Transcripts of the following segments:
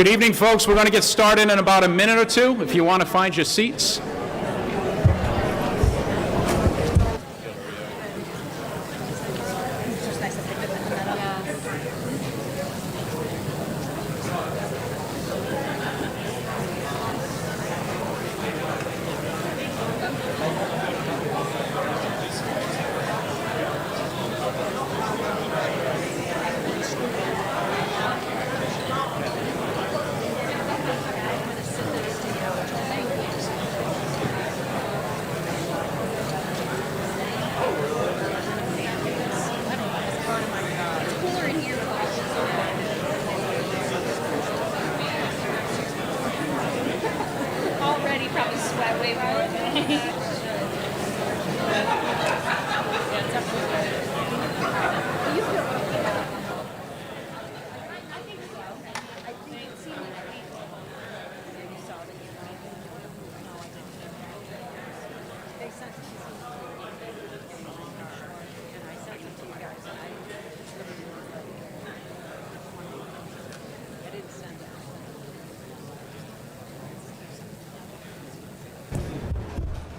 Good evening, folks. We're going to get started in about a minute or two. If you want to find your seats.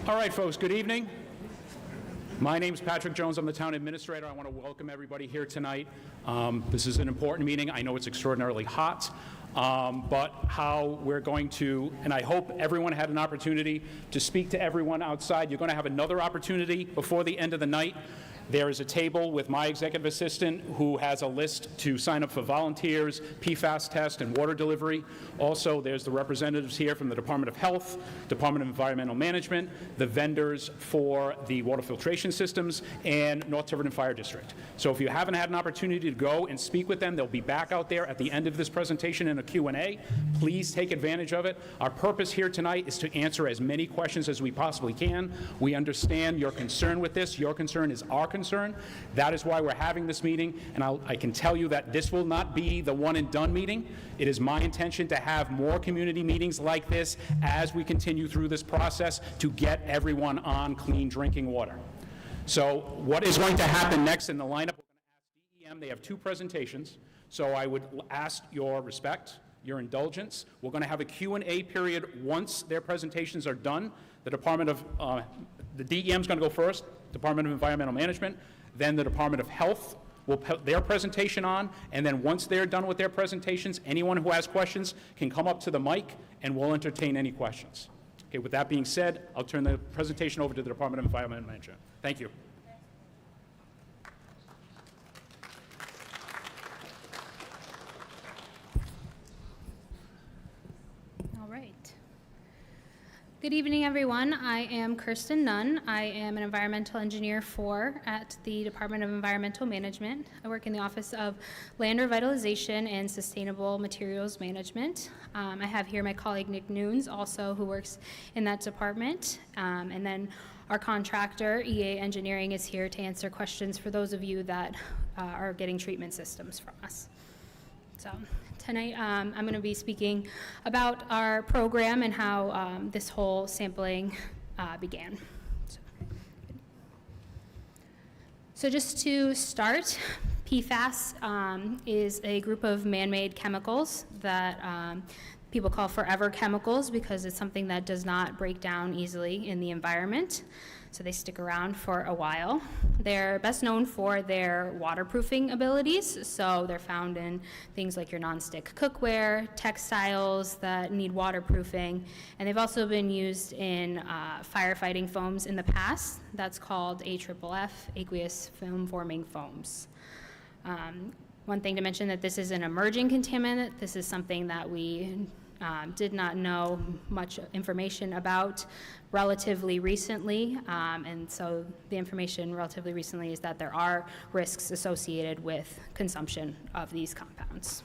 All right, folks, good evening. My name is Patrick Jones. I'm the town administrator. I want to welcome everybody here tonight. This is an important meeting. I know it's extraordinarily hot, but how we're going to, and I hope everyone had an opportunity to speak to everyone outside. You're going to have another opportunity before the end of the night. There is a table with my executive assistant who has a list to sign up for volunteers, PFAS test, and water delivery. Also, there's the representatives here from the Department of Health, Department of Environmental Management, the vendors for the water filtration systems, and North Tiverton Fire District. So if you haven't had an opportunity to go and speak with them, they'll be back out there at the end of this presentation in a Q&A. Please take advantage of it. Our purpose here tonight is to answer as many questions as we possibly can. We understand your concern with this. Your concern is our concern. That is why we're having this meeting, and I can tell you that this will not be the one and done meeting. It is my intention to have more community meetings like this as we continue through this process to get everyone on clean drinking water. So what is going to happen next in the lineup, we're going to ask DEM. They have two presentations, so I would ask your respect, your indulgence. We're going to have a Q&A period once their presentations are done. The DEM is going to go first, Department of Environmental Management, then the Department of Health will put their presentation on, and then once they're done with their presentations, anyone who has questions can come up to the mic and we'll entertain any questions. Okay, with that being said, I'll turn the presentation over to the Department of Environmental Management. Thank you. Good evening, everyone. I am Kirsten Nunn. I am an environmental engineer at the Department of Environmental Management. I work in the Office of Land Revitalization and Sustainable Materials Management. I have here my colleague Nick Nunes, also who works in that department. And then our contractor, EA Engineering, is here to answer questions for those of you that are getting treatment systems from us. So tonight, I'm going to be speaking about our program and how this whole sampling began. So just to start, PFAS is a group of man-made chemicals that people call forever chemicals because it's something that does not break down easily in the environment. So they stick around for a while. They're best known for their waterproofing abilities. So they're found in things like your nonstick cookware, textiles that need waterproofing, and they've also been used in firefighting foams in the past. That's called AFFF, aqueous film forming foams. One thing to mention that this is an emerging contaminant. This is something that we did not know much information about relatively recently, and so the information relatively recently is that there are risks associated with consumption of these compounds.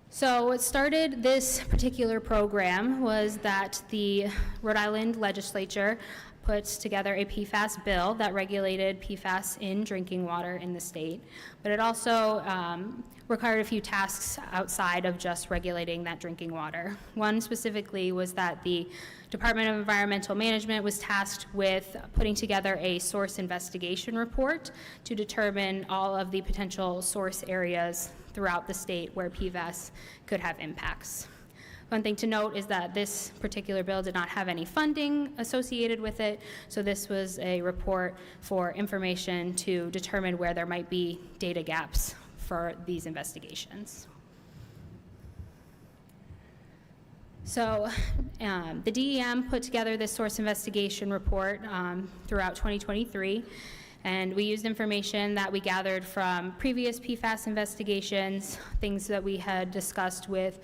So what started this particular program was that the Rhode Island legislature put together a PFAS bill that regulated PFAS in drinking water in the state, but it also required a few tasks outside of just regulating that drinking water. One specifically was that the Department of Environmental Management was tasked with putting together a source investigation report to determine all of the potential source areas throughout the state where PFAS could have impacts. One thing to note is that this particular bill did not have any funding associated with it, so this was a report for information to determine where there might be data gaps for these investigations. So the DEM put together this source investigation report throughout 2023, and we used information that we gathered from previous PFAS investigations, things that we had discussed with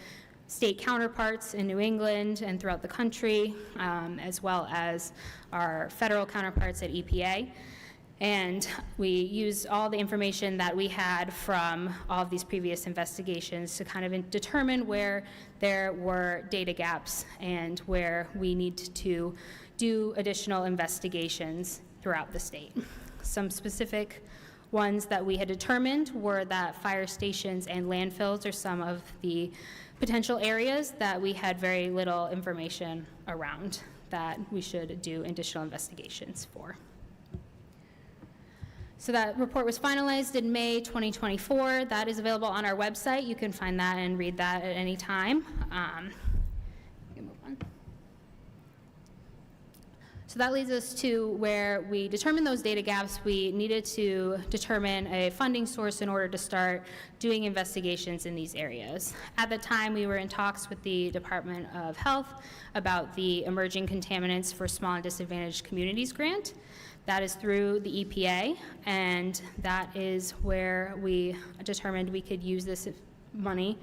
state counterparts in New England and throughout the country, as well as our federal counterparts at EPA. And we used all the information that we had from all of these previous investigations to kind of determine where there were data gaps and where we need to do additional investigations throughout the state. Some specific ones that we had determined were that fire stations and landfills are some of the potential areas that we had very little information around that we should do additional investigations for. So that report was finalized in May 2024. That is available on our website. You can find that and read that at any time. We can move on. So that leads us to where we determined those data gaps. We needed to determine a funding source in order to start doing investigations in these areas. At the time, we were in talks with the Department of Health about the Emerging Contaminants for Small and Disadvantaged Communities grant. That is through the EPA, and that is where we determined we could use this money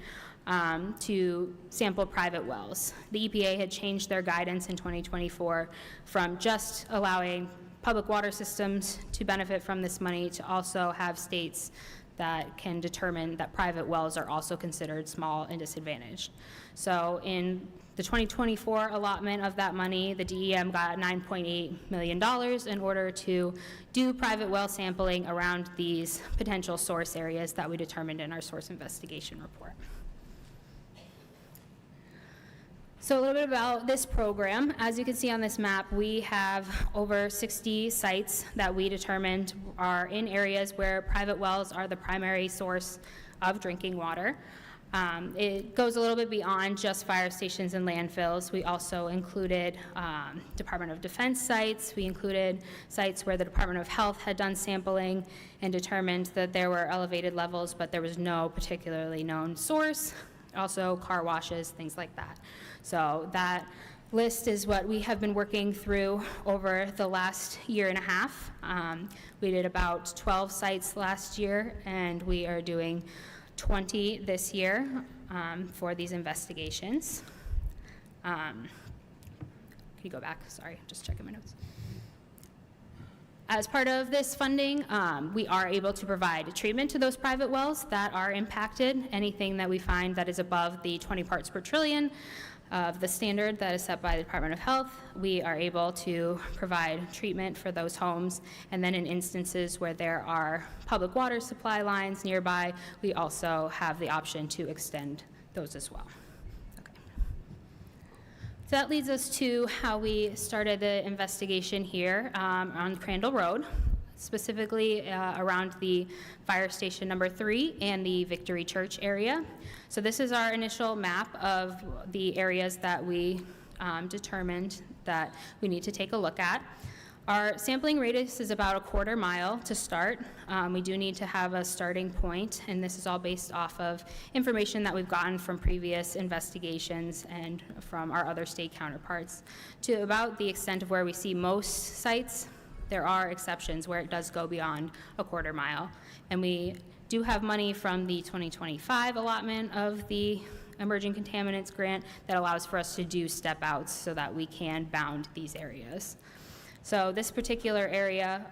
to sample private wells. The EPA had changed their guidance in 2024 from just allowing public water systems to benefit from this money to also have states that can determine that private wells are also considered small and disadvantaged. So in the 2024 allotment of that money, the DEM got $9.8 million in order to do private well sampling around these potential source areas that we determined in our source investigation report. So a little bit about this program. As you can see on this map, we have over 60 sites that we determined are in areas where private wells are the primary source of drinking water. It goes a little bit beyond just fire stations and landfills. We also included Department of Defense sites. We included sites where the Department of Health had done sampling and determined that there were elevated levels, but there was no particularly known source. Also car washes, things like that. So that list is what we have been working through over the last year and a half. We did about 12 sites last year, and we are doing 20 this year for these investigations. Can you go back? Sorry, just checking my notes. As part of this funding, we are able to provide treatment to those private wells that are impacted. Anything that we find that is above the 20 parts per trillion of the standard that is set by the Department of Health, we are able to provide treatment for those homes. And then in instances where there are public water supply lines nearby, we also have the option to extend those as well. Okay. So that leads us to how we started the investigation here on Crandall Road, specifically around the fire station number 3 and the Victory Church area. So this is our initial map of the areas that we determined that we need to take a look at. Our sampling radius is about a quarter mile to start. We do need to have a starting point, and this is all based off of information that we've gotten from previous investigations and from our other state counterparts. To about the extent of where we see most sites, there are exceptions where it does go beyond a quarter mile. And we do have money from the 2025 allotment of the Emerging Contaminants grant that allows for us to do step outs so that we can bound these areas. So this particular area,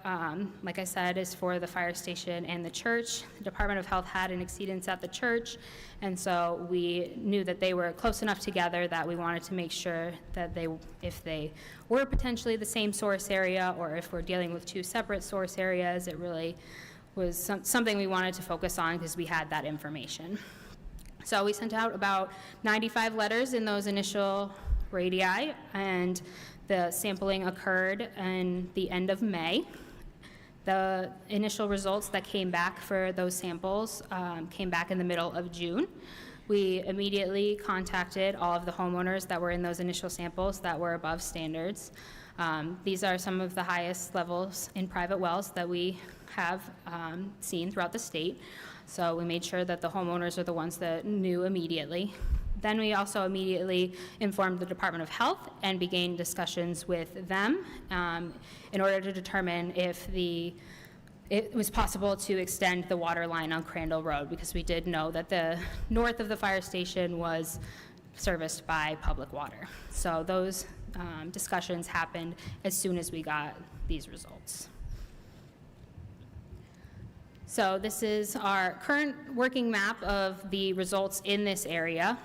like I said, is for the fire station and the church. The Department of Health had an exceedance at the church, and so we knew that they were close enough together that we wanted to make sure that if they were potentially the same source area, or if we're dealing with two separate source areas, it really was something we wanted to focus on because we had that information. So we sent out about 95 letters in those initial radii, and the sampling occurred in the end of May. The initial results that came back for those samples came back in the middle of June. We immediately contacted all of the homeowners that were in those initial samples that were above standards. These are some of the highest levels in private wells that we have seen throughout the state. So we made sure that the homeowners are the ones that knew immediately. Then we also immediately informed the Department of Health and began discussions with them in order to determine if it was possible to extend the water line on Crandall Road, because we did know that the north of the fire station was serviced by public water. So those discussions happened as soon as we got these results. So this is our current working map of the results in this area.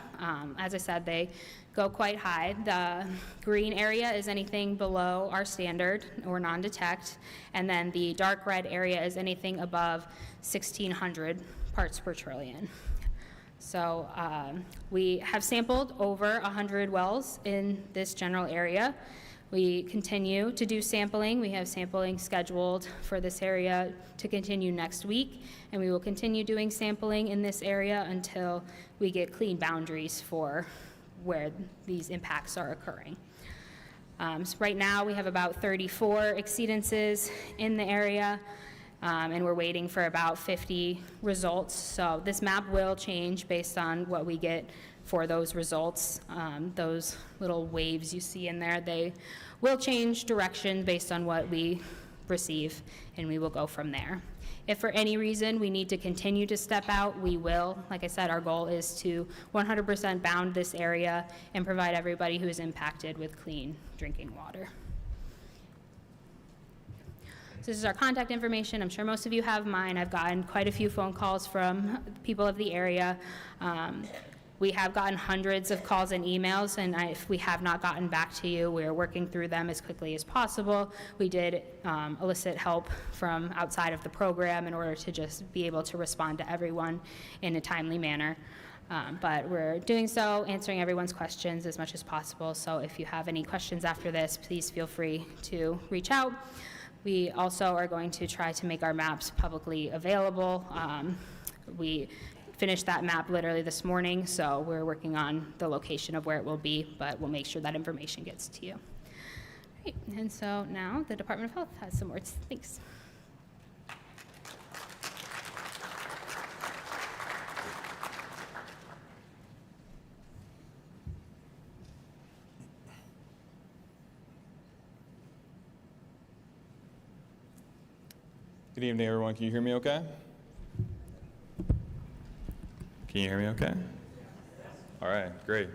As I said, they go quite high. The green area is anything below our standard or non-detect, and then the dark red area is anything above 1,600 parts per trillion. So we have sampled over 100 wells in this general area. We continue to do sampling. We have sampling scheduled for this area to continue next week, and we will continue doing sampling in this area until we get clean boundaries for where these impacts are occurring. So right now we have about 34 exceedances in the area, and we're waiting for about 50 results. So this map will change based on what we get for those results. Those little waves you see in there, they will change direction based on what we receive, and we will go from there. If for any reason we need to continue to step out, we will. Like I said, our goal is to 100% bound this area and provide everybody who is impacted with clean drinking water. So this is our contact information. I'm sure most of you have mine. I've gotten quite a few phone calls from people of the area. We have gotten hundreds of calls and emails, and if we have not gotten back to you, we're working through them as quickly as possible. We did elicit help from outside of the program in order to just be able to respond to everyone in a timely manner. But we're doing so, answering everyone's questions as much as possible. So if you have any questions after this, please feel free to reach out. We also are going to try to make our maps publicly available. We finished that map literally this morning, so we're working on the location of where it will be, but we'll make sure that information gets to you. Great. And so now the Department of Health has some words. Thanks. Good evening, everyone. Can you hear me okay? Can you hear me okay? All right, great.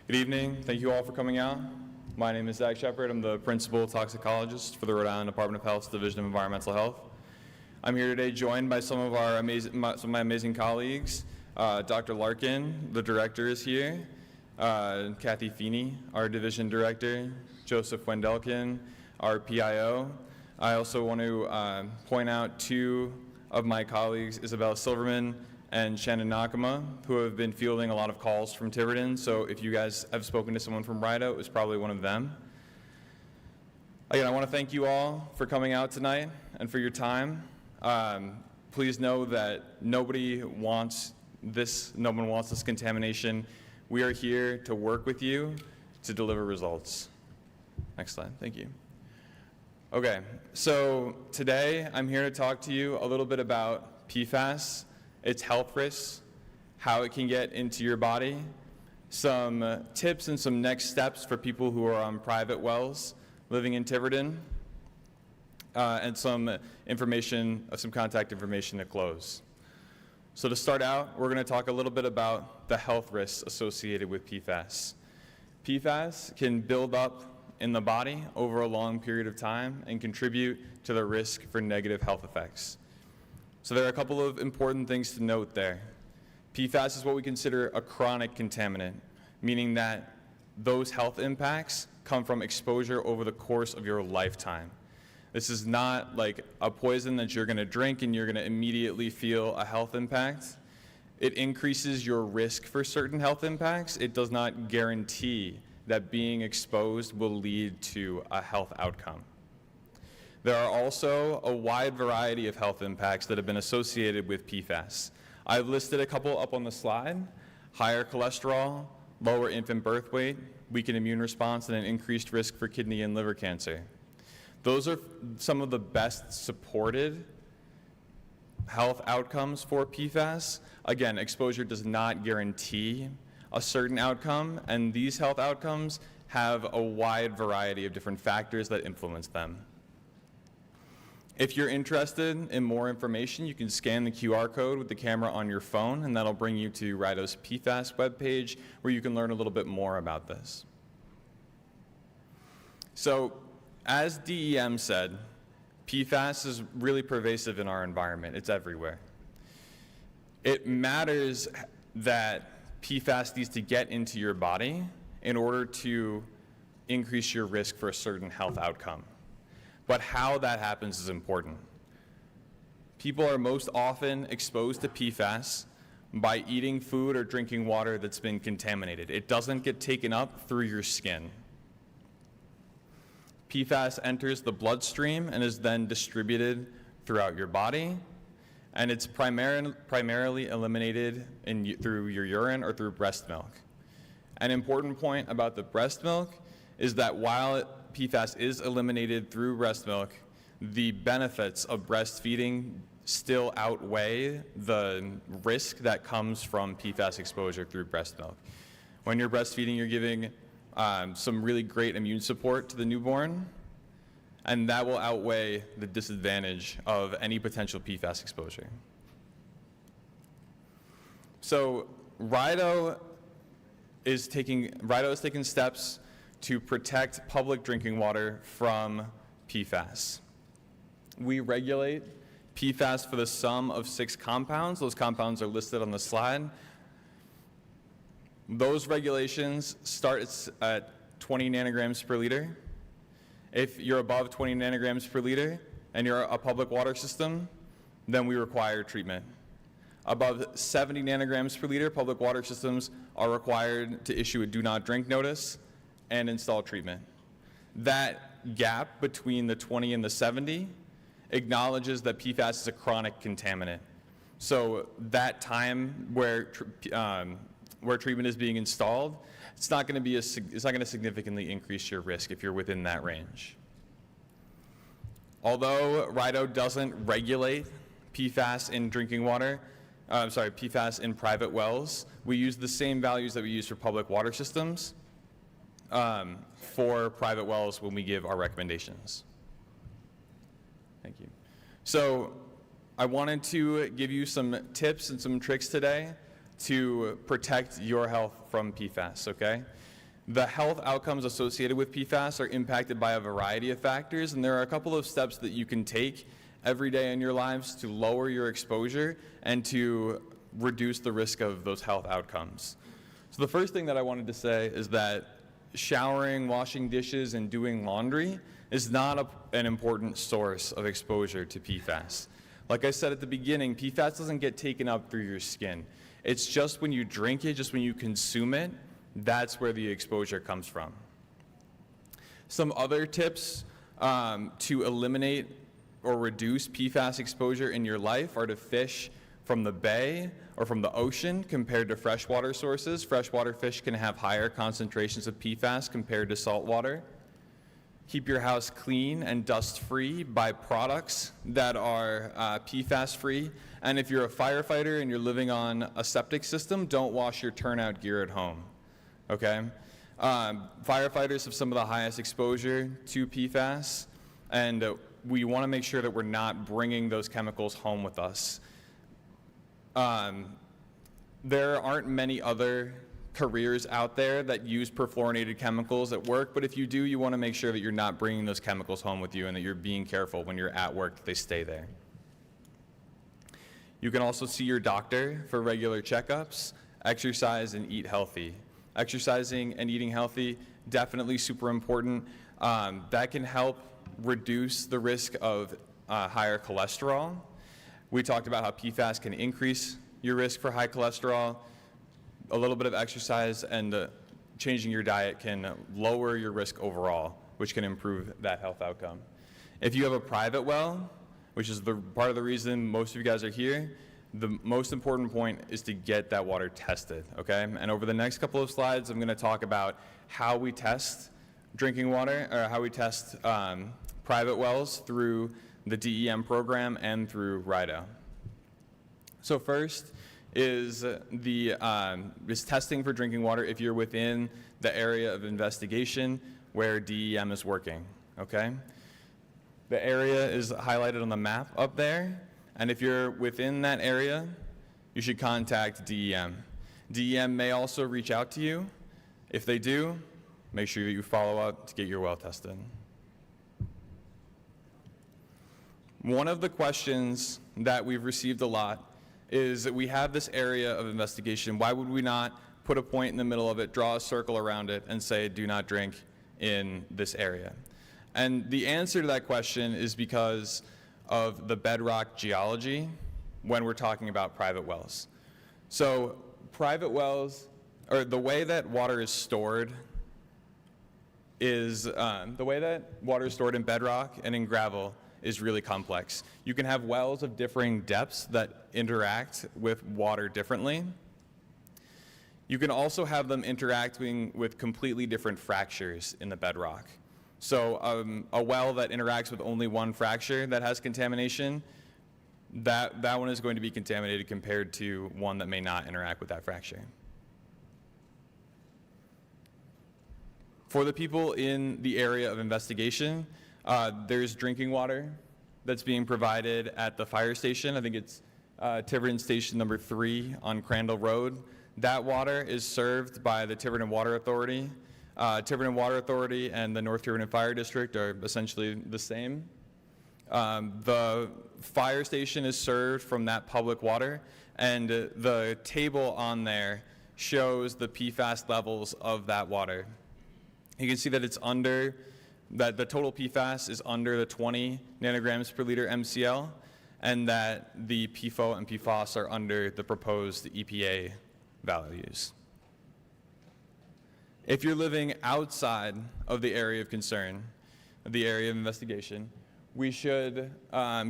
Good evening. Thank you all for coming out. My name is Zach Shepard. I'm the principal toxicologist for the Rhode Island Department of Health's Division of Environmental Health. I'm here today joined by some of my amazing colleagues. Dr. Larkin, the director, is here. Kathy Feeney, our division director. Joseph Wendelkin, our PIO. I also want to point out two of my colleagues, Isabella Silverman and Shannon Nakama, who have been fielding a lot of calls from Tiverton. So if you guys have spoken to someone from RIDOH, it was probably one of them. Again, I want to thank you all for coming out tonight and for your time. Please know that no one wants this contamination. We are here to work with you to deliver results. Next slide, thank you. Okay, so today I'm here to talk to you a little bit about PFAS, its health risks, how it can get into your body, some tips and some next steps for people who are on private wells living in Tiverton, and some contact information to close. So to start out, we're going to talk a little bit about the health risks associated with PFAS. PFAS can build up in the body over a long period of time and contribute to the risk for negative health effects. So there are a couple of important things to note there. PFAS is what we consider a chronic contaminant, meaning that those health impacts come from exposure over the course of your lifetime. This is not like a poison that you're going to drink and you're going to immediately feel a health impact. It increases your risk for certain health impacts. It does not guarantee that being exposed will lead to a health outcome. There are also a wide variety of health impacts that have been associated with PFAS. I've listed a couple up on the slide: higher cholesterol, lower infant birth weight, weakened immune response, and an increased risk for kidney and liver cancer. Those are some of the best supported health outcomes for PFAS. Again, exposure does not guarantee a certain outcome, and these health outcomes have a wide variety of different factors that influence them. If you're interested in more information, you can scan the QR code with the camera on your phone, and that'll bring you to RIDOH's PFAS webpage, where you can learn a little bit more about this. So, as DEM said, PFAS is really pervasive in our environment. It's everywhere. It matters that PFAS needs to get into your body in order to increase your risk for a certain health outcome. But how that happens is important. People are most often exposed to PFAS by eating food or drinking water that's been contaminated. It doesn't get taken up through your skin. PFAS enters the bloodstream and is then distributed throughout your body, and it's primarily eliminated through your urine or through breast milk. An important point about the breast milk is that while PFAS is eliminated through breast milk, the benefits of breastfeeding still outweigh the risk that comes from PFAS exposure through breast milk. When you're breastfeeding, you're giving some really great immune support to the newborn, and that will outweigh the disadvantage of any potential PFAS exposure. So RIDOH is taking steps to protect public drinking water from PFAS. We regulate PFAS for the sum of 6 compounds. Those compounds are listed on the slide. Those regulations start at 20 nanograms per liter. If you're above 20 nanograms per liter and you're a public water system, then we require treatment. Above 70 nanograms per liter, public water systems are required to issue a do not drink notice and install treatment. That gap between the 20 and the 70 acknowledges that PFAS is a chronic contaminant. So that time where treatment is being installed, it's not going to significantly increase your risk if you're within that range. Although RIDOH doesn't regulate PFAS in drinking water, PFAS in private wells, we use the same values that we use for public water systems for private wells when we give our recommendations. Thank you. So I wanted to give you some tips and some tricks today to protect your health from PFAS, okay? The health outcomes associated with PFAS are impacted by a variety of factors, and there are a couple of steps that you can take every day in your lives to lower your exposure and to reduce the risk of those health outcomes. So the first thing that I wanted to say is that showering, washing dishes, and doing laundry is not an important source of exposure to PFAS. Like I said at the beginning, PFAS doesn't get taken up through your skin. It's just when you drink it, just when you consume it, that's where the exposure comes from. Some other tips to eliminate or reduce PFAS exposure in your life are to fish from the bay or from the ocean compared to freshwater sources. Freshwater fish can have higher concentrations of PFAS compared to saltwater. Keep your house clean and dust-free. Buy products that are PFAS-free. And if you're a firefighter and you're living on a septic system, don't wash your turnout gear at home, okay? Firefighters have some of the highest exposure to PFAS, and we want to make sure that we're not bringing those chemicals home with us. There aren't many other careers out there that use perfluorinated chemicals at work, but if you do, you want to make sure that you're not bringing those chemicals home with you and that you're being careful when you're at work that they stay there. You can also see your doctor for regular checkups, exercise, and eat healthy. Exercising and eating healthy, definitely super important. That can help reduce the risk of higher cholesterol. We talked about how PFAS can increase your risk for high cholesterol. A little bit of exercise and changing your diet can lower your risk overall, which can improve that health outcome. If you have a private well, which is the part of the reason most of you guys are here, the most important point is to get that water tested, okay? And over the next couple of slides, I'm gonna talk about how we test drinking water, or how we test private wells through the DEM program and through RIDOH. So first is testing for drinking water if you're within the area of investigation where DEM is working, okay? The area is highlighted on the map up there, and if you're within that area, you should contact DEM. DEM may also reach out to you. If they do, make sure you follow up to get your well tested. One of the questions that we've received a lot is that we have this area of investigation. Why would we not put a point in the middle of it, draw a circle around it, and say, do not drink in this area? And the answer to that question is because of the bedrock geology when we're talking about private wells. So private wells, or the way that water is stored is, the way that water is stored in bedrock and in gravel is really complex. You can have wells of differing depths that interact with water differently. You can also have them interacting with completely different fractures in the bedrock. So a well that interacts with only one fracture that has contamination, that one is going to be contaminated compared to one that may not interact with that fracture. For the people in the area of investigation, there's drinking water that's being provided at the fire station. I think it's Tiverton Station number 3 on Crandall Road. That water is served by the Tiverton Water Authority. Tiverton Water Authority and the North Tiverton Fire District are essentially the same. The fire station is served from that public water, and the table on there shows the PFAS levels of that water. You can see that it's under, that the total PFAS is under the 20 nanograms per liter MCL, and that the PFOA and PFAS are under the proposed EPA values. If you're living outside of the area of concern, the area of investigation, we should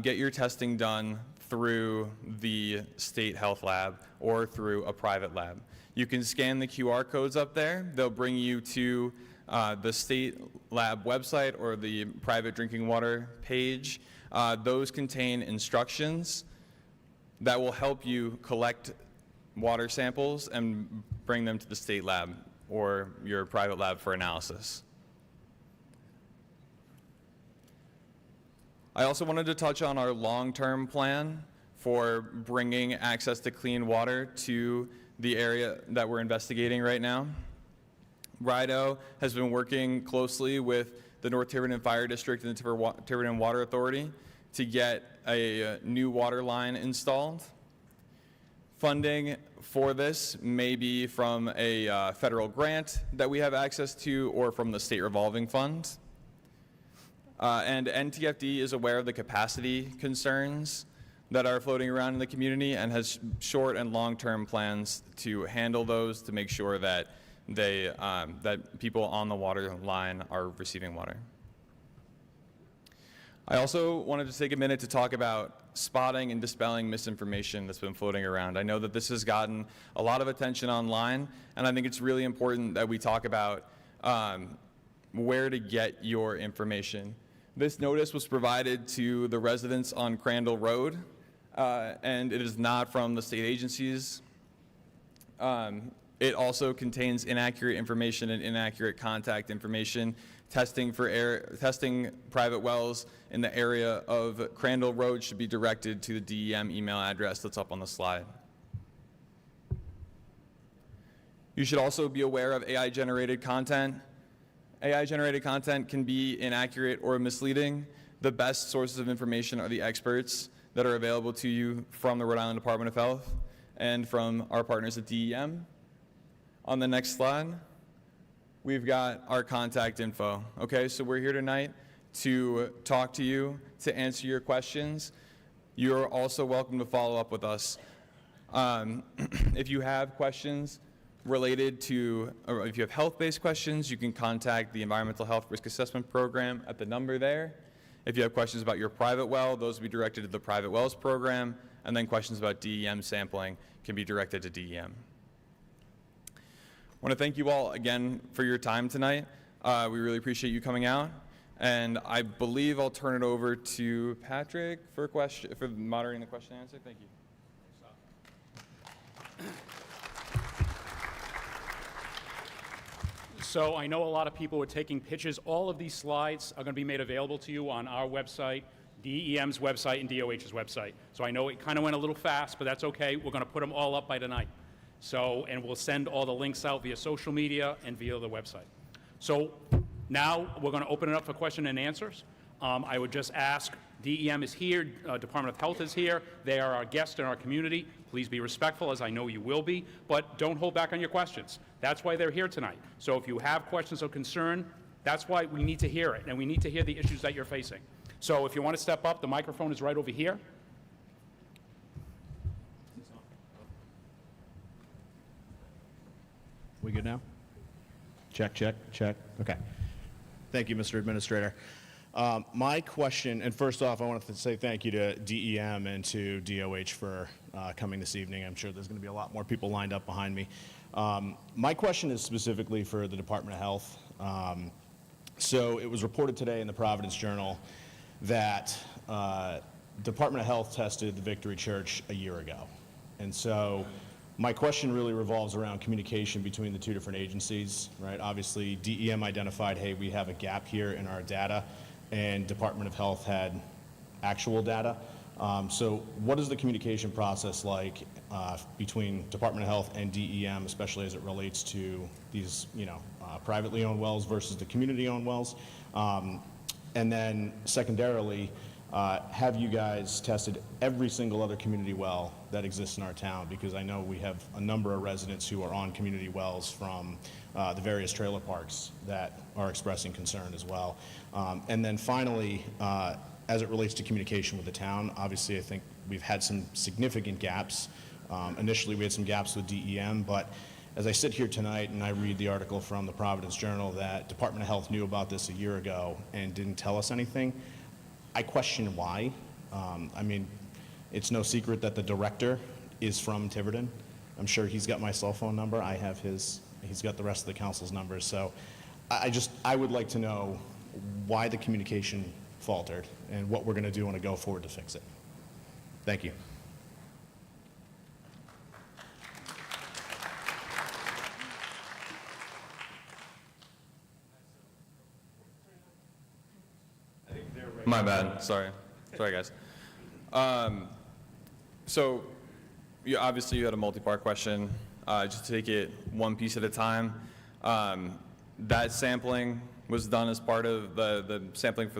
get your testing done through the state health lab or through a private lab. You can scan the QR codes up there. They'll bring you to the state lab website or the private drinking water page. Those contain instructions that will help you collect water samples and bring them to the state lab or your private lab for analysis. I also wanted to touch on our long-term plan for bringing access to clean water to the area that we're investigating right now. RIDOH has been working closely with the North Tiverton Fire District and the Tiverton Water Authority to get a new water line installed. Funding for this may be from a federal grant that we have access to or from the state revolving fund. And NTFD is aware of the capacity concerns that are floating around in the community and has short and long-term plans to handle those to make sure that that people on the water line are receiving water. I also wanted to take a minute to talk about spotting and dispelling misinformation that's been floating around. I know that this has gotten a lot of attention online, and I think it's really important that we talk about where to get your information. This notice was provided to the residents on Crandall Road, and it is not from the state agencies. It also contains inaccurate information and inaccurate contact information. Testing private wells in the area of Crandall Road should be directed to the DEM email address that's up on the slide. You should also be aware of AI-generated content. AI-generated content can be inaccurate or misleading. The best sources of information are the experts that are available to you from the Rhode Island Department of Health and from our partners at DEM. On the next slide, we've got our contact info. Okay, so we're here tonight to talk to you, to answer your questions. You're also welcome to follow up with us. If you have questions related to, or if you have health-based questions, you can contact the Environmental Health Risk Assessment Program at the number there. If you have questions about your private well, those will be directed to the Private Wells Program, and then questions about DEM sampling can be directed to DEM. I want to thank you all again for your time tonight. We really appreciate you coming out, and I believe I'll turn it over to Patrick for moderating the question and answer. Thank you. So I know a lot of people are taking pictures. All of these slides are going to be made available to you on our website, DEM's website, and DOH's website. So I know it kind of went a little fast, but that's okay. We're going to put them all up by tonight. So, and we'll send all the links out via social media and via the website. So now we're going to open it up for question and answers. I would just ask, DEM is here, Department of Health is here. They are our guests in our community. Please be respectful, as I know you will be, but don't hold back on your questions. That's why they're here tonight. So if you have questions or concern, that's why we need to hear it, and we need to hear the issues that you're facing. So if you want to step up, the microphone is right over here. We good now? Check, check, check. Okay. Thank you, Mr. Administrator. My question, and first off, I wanted to say thank you to DEM and to DOH for coming this evening. I'm sure there's going to be a lot more people lined up behind me. My question is specifically for the Department of Health. So it was reported today in the Providence Journal that Department of Health tested the Victory Church a year ago. And so my question really revolves around communication between the two different agencies, right? Obviously, DEM identified, hey, we have a gap here in our data, and Department of Health had actual data. So what is the communication process like between Department of Health and DEM, especially as it relates to these, privately owned wells versus the community-owned wells? And then secondarily, have you guys tested every single other community well that exists in our town? Because I know we have a number of residents who are on community wells from the various trailer parks that are expressing concern as well. And then finally, as it relates to communication with the town, obviously I think we've had some significant gaps. Initially we had some gaps with DEM, but as I sit here tonight and I read the article from the Providence Journal that Department of Health knew about this a year ago and didn't tell us anything, I question why. I mean, it's no secret that the director is from Tiverton. I'm sure he's got my cell phone number. I have his. He's got the rest of the council's numbers. So I would like to know why the communication faltered and what we're going to do on a go forward to fix it. Thank you. My bad. Sorry, guys. So, obviously you had a multi-part question. Just to take it one piece at a time. That sampling was done as part of the sampling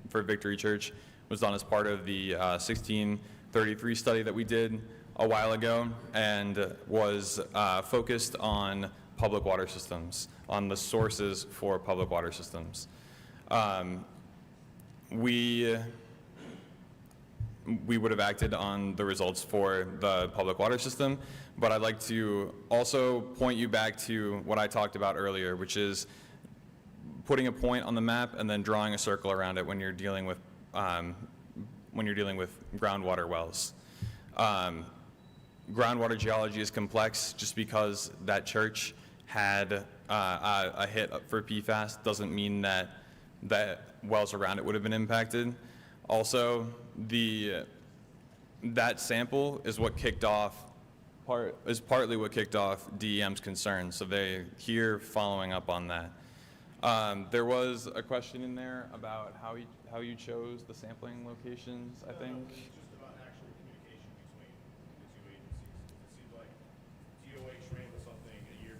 for Victory Church was done as part of the 1633 study that we did a while ago, and was focused on public water systems, on the sources for public water systems. We would have acted on the results for the public water system, but I'd like to also point you back to what I talked about earlier, which is putting a point on the map and then drawing a circle around it when you're dealing with groundwater wells. Groundwater geology is complex. Just because that church had a hit for PFAS doesn't mean that wells around it would have been impacted. Also, that sample is what kicked off, partly what kicked off DEM's concern. So they here following up on that. There was a question in there about how you chose the sampling locations, I think. It's just about actual communication between the two agencies. It seems like DOH ran with something a year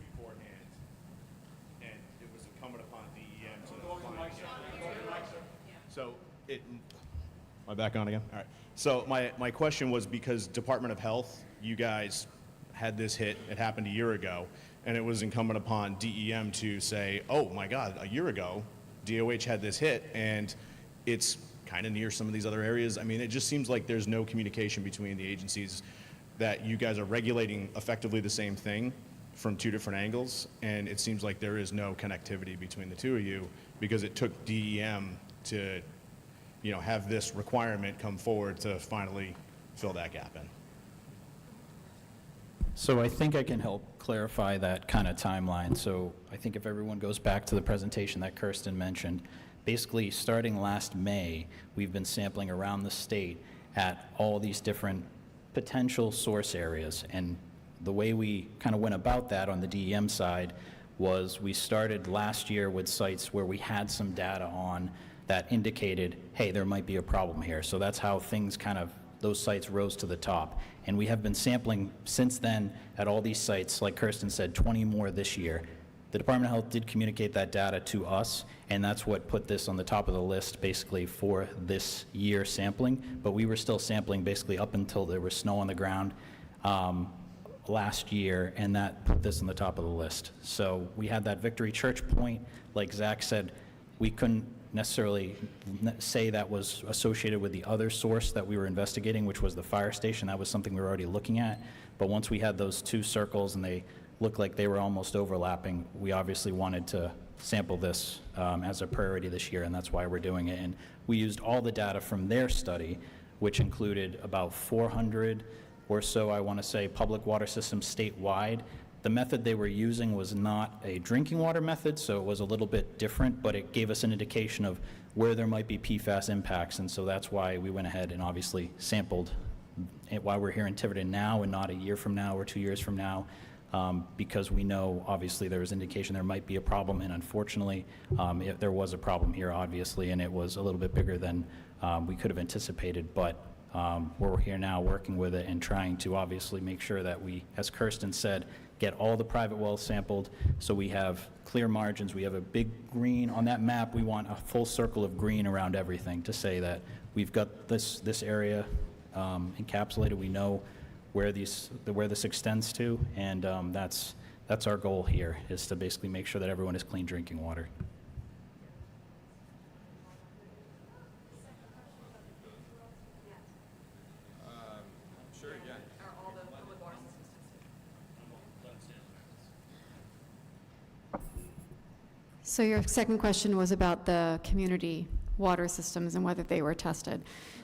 So am I back on again? All right. So my question was because Department of Health, you guys had this hit, it happened a year ago, and it was incumbent upon DEM to say, oh my God, a year ago, DOH had this hit, and it's kind of near some of these other areas. I mean, it just seems like there's no communication between the agencies, that you guys are regulating effectively the same thing from two different angles, and it seems like there is no connectivity between the two of you because it took DEM to, have this requirement come forward to finally fill that gap in. So I think I can help clarify that kind of timeline. So I think if everyone goes back to the presentation that Kirsten mentioned, basically starting last May, we've been sampling around the state at all these different potential source areas. And the way we kind of went about that on the DEM side was we started last year with sites where we had some data on that indicated, hey, there might be a problem here. So that's how things kind of, those sites rose to the top. And we have been sampling since then at all these sites, like Kirsten said, 20 more this year. The Department of Health did communicate that data to us, and that's what put this on the top of the list basically for this year sampling. But we were still sampling basically up until there was snow on the ground last year, and that put this on the top of the list. So we had that Victory Church point. Like Zach said, we couldn't necessarily say that was associated with the other source that we were investigating, which was the fire station. That was something we were already looking at. But once we had those two circles and they looked like they were almost overlapping, we obviously wanted to sample this as a priority this year, and that's why we're doing it. And we used all the data from their study, which included about 400 or so, I want to say, public water systems statewide. The method they were using was not a drinking water method, so it was a little bit different, but it gave us an indication of where there might be PFAS impacts, and so that's why we went ahead and obviously sampled it while we're here in Tiverton now and not a year from now or 2 years from now, because we know obviously there was indication there might be a problem, and unfortunately there was a problem here obviously, and it was a little bit bigger than we could have anticipated, but we're here now working with it and trying to obviously make sure that we, as Kirsten said, get all the private wells sampled so we have clear margins. We have a big green on that map. We want a full circle of green around everything to say that we've got this area encapsulated. We know where this extends to, and that's our goal here, is to basically make sure that everyone has clean drinking water. Sure, yeah. So your second question was about the community water systems and whether they were tested.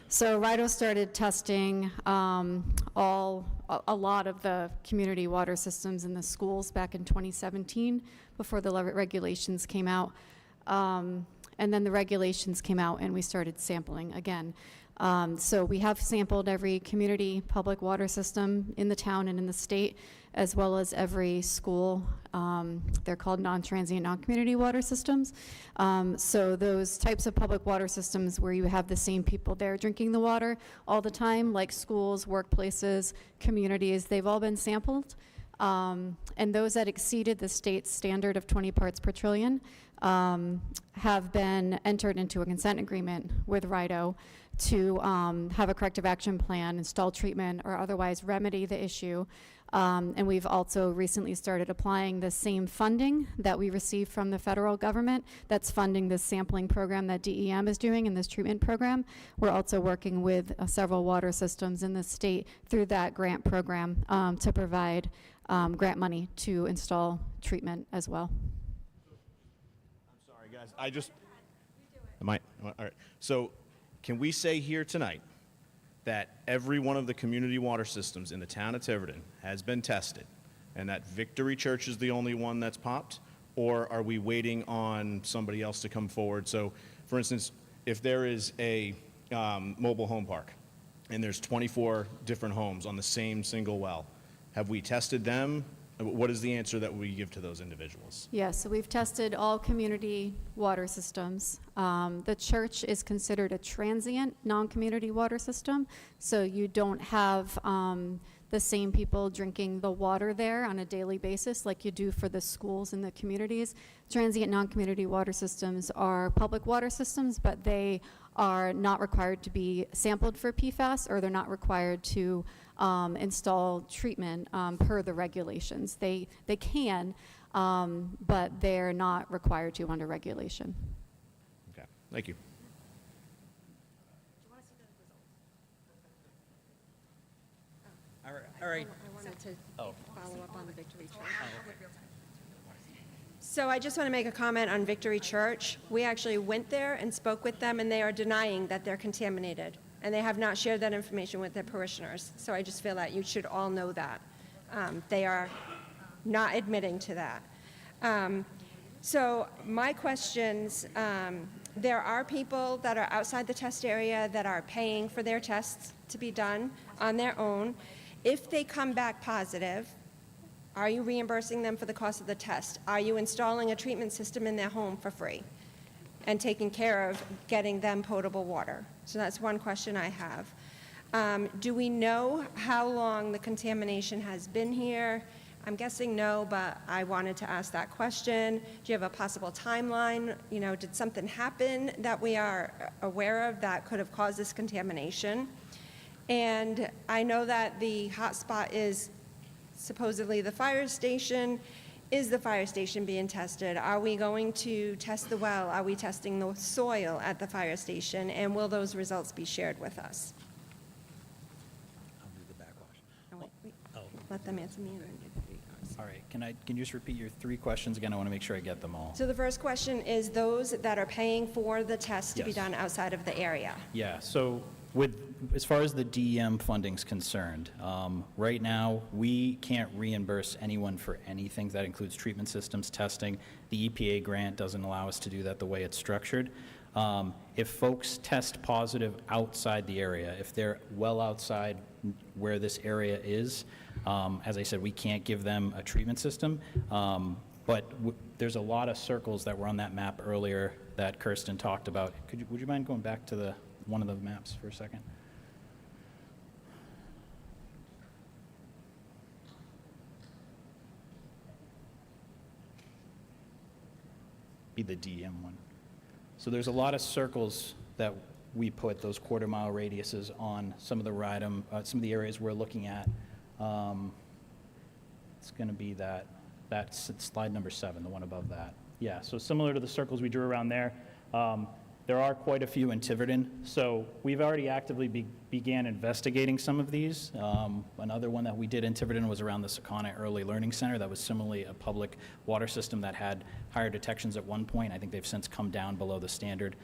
So RIDOH started testing a lot of the community water systems in the schools back in 2017 before the regulations came out. And then the regulations came out and we started sampling again. So we have sampled every community public water system in the town and in the state, as well as every school. They're called non-transient, non-community water systems. So those types of public water systems where you have the same people there drinking the water all the time, like schools, workplaces, communities, they've all been sampled. And those that exceeded the state's standard of 20 parts per trillion have been entered into a consent agreement with RIDOH to have a corrective action plan, install treatment, or otherwise remedy the issue. And we've also recently started applying the same funding that we received from the federal government that's funding this sampling program that DEM is doing in this treatment program. We're also working with several water systems in the state through that grant program to provide grant money to install treatment as well. I'm sorry, guys. All right. So can we say here tonight that every one of the community water systems in the town of Tiverton has been tested and that Victory Church is the only one that's popped? Or are we waiting on somebody else to come forward? So, for instance, if there is a mobile home park and there's 24 different homes on the same single well, have we tested them? What is the answer that we give to those individuals? Yes, so we've tested all community water systems. The church is considered a transient, non-community water system, so you don't have the same people drinking the water there on a daily basis like you do for the schools in the communities. Transient non-community water systems are public water systems, but they are not required to be sampled for PFAS, or they're not required to install treatment per the regulations. They can, but they're not required to under regulation. Okay, thank you. All right. I wanted to Oh. follow up on the Victory Church. So I just want to make a comment on Victory Church. We actually went there and spoke with them, and they are denying that they're contaminated, and they have not shared that information with their parishioners. So I just feel that you should all know that. They are not admitting to that. So my questions, there are people that are outside the test area that are paying for their tests to be done on their own. If they come back positive, are you reimbursing them for the cost of the test? Are you installing a treatment system in their home for free and taking care of getting them potable water? So that's one question I have. Do we know how long the contamination has been here? I'm guessing no, but I wanted to ask that question. Do you have a possible timeline? You know, did something happen that we are aware of that could have caused this contamination? And I know that the hotspot is supposedly the fire station. Is the fire station being tested? Are we going to test the well? Are we testing the soil at the fire station? And will those results be shared with us? I'll do the backwash. Oh, wait. Oh. Let them answer me and then give you yours. All right, can you just repeat your 3 questions again? I want to make sure I get them all. So the first question is those that are paying for the test to be Yes. done outside of the area. Yeah, so as far as the DEM funding's concerned, right now, we can't reimburse anyone for anything. That includes treatment systems, testing. The EPA grant doesn't allow us to do that the way it's structured. If folks test positive outside the area, if they're well outside where this area is, as I said, we can't give them a treatment system. But there's a lot of circles that were on that map earlier that Kirsten talked about. Would you mind going back to one of the maps for a second? Be the DEM one. So there's a lot of circles that we put those quarter-mile radiuses on some of the some of the areas we're looking at. It's going to be that's slide number 7, the one above that. Yeah, so similar to the circles we drew around there. There are quite a few in Tiverton, so we've already actively began investigating some of these. Another one that we did in Tiverton was around the Sakana Early Learning Center. That was similarly a public water system that had higher detections at one point. I think they've since come down below the standard.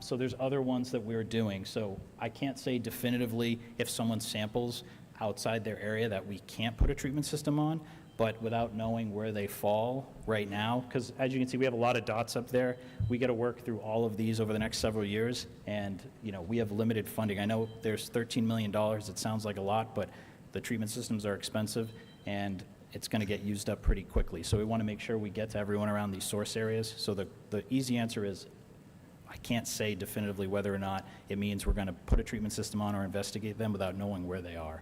So there's other ones that we're doing. So I can't say definitively if someone samples outside their area that we can't put a treatment system on, but without knowing where they fall right now, because as you can see, we have a lot of dots up there. We got to work through all of these over the next several years, and we have limited funding. I know there's $13 million. It sounds like a lot, but the treatment systems are expensive, and it's going to get used up pretty quickly. So we want to make sure we get to everyone around these source areas. So the easy answer is I can't say definitively whether or not it means we're going to put a treatment system on or investigate them without knowing where they are.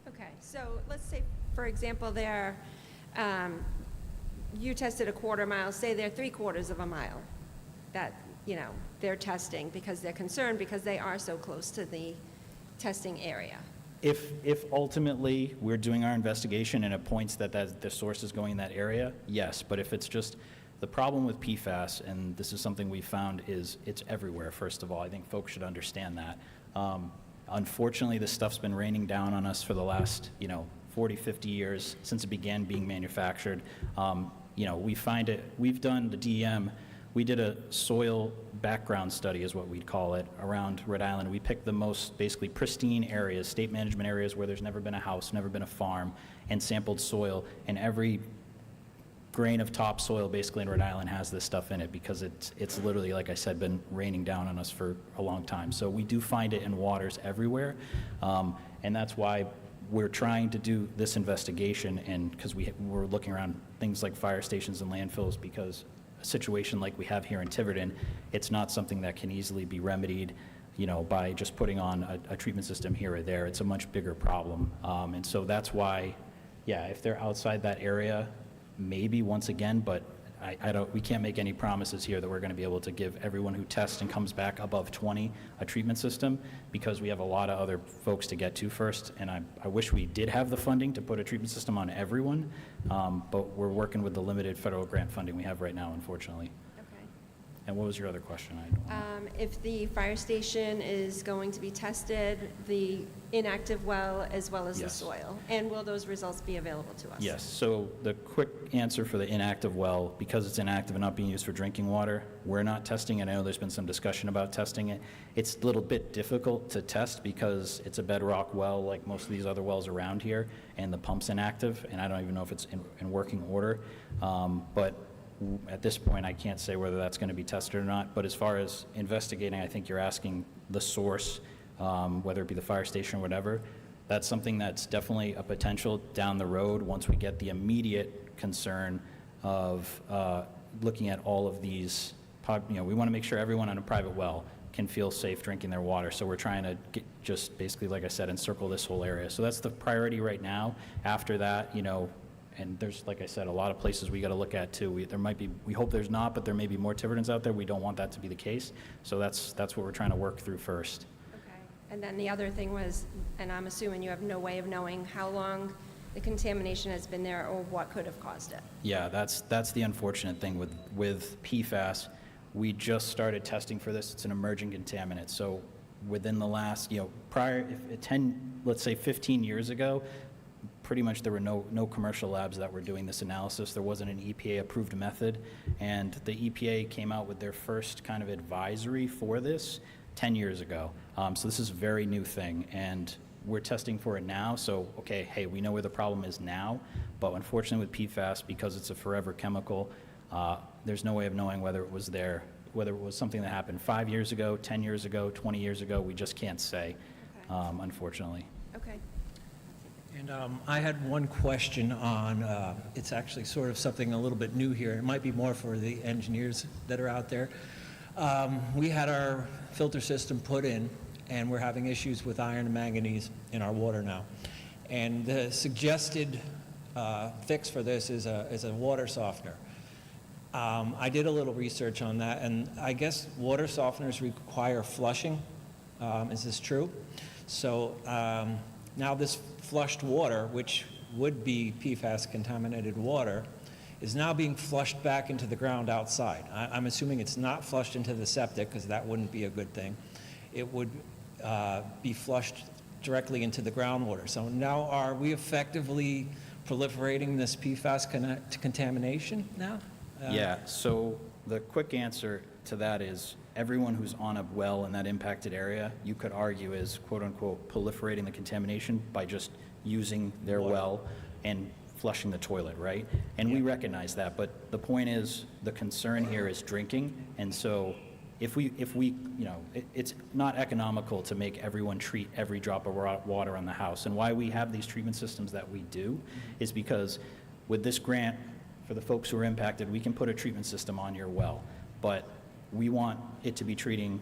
Okay, so let's say, for example, you tested a quarter mile, say they're 3/4 of a mile that, they're testing because they're concerned because they are so close to the testing area. If ultimately we're doing our investigation and it points that the source is going in that area, yes. But if it's just the problem with PFAS, and this is something we found, is it's everywhere, first of all. I think folks should understand that. Unfortunately, this stuff's been raining down on us for the last, 40, 50 years since it began being manufactured. We find it, we've done the DEM, we did a soil background study is what we'd call it around Rhode Island. We picked the most basically pristine areas, state management areas where there's never been a house, never been a farm, and sampled soil, and every grain of topsoil basically in Rhode Island has this stuff in it because it's literally, like I said, been raining down on us for a long time. So we do find it in waters everywhere, and that's why we're trying to do this investigation, and because we're looking around things like fire stations and landfills, because a situation like we have here in Tiverton, it's not something that can easily be remedied by just putting on a treatment system here or there. It's a much bigger problem. And so that's why, yeah, if they're outside that area, maybe once again, but we can't make any promises here that we're going to be able to give everyone who tests and comes back above 20 a treatment system, because we have a lot of other folks to get to first. And I wish we did have the funding to put a treatment system on everyone, but we're working with the limited federal grant funding we have right now, unfortunately. Okay. And what was your other question? If the fire station is going to be tested, the inactive well as well as the Yes. soil, and will those results be available to us? Yes, so the quick answer for the inactive well, because it's inactive and not being used for drinking water, we're not testing it. I know there's been some discussion about testing it. It's a little bit difficult to test because it's a bedrock well like most of these other wells around here, and the pump's inactive, and I don't even know if it's in working order. But at this point, I can't say whether that's going to be tested or not. But as far as investigating, I think you're asking the source, whether it be the fire station or whatever. That's something that's definitely a potential down the road once we get the immediate concern of looking at all of these. We want to make sure everyone on a private well can feel safe drinking their water. So we're trying to just basically, like I said, encircle this whole area. So that's the priority right now. After that, and there's, like I said, a lot of places we got to look at too. We hope there's not, but there may be more Tivertons out there. We don't want that to be the case. So that's what we're trying to work through first. Okay. And then the other thing was, and I'm assuming you have no way of knowing how long the contamination has been there or what could have caused it. Yeah, that's the unfortunate thing with PFAS. We just started testing for this. It's an emerging contaminant. So within the last, let's say 15 years ago, pretty much there were no commercial labs that were doing this analysis. There wasn't an EPA-approved method, and the EPA came out with their first kind of advisory for this 10 years ago. So this is a very new thing, and we're testing for it now. So, okay, hey, we know where the problem is now, but unfortunately with PFAS, because it's a forever chemical, there's no way of knowing whether it was there, whether it was something that happened 5 years ago, 10 years ago, 20 years ago. We just can't say, unfortunately. Okay. And I had one question on, it's actually sort of something a little bit new here. It might be more for the engineers that are out there. We had our filter system put in, and we're having issues with iron and manganese in our water now. And the suggested fix for this is a water softener. I did a little research on that, and I guess water softeners require flushing. Is this true? So now this flushed water, which would be PFAS contaminated water, is now being flushed back into the ground outside. I'm assuming it's not flushed into the septic, because that wouldn't be a good thing. It would be flushed directly into the groundwater. So now are we effectively proliferating this PFAS contamination now? Yeah, so the quick answer to that is everyone who's on a well in that impacted area, you could argue is quote-unquote proliferating the contamination by just using their well and flushing the toilet, right? And we recognize that, but the point is the concern here is drinking, and so if we it's not economical to make everyone treat every drop of water on the house. And why we have these treatment systems that we do is because with this grant, for the folks who are impacted, we can put a treatment system on your well, but we want it to be treating,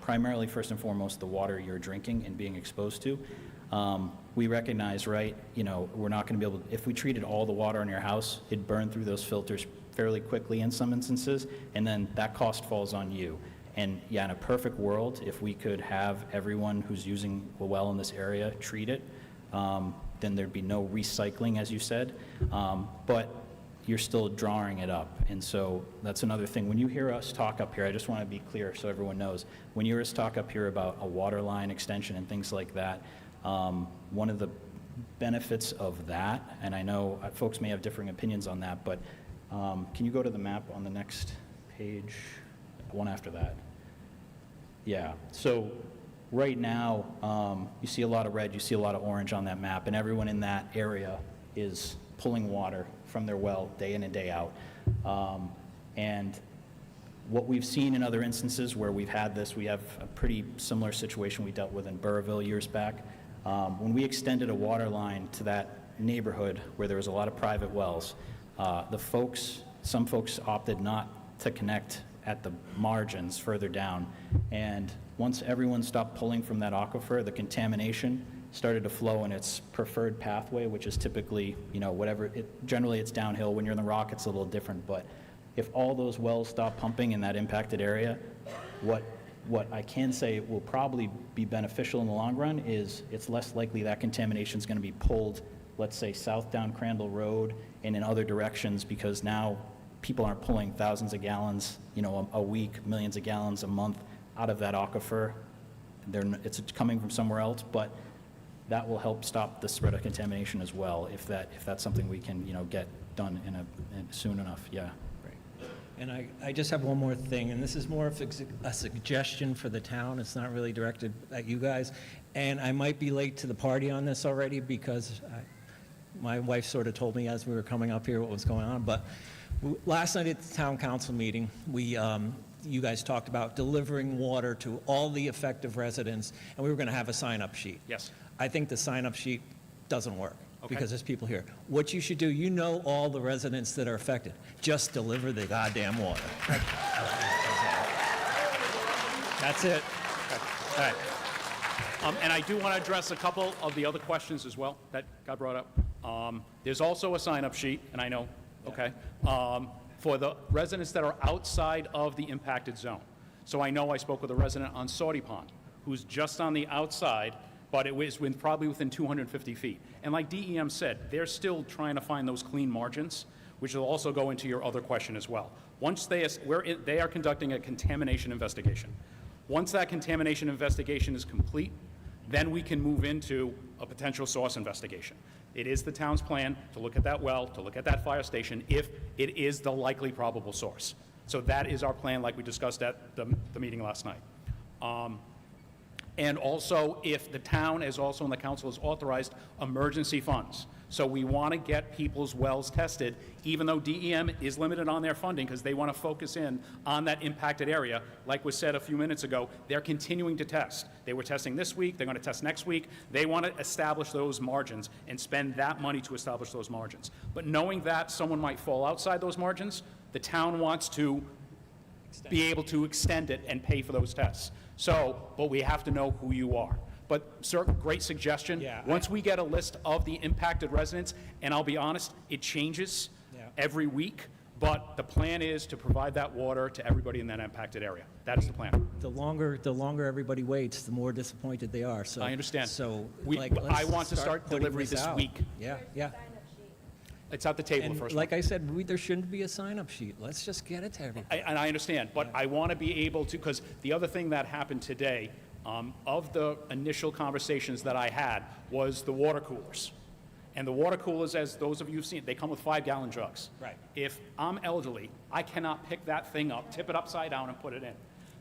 primarily first and foremost the water you're drinking and being exposed to. We recognize, right, we're not going to be able to, if we treated all the water in your house, it'd burn through those filters fairly quickly in some instances, and then that cost falls on you. And yeah, in a perfect world, if we could have everyone who's using a well in this area treat it, then there'd be no recycling, as you said. But you're still drawing it up. And so that's another thing. When you hear us talk up here, I just want to be clear so everyone knows, when you hear us talk up here about a water line extension and things like that, one of the benefits of that, and I know folks may have differing opinions on that, but can you go to the map on the next page? One after that. Yeah, so right now, you see a lot of red, you see a lot of orange on that map, and everyone in that area is pulling water from their well day in and day out. And what we've seen in other instances where we've had this, we have a pretty similar situation we dealt with in Burrville years back. When we extended a water line to that neighborhood where there was a lot of private wells, some folks opted not to connect at the margins further down. And once everyone stopped pulling from that aquifer, the contamination started to flow in its preferred pathway, which is typically, generally it's downhill. When you're in the rock, it's a little different. But if all those wells stop pumping in that impacted area, what I can say will probably be beneficial in the long run is it's less likely that contamination is going to be pulled, let's say, south down Crandall Road and in other directions, because now people aren't pulling thousands of gallons, a week, millions of gallons a month out of that aquifer. It's coming from somewhere else, but that will help stop the spread of contamination as well, if that's something we can, get done soon enough. Yeah. And I just have one more thing, and this is more of a suggestion for the town. It's not really directed at you guys. And I might be late to the party on this already because my wife sort of told me as we were coming up here what was going on. But last night at the town council meeting, you guys talked about delivering water to all the affected residents, and we were going to have a sign-up sheet. Yes. I think the sign-up sheet doesn't work. Okay. Because there's people here. What you should do, all the residents that are affected. Just deliver the goddamn water. That's it. All right. And I do want to address a couple of the other questions as well that got brought up. There's also a sign-up sheet, and I know, okay, for the residents that are outside of the impacted zone. So I know I spoke with a resident on Sauty Pond, who's just on the outside, but it was probably within 250 feet. And like DEM said, they're still trying to find those clean margins, which will also go into your other question as well. Once they are conducting a contamination investigation. Once that contamination investigation is complete, then we can move into a potential source investigation. It is the town's plan to look at that well, to look at that fire station, if it is the likely probable source. So that is our plan, like we discussed at the meeting last night. And also, if the town is also, and the council has authorized emergency funds. So we want to get people's wells tested, even though DEM is limited on their funding because they want to focus in on that impacted area. Like was said a few minutes ago, they're continuing to test. They were testing this week, they're going to test next week. They want to establish those margins and spend that money to establish those margins. But knowing that someone might fall outside those margins, the town wants to be able to extend it and pay for those tests. So, but we have to know who you are. But, sir, great suggestion. Yeah, Once we get a list of the impacted residents, and I'll be honest, it changes every week, but the plan is to provide that water to everybody in that impacted area. That is the plan. The longer everybody waits, the more disappointed they are. So I understand. So I want to start putting delivery this out. week. Yeah. It's at the table, the And first like one. I said, there shouldn't be a sign-up sheet. Let's just get it to everybody. And I understand, but I want to be able to, because the other thing that happened today, of the initial conversations that I had, was the water coolers. And the water coolers, as those of you have seen, they come with 5-gallon jugs. Right. If I'm elderly, I cannot pick that thing up, tip it upside down, and put it in.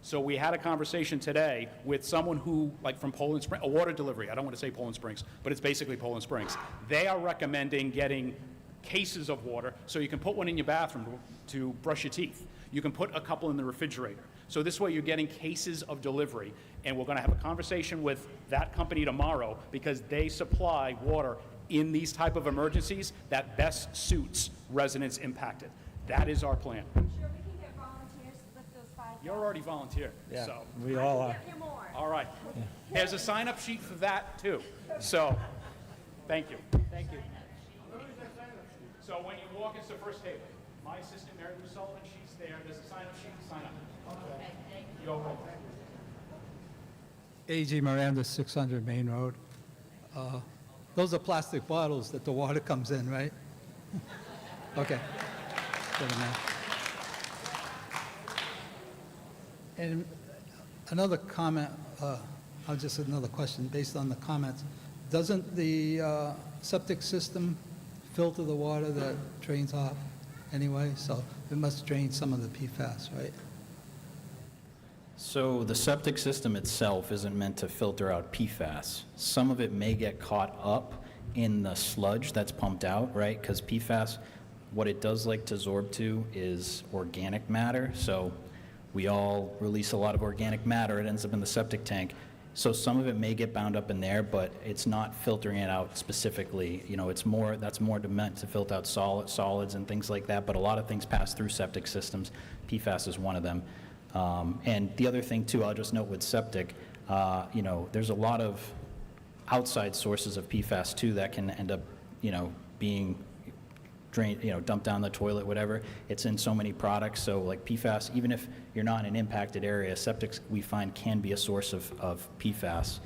So we had a conversation today with someone who, like from Poland Springs, a water delivery. I don't want to say Poland Springs, but it's basically Poland Springs. They are recommending getting cases of water, so you can put one in your bathroom to brush your teeth. You can put a couple in the refrigerator. So this way you're getting cases of delivery, and we're going to have a conversation with that company tomorrow because they supply water in these type of emergencies that best suits residents impacted. That is our plan. Sure, we can get volunteers to lift those 5 You're already volunteered, Yeah, so. we all are. Get you more. All right. There's a sign-up sheet for that, too. So, thank you. Thank you. So when you walk, it's the first table. My assistant, Mary Lou Sullivan, she's there. There's a sign-up sheet to sign up. Okay. You're welcome. A.G. Miranda, 600 Main Road. Those are plastic bottles that the water comes in, right? Okay. Good enough. And another comment, just another question based on the comments. Doesn't the septic system filter the water that drains off anyway? So it must drain some of the PFAS, right? So the septic system itself isn't meant to filter out PFAS. Some of it may get caught up in the sludge that's pumped out, right? Because PFAS, what it does like to absorb to is organic matter. So we all release a lot of organic matter. It ends up in the septic tank. So some of it may get bound up in there, but it's not filtering it out specifically. You know, that's more meant to filter out solids and things like that, but a lot of things pass through septic systems. PFAS is one of them. And the other thing too, I'll just note with septic, you know, there's a lot of outside sources of PFAS too that can end up, you know, being drained, you know, dumped down the toilet, whatever. It's in so many products. So like PFAS, even if you're not in an impacted area, septics we find can be a source of PFAS,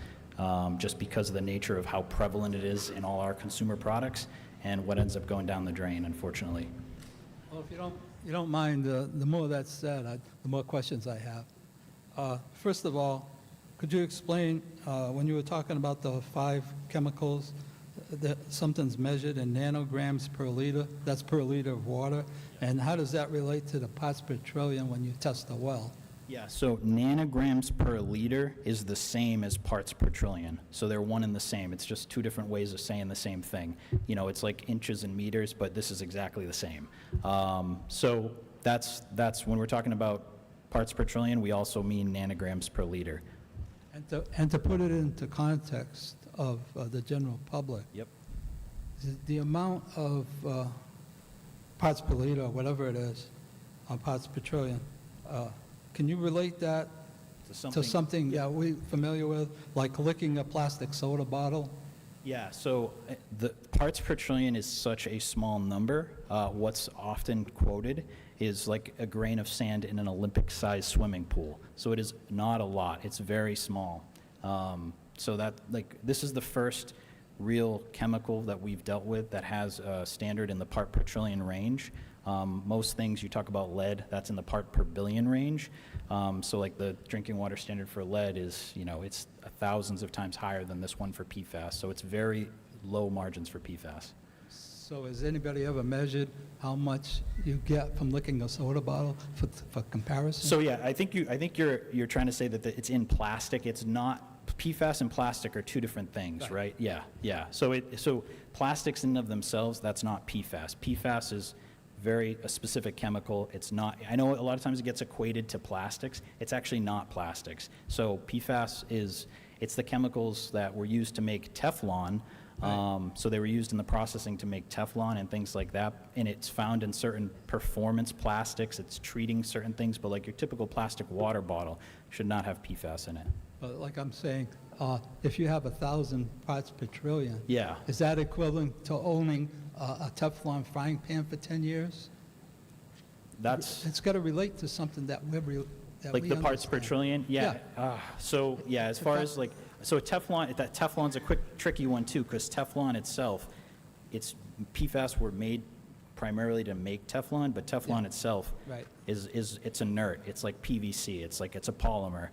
just because of the nature of how prevalent it is in all our consumer products and what ends up going down the drain, unfortunately. Well, if you don't mind, the more that's said, the more questions I have. First of all, could you explain, when you were talking about the 5 chemicals, that something's measured in nanograms per liter, that's per liter of water, and how does that relate to the parts per trillion when you test a well? Yeah, so nanograms per liter is the same as parts per trillion. So they're one and the same. It's just 2 different ways of saying the same thing. You know, it's like inches and meters, but this is exactly the same. So that's when we're talking about parts per trillion, we also mean nanograms per liter. And to put it into context of the general public, Yep. the amount of parts per liter, or whatever it is, on parts per trillion, can you relate that to something we familiar with, like licking a plastic soda bottle? Yeah, so the parts per trillion is such a small number. What's often quoted is like a grain of sand in an Olympic-sized swimming pool. So it is not a lot. It's very small. So that, like, this is the first real chemical that we've dealt with that has a standard in the part per trillion range. Most things you talk about lead, that's in the part per billion range. So like the drinking water standard for lead is, you know, it's thousands of times higher than this one for PFAS. So it's very low margins for PFAS. So has anybody ever measured how much you get from licking a soda bottle for comparison? So yeah, I think you're trying to say that it's in plastic. It's not. PFAS and plastic are 2 different things, right? Yeah. So plastics in and of themselves, that's not PFAS. PFAS is a specific chemical. It's not. I know a lot of times it gets equated to plastics. It's actually not plastics. So PFAS it's the chemicals that were used to make Teflon. So they were used in the processing to make Teflon and things like that, and it's found in certain performance plastics. It's treating certain things, but like your typical plastic water bottle should not have PFAS in it. But like I'm saying, if you have 1,000 parts per trillion, Yeah. is that equivalent to owning a Teflon frying pan for 10 years? That's It's got to relate to something that like we the parts per understand. trillion. Yeah. Yeah. So yeah, as far as like, so Teflon's a quick tricky one too, because Teflon itself, PFAS were made primarily to make Teflon, but Teflon itself Right. it's inert. It's like PVC. It's a polymer.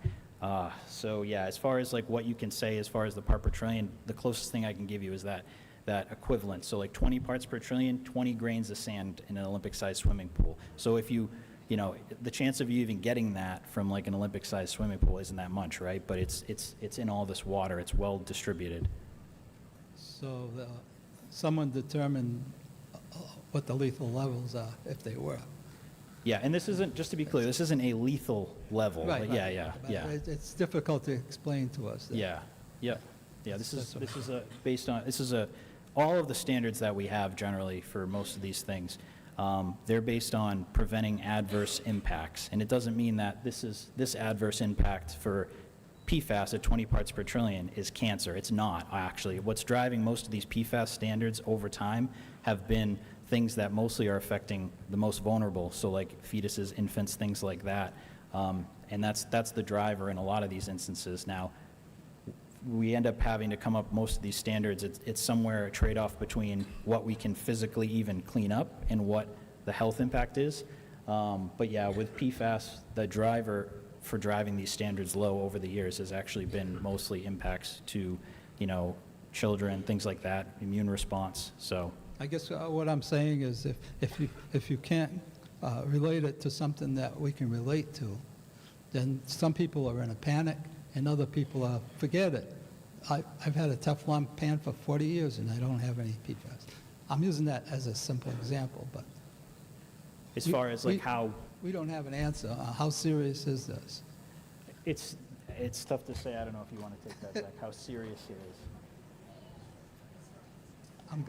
So yeah, as far as like what you can say as far as the part per trillion, the closest thing I can give you is that equivalent. So like 20 parts per trillion, 20 grains of sand in an Olympic-sized swimming pool. So if you know, the chance of you even getting that from like an Olympic-sized swimming pool isn't that much, right? But it's in all this water. It's well distributed. So someone determined what the lethal levels are, if they were. Yeah, and this isn't, just to be clear, this isn't a lethal level. Right. But yeah. It's difficult to explain to us. that. Yeah. This is all of the standards that we have generally for most of these things. They're based on preventing adverse impacts, and it doesn't mean that this adverse impact for PFAS at 20 parts per trillion is cancer. It's not, actually. What's driving most of these PFAS standards over time have been things that mostly are affecting the most vulnerable, so like fetuses, infants, things like that. And that's the driver in a lot of these instances. Now, we end up having to come up most of these standards. It's somewhere a trade-off between what we can physically even clean up and what the health impact is. But yeah, with PFAS, the driver for driving these standards low over the years has actually been mostly impacts to, you know, children, things like that, immune response. So I guess what I'm saying is if you can't relate it to something that we can relate to, then some people are in a panic and other people are, forget it. I've had a Teflon pan for 40 years and I don't have any PFAS. I'm using that as a simple example, but as far as like how we don't have an answer. How serious is this? it's, It's tough to say. I don't know if you want to take that back, how serious it is.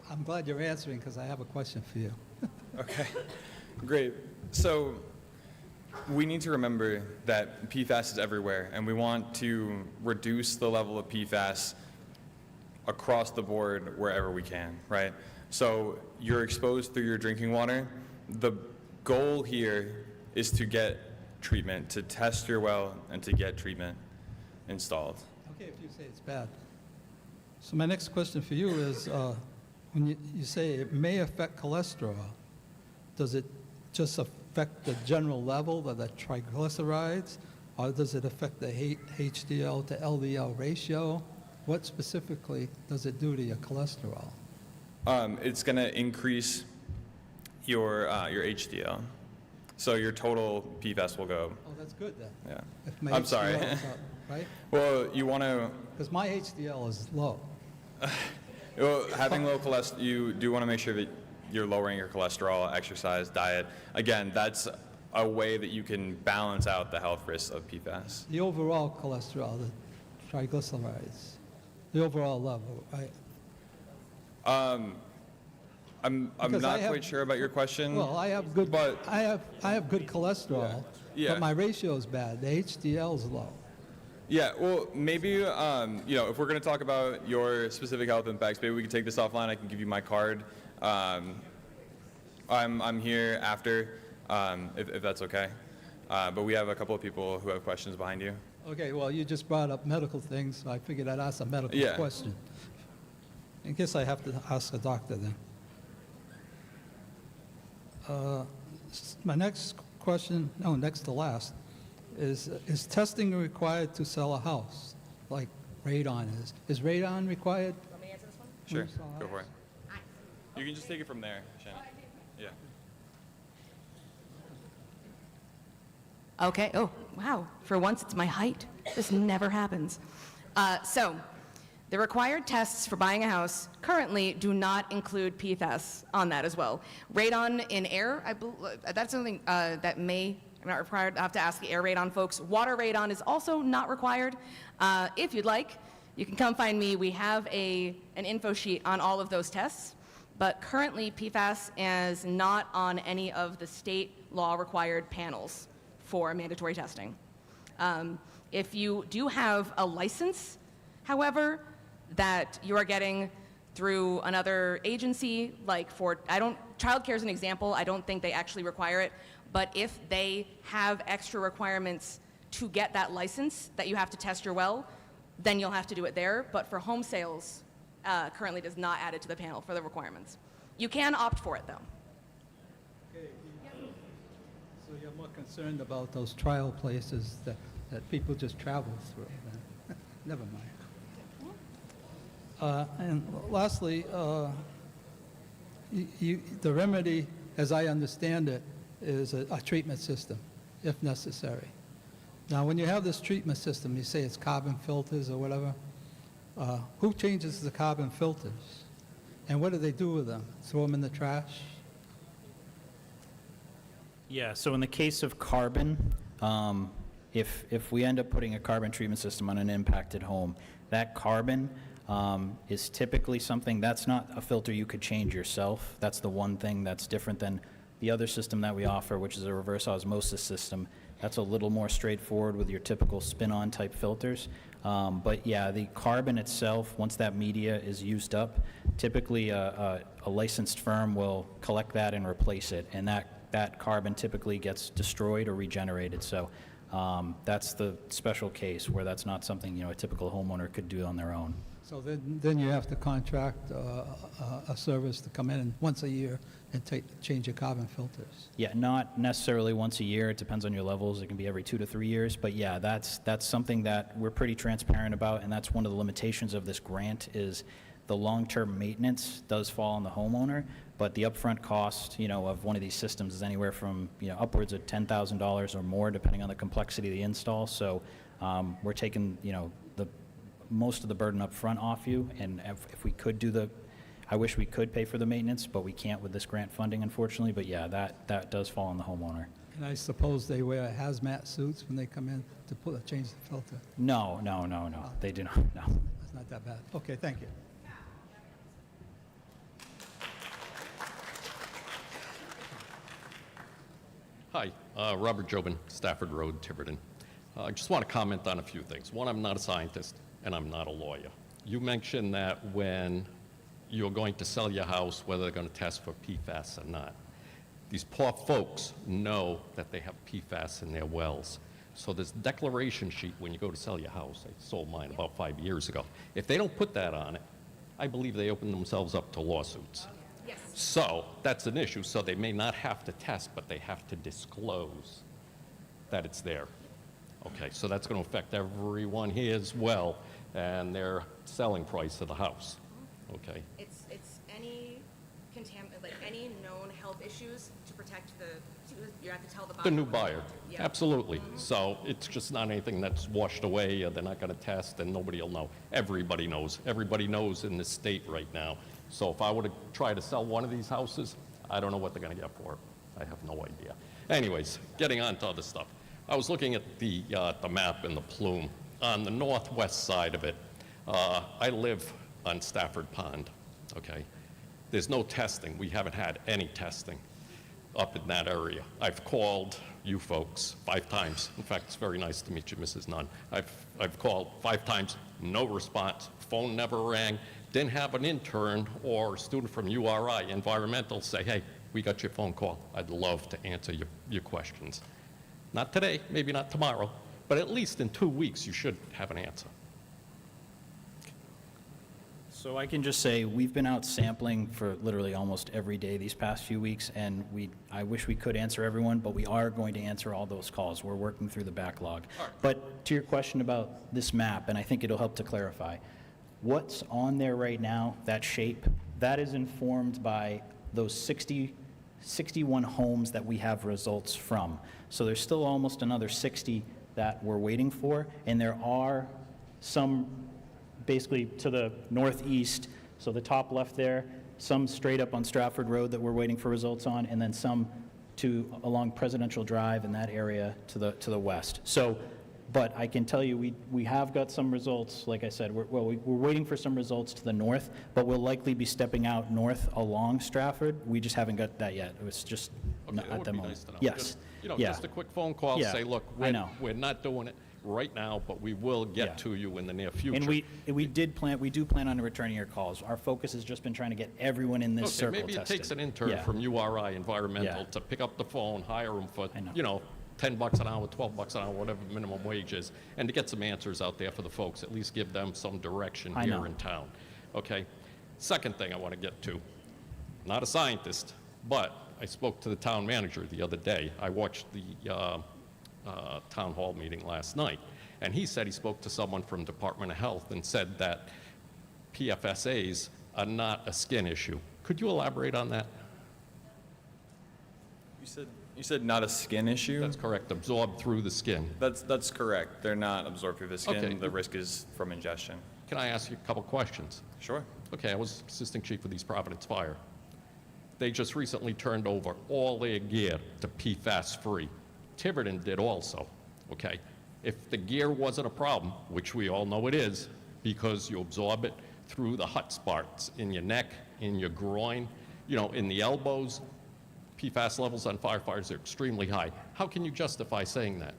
I'm glad you're answering because I have a question for you. Okay, great. So we need to remember that PFAS is everywhere, and we want to reduce the level of PFAS across the board wherever we can, right? So you're exposed through your drinking water. The goal here is to get treatment, to test your well, and to get treatment installed. Okay, if you say it's bad. So my next question for you is, when you say it may affect cholesterol, does it just affect the general level of the triglycerides, or does it affect the HDL to LDL ratio? What specifically does it do to your cholesterol? It's going to increase your HDL. So your total PFAS will go. Oh, that's good then. Yeah. If my I'm sorry. HDL is up, right? Well, you want to. Because my HDL is low. Well, having low cholesterol, you do want to make sure that you're lowering your cholesterol, exercise, diet. Again, that's a way that you can balance out the health risks of PFAS. The overall cholesterol, the triglycerides, the overall level, right? I'm Because not quite sure about your question. Well, I have good, But- I have good cholesterol, Yeah. but my ratio is bad. The HDL is low. Yeah, well, maybe, if we're going to talk about your specific health impacts, maybe we can take this offline. I can give you my card. I'm here after, if that's okay. But we have a couple of people who have questions behind you. Okay, well, you just brought up medical things, so I figured I'd ask a medical Yeah. question. I guess I have to ask a doctor then. My next question, no, next to last, is testing required to sell a house, like radon is? Is radon required? Sure, Sell a go for house? it. You can just take it from there, Shannon. Yeah. Okay, oh, wow, for once it's my height. This never happens. So, the required tests for buying a house currently do not include PFAS on that as well. Radon in air, that's something that may, I'm not required, I have to ask the air radon folks. Water radon is also not required. If you'd like, you can come find me. We have an info sheet on all of those tests, but currently PFAS is not on any of the state law required panels for mandatory testing. If you do have a license, however, that you are getting through another agency, like childcare is an example, I don't think they actually require it, but if they have extra requirements to get that license that you have to test your well, then you'll have to do it there. But for home sales, currently does not add it to the panel for the requirements. You can opt for it though. Okay. So you're more concerned about those trial places that people just travel through then? Never mind. And lastly, the remedy, as I understand it, is a treatment system, if necessary. Now, when you have this treatment system, you say it's carbon filters or whatever, who changes the carbon filters? And what do they do with them? Throw them in the trash? Yeah, so in the case of carbon, if we end up putting a carbon treatment system on an impacted home, that carbon is typically something, that's not a filter you could change yourself. That's the one thing that's different than the other system that we offer, which is a reverse osmosis system. That's a little more straightforward with your typical spin-on type filters. But yeah, the carbon itself, once that media is used up, typically a licensed firm will collect that and replace it, and that carbon typically gets destroyed or regenerated. So that's the special case where that's not something a typical homeowner could do on their own. So then you have to contract a service to come in once a year and change your carbon filters. Yeah, not necessarily once a year. It depends on your levels. It can be every 2 to 3 years. But yeah, that's something that we're pretty transparent about, and that's one of the limitations of this grant is the long-term maintenance does fall on the homeowner, but the upfront cost, of one of these systems is anywhere from, upwards of $10,000 or more, depending on the complexity of the install. So we're taking, most of the burden up front off you, and if we could do I wish we could pay for the maintenance, but we can't with this grant funding, unfortunately. But yeah, that does fall on the homeowner. And I suppose they wear hazmat suits when they come in to change the filter. No, they do not, no. It's not that bad. Okay, thank you. Hi, Robert Jobin, Stafford Road, Tiverton. I just want to comment on a few things. One, I'm not a scientist and I'm not a lawyer. You mentioned that when you're going to sell your house, whether they're going to test for PFAS or not. These poor folks know that they have PFAS in their wells. So this declaration sheet when you go to sell your house, I sold mine about 5 years ago. If they don't put that on it, I believe they open themselves up to lawsuits. Yes. So that's an issue. So they may not have to test, but they have to disclose that it's there. Okay, so that's going to affect everyone here as well and their selling price of the house. Okay. It's any like any known health issues to protect you have to tell the buyer. The new buyer, Yeah. absolutely. So it's just not anything that's washed away or they're not going to test and nobody will know. Everybody knows. Everybody knows in this state right now. So if I were to try to sell one of these houses, I don't know what they're going to get for it. I have no idea. Anyways, getting on to other stuff. I was looking at the map in the plume. On the northwest side of it, I live on Stafford Pond, okay? There's no testing. We haven't had any testing up in that area. I've called you folks 5 times. In fact, it's very nice to meet you, Mrs. Nunn. I've called 5 times, no response. Phone never rang. Didn't have an intern or a student from URI Environmental say, hey, we got your phone call. I'd love to answer your questions. Not today, maybe not tomorrow, but at least in 2 weeks you should have an answer. So I can just say, we've been out sampling for literally almost every day these past few weeks, and I wish we could answer everyone, but we are going to answer all those calls. We're working through the backlog. But to your question about this map, and I think it'll help to clarify, what's on there right now, that shape, that is informed by those 61 homes that we have results from. So there's still almost another 60 that we're waiting for, and there are some basically to the northeast, so the top left there, some straight up on Stafford Road that we're waiting for results on, and then some along Presidential Drive in that area to the west. So, but I can tell you we have got some results. Like I said, we're waiting for some results to the north, but we'll likely be stepping out north along Stafford. We just haven't got that yet. It was just not at the moment. Nice to know. Yes. Just, yeah. just a quick phone call, Yeah. say, look, I know. we're not doing it right now, but we will get Yeah. to you in the near future. And we do plan on returning your calls. Our focus has just been trying to get everyone in this circle maybe tested. it takes an intern Yeah. from URI Environmental Yeah. to pick up the phone, hire them for, I know. $10 an hour, $12 an hour, whatever minimum wage is, and to get some answers out there for the folks, at least give them some direction I here know. in town. Okay? Second thing I want to get to, not a scientist, but I spoke to the town manager the other day. I watched the town hall meeting last night, and he said he spoke to someone from Department of Health and said that PFSAs are not a skin issue. Could you elaborate on that? You said not a skin issue? That's correct, absorbed through the skin. That's correct. They're not absorbed through the skin. Okay. The risk is from ingestion. Can I ask you a couple questions? Sure. Okay, I was assistant chief of East Providence Fire. They just recently turned over all their gear to PFAS-free. Tiverton did also, okay? If the gear wasn't a problem, which we all know it is, because you absorb it through the hot spots in your neck, in your groin, in the elbows, PFAS levels on firefighters are extremely high. How can you justify saying that?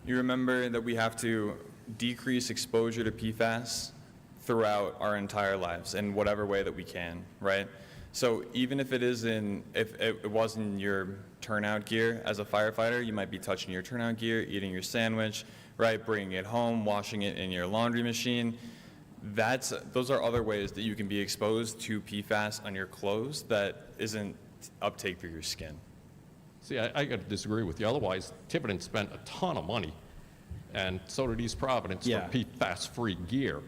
You remember that we have to decrease exposure to PFAS throughout our entire lives in whatever way that we can, right? So even if if it wasn't your turnout gear as a firefighter, you might be touching your turnout gear, eating your sandwich, right? Bringing it home, washing it in your laundry machine. Those are other ways that you can be exposed to PFAS on your clothes that isn't uptake through your skin. See, I got to disagree with you. Otherwise, Tiverton spent a ton of money, and so did East Providence Yeah. for PFAS-free gear.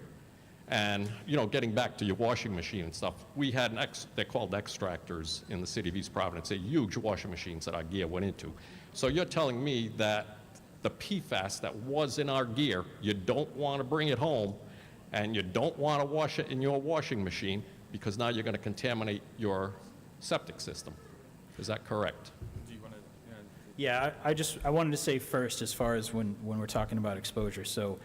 And, getting back to your washing machine and stuff, we had they're called extractors in the city of East Providence. They're huge washing machines that our gear went into. So you're telling me that the PFAS that was in our gear, you don't want to bring it home, and you don't want to wash it in your washing machine because now you're going to contaminate your septic system. Is that correct? Yeah, I wanted to say first, as far as when we're talking about exposure, so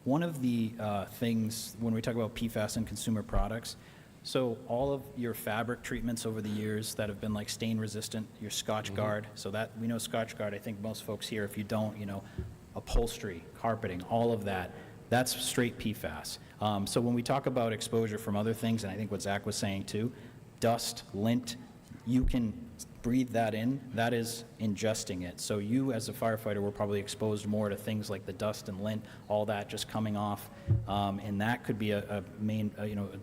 one of the things, when we talk about PFAS and consumer products, so all of your fabric treatments over the years that have been like stain resistant, your Scotch Guard, so that, we know Scotch Guard, I think most folks here, if you don't, you know, upholstery, carpeting, all of that, that's straight PFAS. So when we talk about exposure from other things, and I think what Zach was saying too, dust, lint, you can breathe that in, that is ingesting it. So you, as a firefighter, were probably exposed more to things like the dust and lint, all that just coming off, and that could be a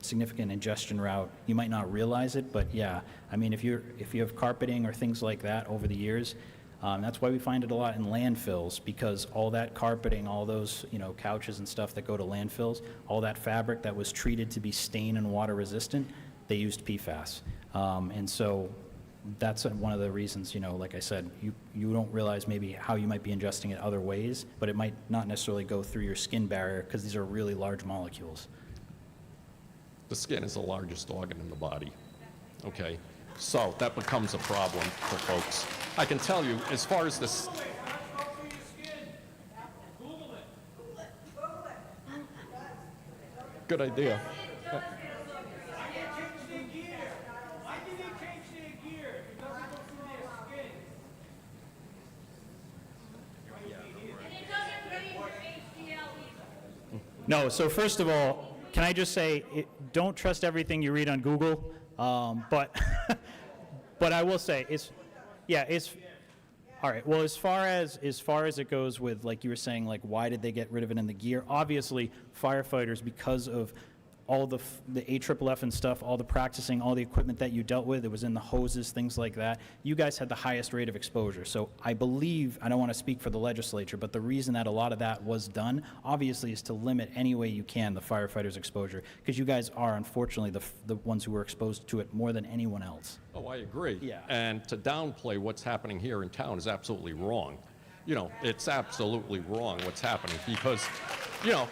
significant ingestion route. You might not realize it, but yeah, I mean, if you have carpeting or things like that over the years, that's why we find it a lot in landfills, because all that carpeting, all those, you know, couches and stuff that go to landfills, all that fabric that was treated to be stain and water resistant, they used PFAS. And so that's one of the reasons, you know, like I said, you don't realize maybe how you might be ingesting it other ways, but it might not necessarily go through your skin barrier because these are really large molecules. The skin is the largest organ in the body, okay? So that becomes a problem for folks. I can tell you, as far as this... Good idea. No, so first of all, can I just say, don't trust everything you read on Google, but but I will say, it's all right. Well, as far as it goes with, like you were saying, like why did they get rid of it in the gear? Obviously, firefighters, because of all the AFFF and stuff, all the practicing, all the equipment that you dealt with, it was in the hoses, things like that. You guys had the highest rate of exposure. So I believe, I don't want to speak for the legislature, but the reason that a lot of that was done, obviously, is to limit any way you can the firefighters' exposure, because you guys are, unfortunately, the ones who were exposed to it more than anyone else. Oh, I agree. Yeah. And to downplay what's happening here in town is absolutely wrong. You know, it's absolutely wrong what's happening because, you know,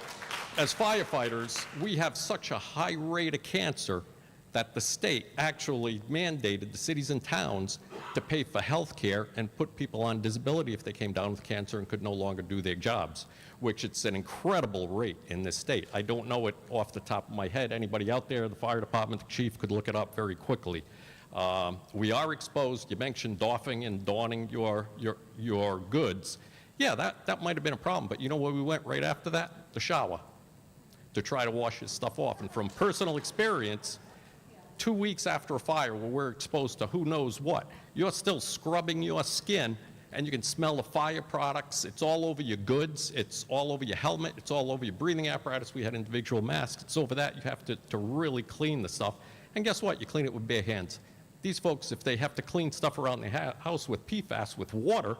as firefighters, we have such a high rate of cancer that the state actually mandated the cities and towns to pay for health care and put people on disability if they came down with cancer and could no longer do their jobs, which it's an incredible rate in this state. I don't know it off the top of my head. Anybody out there, the fire department, the chief, could look it up very quickly. We are exposed. You mentioned doffing and donning your goods. Yeah, that might have been a problem, but you know where we went right after that? The shower, to try to wash his stuff off. And from personal experience, 2 weeks after a fire where we're exposed to who knows what, you're still scrubbing your skin and you can smell the fire products. It's all over your goods. It's all over your helmet. It's all over your breathing apparatus. We had individual masks. It's over that. You have to really clean the stuff. And guess what? You clean it with bare hands. These folks, if they have to clean stuff around their house with PFAS, with water,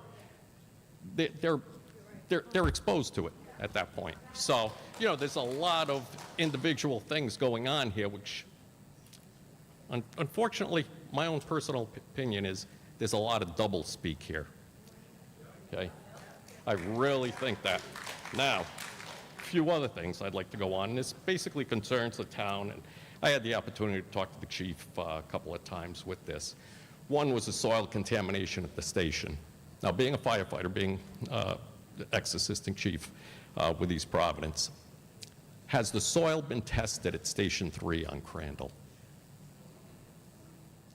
they're exposed to it at that point. So, you know, there's a lot of individual things going on here, which, unfortunately, my own personal opinion is there's a lot of double speak here. Okay? I really think that. Now, a few other things I'd like to go on, and this basically concerns the town, and I had the opportunity to talk to the chief a couple of times with this. One was the soil contamination at the station. Now, being a firefighter, being ex-assistant chief with East Providence, has the soil been tested at Station 3 on Crandall?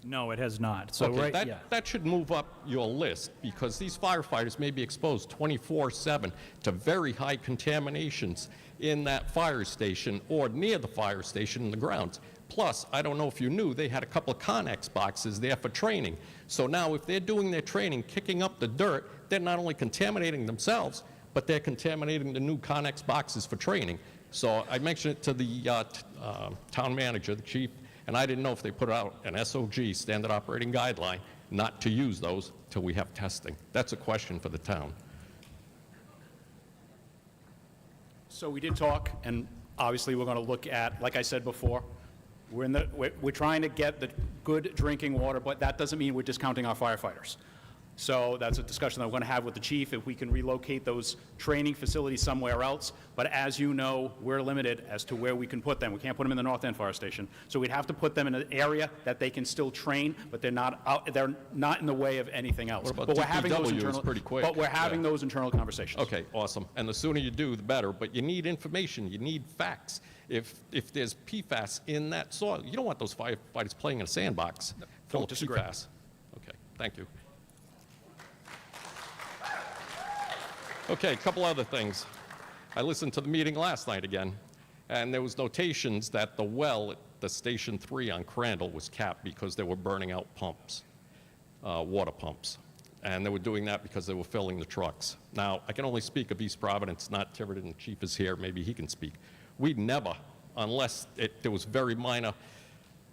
No, it has not. So Okay, that should move up your list, because these firefighters may be exposed 24/7 to very high contaminations in that fire station or near the fire station in the grounds. Plus, I don't know if you knew, they had a couple of Connex boxes there for training. So now if they're doing their training, kicking up the dirt, they're not only contaminating themselves, but they're contaminating the new Connex boxes for training. So I mentioned it to the town manager, the chief, and I didn't know if they put out an SOG, standard operating guideline, not to use those till we have testing. That's a question for the town. So we did talk, and obviously we're going to look at, like I said before, we're trying to get the good drinking water, but that doesn't mean we're discounting our firefighters. So that's a discussion that we're going to have with the chief, if we can relocate those training facilities somewhere else. But as you know, we're limited as to where we can put them. We can't put them in the North End Fire Station. So we'd have to put them in an area that they can still train, but they're not in the way of anything else. What about But we're having those DPW? internal, It's pretty quick. But we're having Yeah. those internal conversations. Okay, awesome. And the sooner you do, the better. But you need information. You need facts. If there's PFAS in that soil, you don't want those firefighters playing in a sandbox full of disagree. PFAS. Okay, thank you. Okay, a couple other things. I listened to the meeting last night again, and there was notations that the well at the Station 3 on Crandall was capped because they were burning out pumps, water pumps. And they were doing that because they were filling the trucks. Now, I can only speak of East Providence, not Tiverton. The chief is here, maybe he can speak. We never, unless there was very minor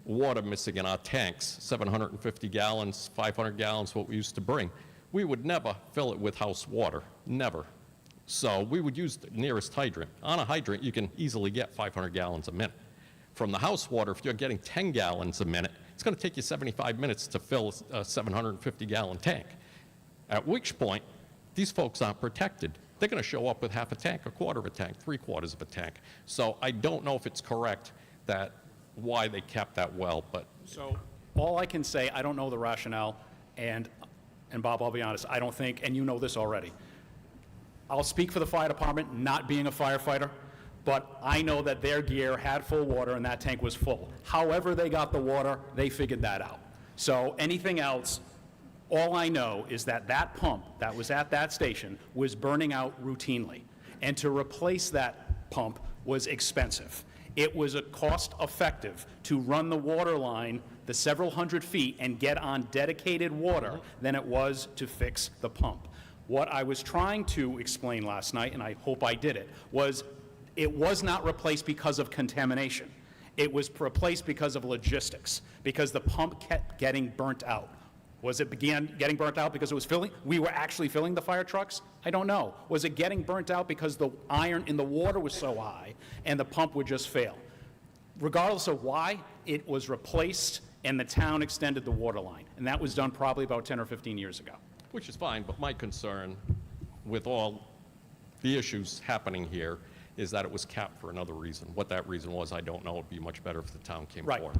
water missing in our tanks, 750 gallons, 500 gallons, what we used to bring, we would never fill it with house water, never. So we would use the nearest hydrant. On a hydrant, you can easily get 500 gallons a minute. From the house water, if you're getting 10 gallons a minute, it's going to take you 75 minutes to fill a 750-gallon tank. At which point, these folks aren't protected. They're going to show up with half a tank, a quarter of a tank, 3/4 of a tank. So I don't know if it's correct that why they kept that well, but So all I can say, I don't know the rationale, and Bob, I'll be honest, I don't think, and you know this already, I'll speak for the fire department, not being a firefighter, but I know that their gear had full water and that tank was full. However they got the water, they figured that out. So anything else, all I know is that that pump that was at that station was burning out routinely. And to replace that pump was expensive. It was a cost-effective to run the water line the several hundred feet and get on dedicated water than it was to fix the pump. What I was trying to explain last night, and I hope I did it was not replaced because of contamination. It was replaced because of logistics, because the pump kept getting burnt out. Was it began getting burnt out because it was filling? We were actually filling the fire trucks? I don't know. Was it getting burnt out because the iron in the water was so high and the pump would just fail? Regardless of why, it was replaced and the town extended the water line. And that was done probably about 10 or 15 years ago. which is fine, but my concern with all the issues happening here is that it was capped for another reason. What that reason was, I don't know. It'd be much better if the town came Right. forward.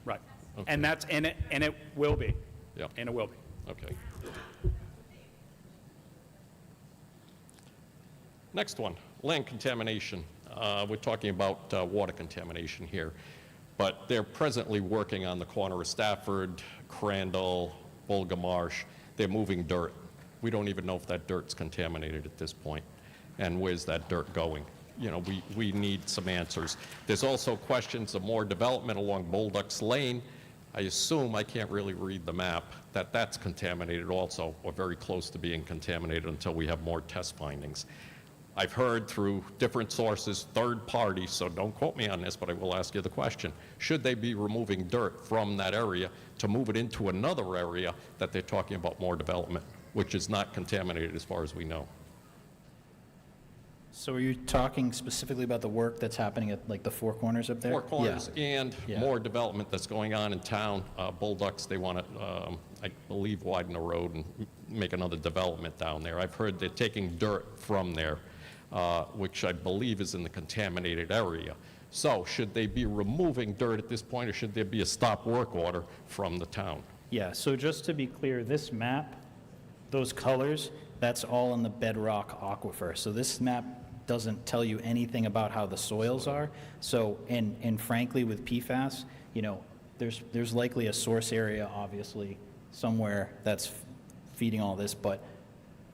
Right. Okay. And that's, and it will be. Yep. And it will be. Okay. Next one, land contamination. We're talking about water contamination here, but they're presently working on the corner of Stafford, Crandall, Bulgarmarsh. They're moving dirt. We don't even know if that dirt's contaminated at this point, and where's that dirt going? You know, we need some answers. There's also questions of more development along Bullducks Lane. I assume, I can't really read the map, that that's contaminated also, or very close to being contaminated until we have more test findings. I've heard through different sources, third parties, so don't quote me on this, but I will ask you the question. Should they be removing dirt from that area to move it into another area that they're talking about more development, which is not contaminated as far as we know? So are you talking specifically about the work that's happening at like the Four Corners up there? Four Corners and Yeah. more development that's going on in town. Bullducks, they want to, I believe, widen the road and make another development down there. I've heard they're taking dirt from there, which I believe is in the contaminated area. So should they be removing dirt at this point, or should there be a stop work order from the town? Yeah, so just to be clear, this map, those colors, that's all in the bedrock aquifer. So this map doesn't tell you anything about how the soils are. So, and frankly, with PFAS, you know, there's likely a source area, obviously, somewhere that's feeding all this, but,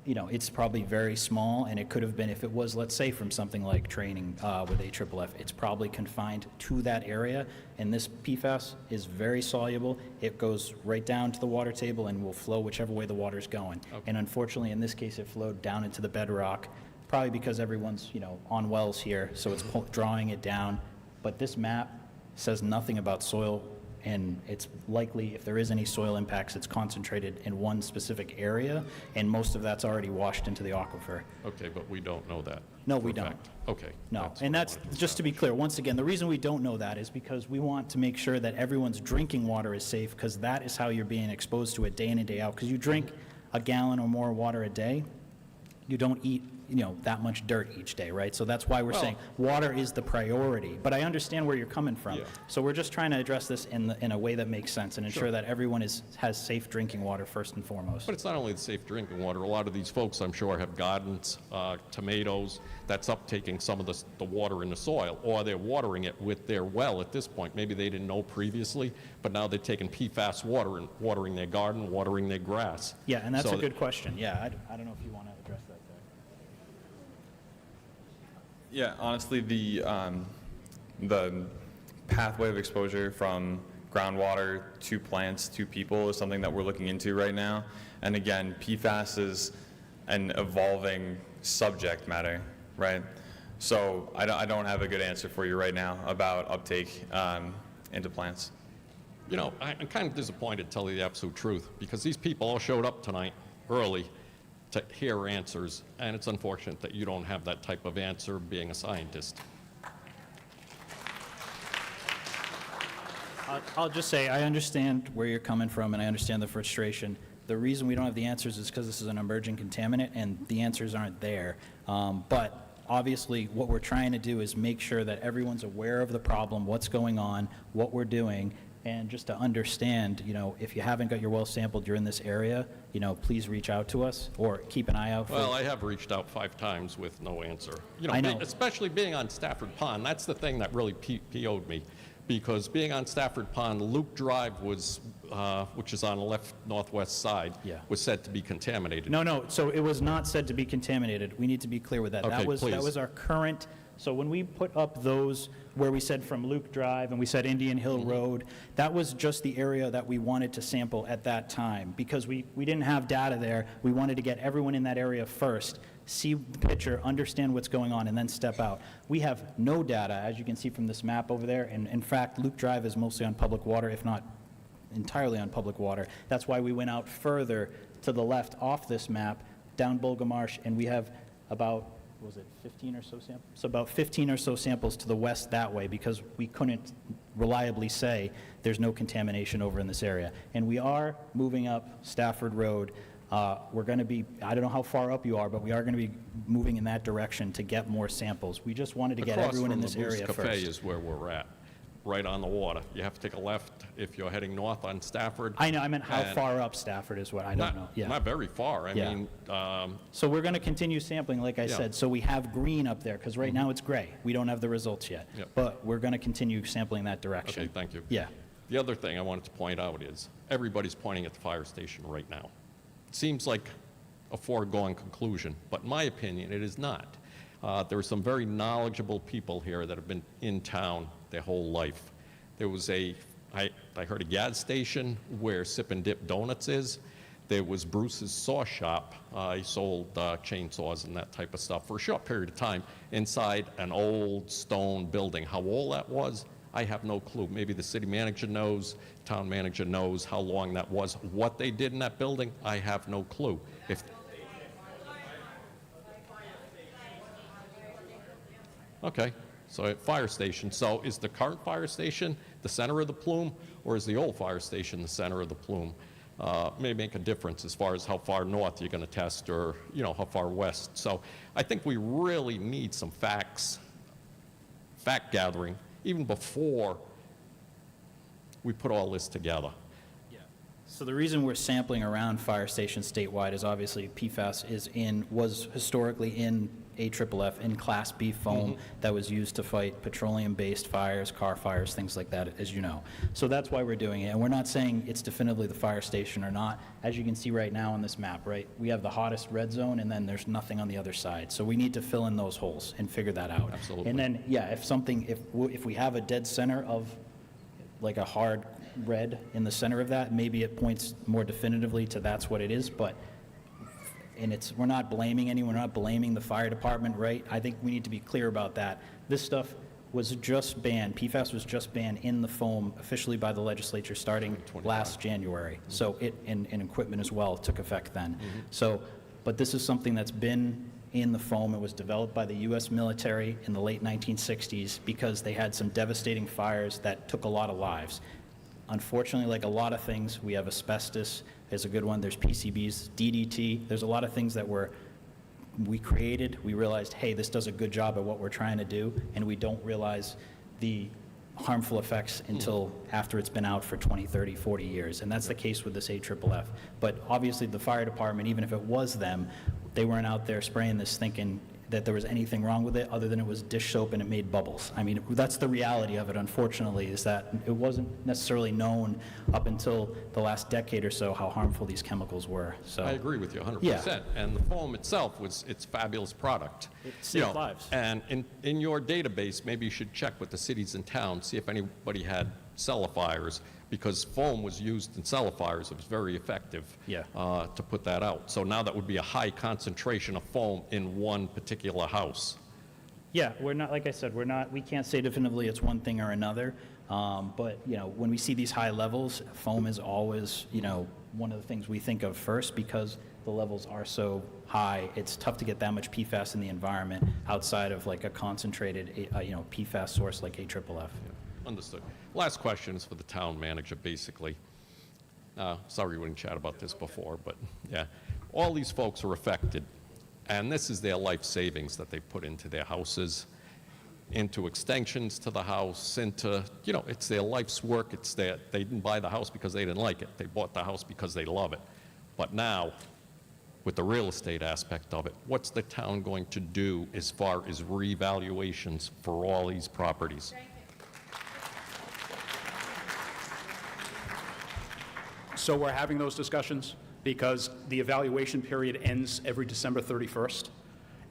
you know, it's probably very small, and it could have been, if it was, let's say, from something like training with AFFF, it's probably confined to that area, and this PFAS is very soluble. It goes right down to the water table and will flow whichever way the water's going. Okay. And unfortunately, in this case, it flowed down into the bedrock, probably because everyone's, you know, on wells here, so it's drawing it down. But this map says nothing about soil, and it's likely, if there is any soil impacts, it's concentrated in one specific area, and most of that's already washed into the aquifer. Okay, but we don't know that. No, for we a don't. fact. Okay. No, and what I that's, wanted to just to be clear, once again, the reason we don't know that is because we want to make sure that everyone's drinking water is safe, because that is how you're being exposed to it day in and day out. Because you drink a gallon or more water a day, you don't eat, that much dirt each day, right? So that's why we're saying water is the priority. But I understand where you're coming from. Yeah. So we're just trying to address this in a way that makes sense and ensure that everyone has safe drinking water first and foremost. But it's not only the safe drinking water. A lot of these folks, I'm sure, have gardens, tomatoes, that's uptaking some of the water in the soil, or they're watering it with their well at this point. Maybe they didn't know previously, but now they're taking PFAS water and watering their garden, watering their grass. Yeah, and that's So a good question. Yeah, I don't know if you want to address that, Zach. Yeah, honestly, the pathway of exposure from groundwater to plants to people is something that we're looking into right now. And again, PFAS is an evolving subject matter, right? So I don't have a good answer for you right now about uptake into plants. I'm kind of disappointed, to tell you the absolute truth, because these people all showed up tonight early to hear answers, and it's unfortunate that you don't have that type of answer being a scientist. I'll just say, I understand where you're coming from, and I understand the frustration. The reason we don't have the answers is because this is an emerging contaminant, and the answers aren't there. But obviously, what we're trying to do is make sure that everyone's aware of the problem, what's going on, what we're doing, and just to understand, if you haven't got your well sampled, you're in this area, please reach out to us or keep an eye out for. Well, I have reached out 5 times with no answer. I know. Especially being on Stafford Pond, that's the thing that really PO'd me. Because being on Stafford Pond, Luke Drive was, which is on the left northwest side, Yeah. was said to be contaminated. No, so it was not said to be contaminated. We need to be clear with that. Okay, That please. was our current, so when we put up those where we said from Luke Drive and we said Indian Hill Road, that was just the area that we wanted to sample at that time. Because we didn't have data there, we wanted to get everyone in that area first, see the picture, understand what's going on, and then step out. We have no data, as you can see from this map over there, and in fact, Luke Drive is mostly on public water, if not entirely on public water. That's why we went out further to the left off this map, down Bulgarmarsh, and we have about, 15 or so samples? So about 15 or so samples to the west that way, because we couldn't reliably say there's no contamination over in this area. And we are moving up Stafford Road. We're going to be, I don't know how far up you are, but we are going to be moving in that direction to get more samples. We just wanted to get everyone in this area Across from the Moose first. Cafe is where we're at, right on the water. You have to take a left if you're heading north on Stafford. I know, I meant how And far up Stafford is what, I don't know. Yeah. Not very far. I Yeah. mean, So we're going to continue sampling, like I Yeah. said, so we have green up there, because right now it's gray. We don't have the results yet. Yep. But we're going to continue sampling that direction. okay, thank you. Yeah. The other thing I wanted to point out is everybody's pointing at the fire station right now. It seems like a foregone conclusion, but in my opinion, it is not. There are some very knowledgeable people here that have been in town their whole life. There was I heard a gas station where Sip and Dip Donuts is. There was Bruce's Saw Shop. He sold chainsaws and that type of stuff for a short period of time inside an old stone building. How old that was, I have no clue. Maybe the city manager knows, town manager knows how long that was. What they did in that building, I have no clue. Okay, so at fire station. So is the current fire station the center of the plume, or is the old fire station the center of the plume? May make a difference as far as how far north you're going to test, or how far west. So I think we really need some fact gathering, even before we put all this together. So the reason we're sampling around fire stations statewide is obviously PFAS was historically in AFFF in Class B foam that was used to fight petroleum-based fires, car fires, things like that, as you know. So that's why we're doing it. And we're not saying it's definitively the fire station or not. As you can see right now on this map, right, we have the hottest red zone, and then there's nothing on the other side. So we need to fill in those holes and figure that out. Absolutely. And then, yeah, if we have a dead center of like a hard red in the center of that, maybe it points more definitively to that's what it is, but, and we're not blaming anyone, we're not blaming the fire department, right? I think we need to be clear about that. This stuff was just banned, PFAS was just banned in the foam officially by the legislature starting last January. So and equipment as well took effect then. So, but this is something that's been in the foam. It was developed by the U.S. military in the late 1960s because they had some devastating fires that took a lot of lives. Unfortunately, like a lot of things, we have asbestos, is a good one. There's PCBs, DDT. There's a lot of things that we created. We realized, hey, this does a good job at what we're trying to do, and we don't realize the harmful effects until after it's been out for 20, 30, 40 years. And that's the case with this AFFF. But obviously the fire department, even if it was them, they weren't out there spraying this thinking that there was anything wrong with it other than it was dish soap and it made bubbles. I mean, that's the reality of it, unfortunately, is that it wasn't necessarily known up until the last decade or so how harmful these chemicals were. So I agree with you 100%. Yeah. And the foam itself it's a fabulous product. It saved lives. And in your database, maybe you should check with the cities and towns, see if anybody had cellar fires, because foam was used in cellar fires. It was very effective to put that out. So now that would be a high concentration of foam in one particular house. Yeah, we're not, like I said, we can't say definitively it's one thing or another, but, when we see these high levels, foam is always, one of the things we think of first because the levels are so high. It's tough to get that much PFAS in the environment outside of like a concentrated, PFAS source like AFFF. Understood. Last question is for the town manager, basically. Sorry we didn't chat about this before, but yeah. All these folks are affected, and this is their life savings that they put into their houses, into extensions to the house, into, it's their life's work. They didn't buy the house because they didn't like it. They bought the house because they love it. But now, with the real estate aspect of it, what's the town going to do as far as revaluations for all these properties? So we're having those discussions because the evaluation period ends every December 31st,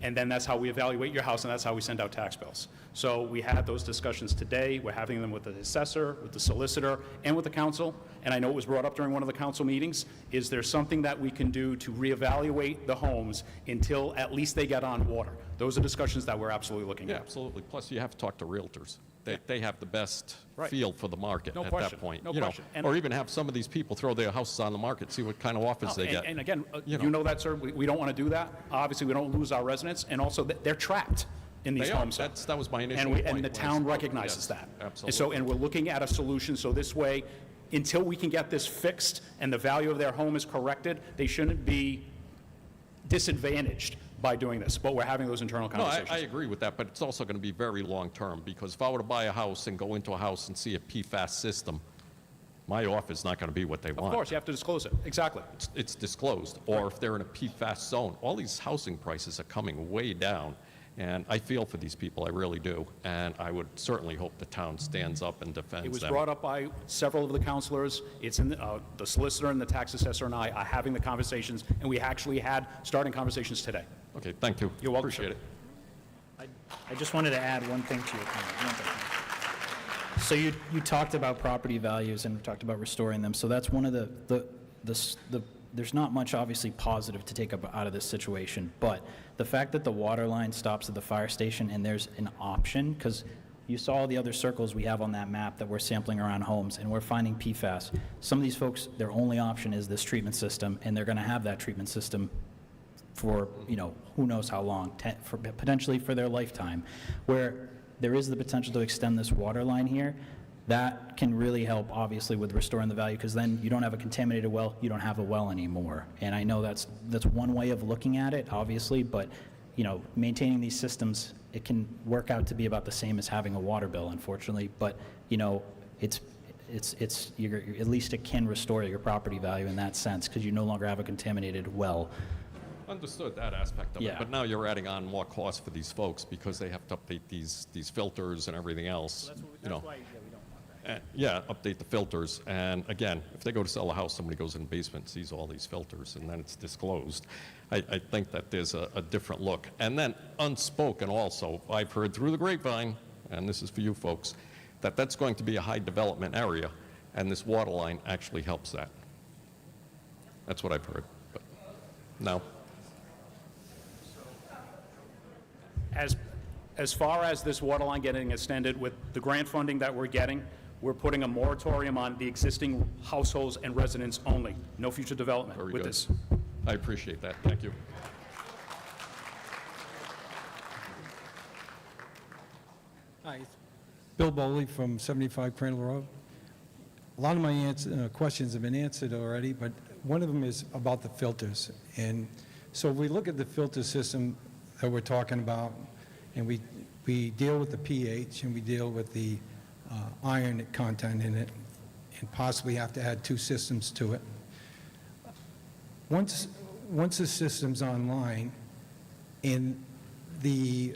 and then that's how we evaluate your house, and that's how we send out tax bills. So we had those discussions today. We're having them with the assessor, with the solicitor, and with the council. And I know it was brought up during one of the council meetings. Is there something that we can do to reevaluate the homes until at least they get on water? Those are discussions that we're absolutely looking Yeah, at. absolutely. Plus, you have to talk to realtors. They have the best Right. feel for the market No at question. that point. No question. And- Or even have some of these people throw their houses on the market, see what kind of offers they get. And again, You you know. know that, sir. We don't want to do that. Obviously, we don't lose our residents, and also they're trapped in these They are. homes. That was my initial And point. and the when I town spoke. recognizes Yes, that. Absolutely. And so, and we're looking at a solution, so this way, until we can get this fixed and the value of their home is corrected, they shouldn't be disadvantaged by doing this. But we're having those internal No, conversations. I agree with that, but it's also going to be very long-term, because if I were to buy a house and go into a house and see a PFAS system, my offer is not going to be what they want. Of course, you have to disclose it. Exactly. It's disclosed. Or if they're in a PFAS zone, all these housing prices are coming way down. And I feel for these people, I really do. And I would certainly hope the town stands up and defends them. It was brought up by several of the councilors. It's in the solicitor and the tax assessor and I are having the conversations, and we actually had starting conversations today. Okay, thank you. You're welcome, Appreciate sir. it. I just wanted to add one thing to your comment. One thing. So you talked about property values and talked about restoring them. So that's one of the there's not much obviously positive to take up out of this situation, but the fact that the water line stops at the fire station and there's an option, because you saw all the other circles we have on that map that we're sampling around homes, and we're finding PFAS. Some of these folks, their only option is this treatment system, and they're going to have that treatment system for, who knows how long, potentially for their lifetime, where there is the potential to extend this water line here. That can really help, obviously, with restoring the value, because then you don't have a contaminated well, you don't have a well anymore. And I know that's one way of looking at it, obviously, but, maintaining these systems, it can work out to be about the same as having a water bill, unfortunately, but, at least it can restore your property value in that sense, because you no longer have a contaminated well. Understood that aspect of it, Yeah. but now you're adding on more costs for these folks because they have to update these filters and everything else. Yeah, update the filters, and again, if they go to sell a house, somebody goes in the basement, sees all these filters, and then it's disclosed. I think that there's a different look. And then unspoken also, I've heard through the grapevine, and this is for you folks, that that's going to be a high development area, and this water line actually helps that. That's what I've heard, but no. As far as this water line getting extended, with the grant funding that we're getting, we're putting a moratorium on the existing households and residents only. No future development Very with good. this. I appreciate that. Thank you. Hi, it's Bill Bowley from 75 Crandall Road. A lot of my questions have been answered already, but one of them is about the filters. And so if we look at the filter system that we're talking about, and we deal with the pH, and we deal with the iron content in it, and possibly have to add 2 systems to it. Once the system's online, and the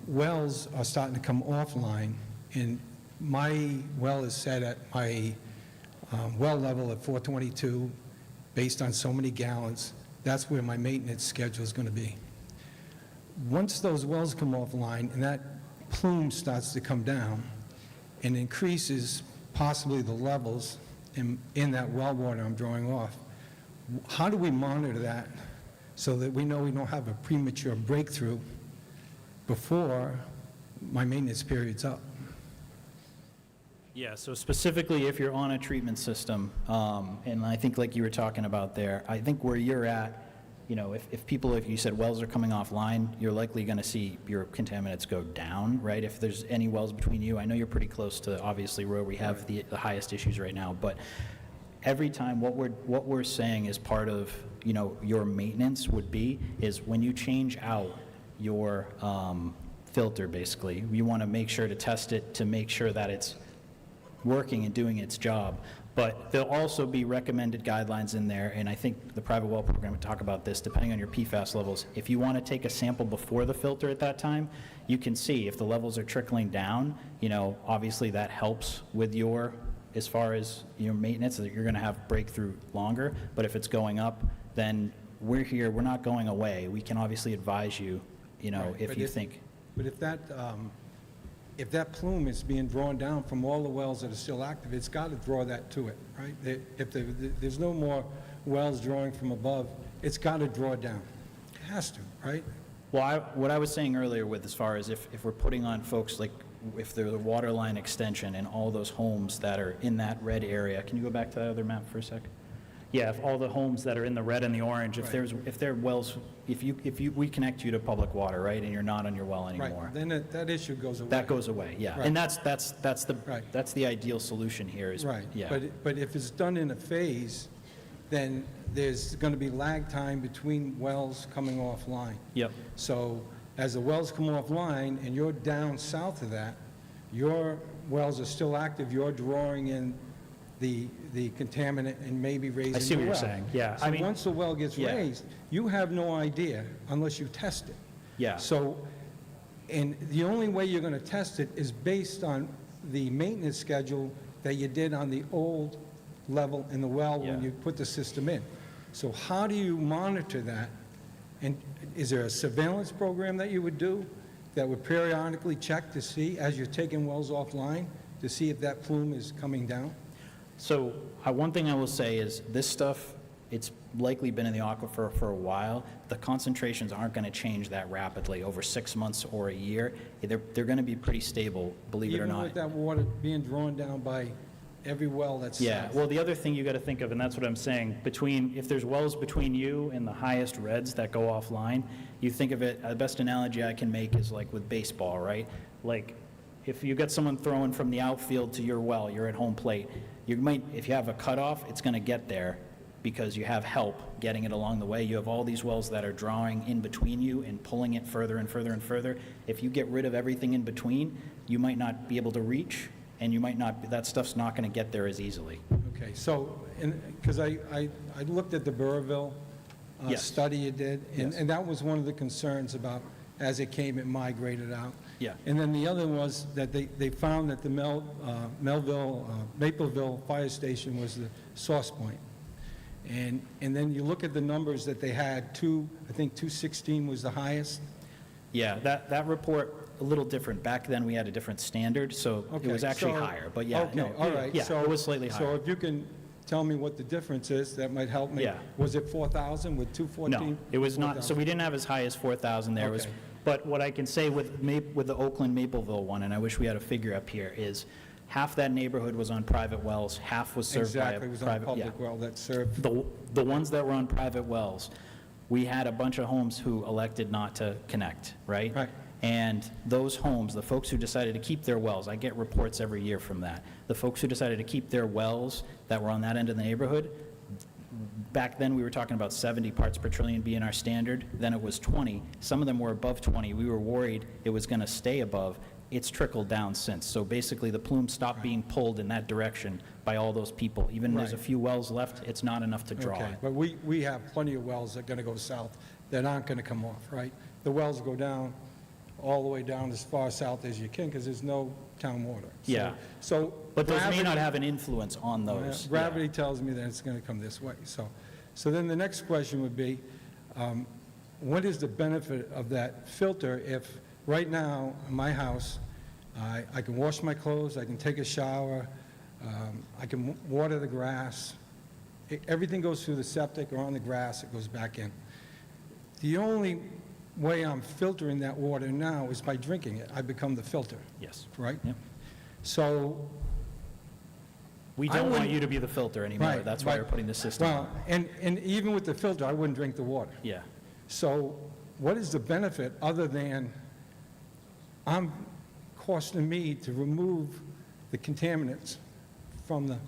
wells are starting to come offline, and my well is set at my well level at 422, based on so many gallons, that's where my maintenance schedule is going to be. Once those wells come offline and that plume starts to come down and increases possibly the levels in that well water I'm drawing off, how do we monitor that so that we know we don't have a premature breakthrough before my maintenance period's up? Yeah, so specifically if you're on a treatment system, and I think like you were talking about there, I think where you're at, you know, if you said wells are coming offline, you're likely going to see your contaminants go down, right? If there's any wells between you, I know you're pretty close to, obviously, where we have the highest issues right now, but every time what we're saying is part of, you know, your maintenance would be, is when you change out your filter, basically, you want to make sure to test it to make sure that it's working and doing its job. But there'll also be recommended guidelines in there, and I think the private well program would talk about this, depending on your PFAS levels. If you want to take a sample before the filter at that time, you can see if the levels are trickling down, you know, obviously that helps with your, as far as your maintenance, that you're going to have breakthrough longer. But if it's going up, then we're here, we're not going away. We can obviously advise you, you know, Right, if but you think. But if that plume is being drawn down from all the wells that are still active, it's got to draw that to it, right? If there's no more wells drawing from above, it's got to draw down. It has to, right? Well, what I was saying earlier with, as far as if we're putting on folks, like if there's a water line extension and all those homes that are in that red area, can you go back to that other map for a sec? Yeah, if all the homes that are in the red and the orange, if there are wells, we connect you to public water, right, and you're not on your well anymore. Right, then that issue goes away. That goes away, yeah. Right. And that's the ideal solution here is, Right, yeah. but if it's done in a phase, then there's going to be lag time between wells coming offline. Yep. So as the wells come offline and you're down south of that, your wells are still active, you're drawing in the contaminant and maybe raising the well. I see what you're saying, yeah. So once the well gets Yeah. raised, you have no idea unless you test it. Yeah. So, and the only way you're going to test it is based on the maintenance schedule that you did on the old level in the well when Yeah. you put the system in. So how do you monitor that? And is there a surveillance program that you would do that would periodically check to see, as you're taking wells offline, to see if that plume is coming down? So one thing I will say is this stuff, it's likely been in the aquifer for a while. The concentrations aren't going to change that rapidly over 6 months or a year. They're going to be pretty stable, believe it or Even not. with that water being drawn down by every well that's Yeah, south? well, the other thing you got to think of, and that's what I'm saying, if there's wells between you and the highest reds that go offline, you think of it, the best analogy I can make is like with baseball, right? Like, if you got someone throwing from the outfield to your well, you're at home plate, if you have a cutoff, it's going to get there because you have help getting it along the way. You have all these wells that are drawing in between you and pulling it further and further and further. If you get rid of everything in between, you might not be able to reach, and you might not, that stuff's not going to get there as easily. Okay, so, because I looked at the Burrville Yes. study you did, and Yes. and that was one of the concerns about, as it came, it migrated out. Yeah. And then the other was that they found that the Mapleville Fire Station was the source point. And then you look at the numbers that they had, I think 216 was the highest. Yeah, that report, a little different. Back then, we had a different standard, so it Okay, was actually so- higher, but yeah. Okay, no, all right. Yeah, So- it was slightly So higher. if you can tell me what the difference is, that might help me. Yeah. Was it 4,000 with 214? No, it was not, so we didn't have as high as 4,000 there. It was, Okay. but what I can say with the Oakland Mapleville one, and I wish we had a figure up here, is half that neighborhood was on private wells, half was served by a Exactly, it was on a private. public well that served. The ones that were on private wells, we had a bunch of homes who elected not to connect, right? Right. And those homes, the folks who decided to keep their wells, I get reports every year from that. The folks who decided to keep their wells that were on that end of the neighborhood, back then, we were talking about 70 parts per trillion being our standard, then it was 20. Some of them were above 20. We were worried it was going to stay above. It's trickled down since. So basically, the plume stopped being pulled in that direction by all those people. Even there's a few wells left, it's not enough to draw Okay, it. but we have plenty of wells that are going to go south that aren't going to come off, right? The wells go down, all the way down as far south as you can, because there's no town water. Yeah. So. But those may not gravity- have an influence on those. Gravity tells me that it's going to come this way. So then the next question would be, what is the benefit of that filter if, right now, in my house, I can wash my clothes, I can take a shower, I can water the grass, everything goes through the septic or on the grass, it goes back in. The only way I'm filtering that water now is by drinking it. I become the filter, Yes. right? Yep. So We I don't want wouldn't- you to be the filter anymore. Right, That's why but- we're putting this system Well, on. and even with the filter, I wouldn't drink the water. Yeah. So what is the benefit other than I'm costing me to remove the contaminants from the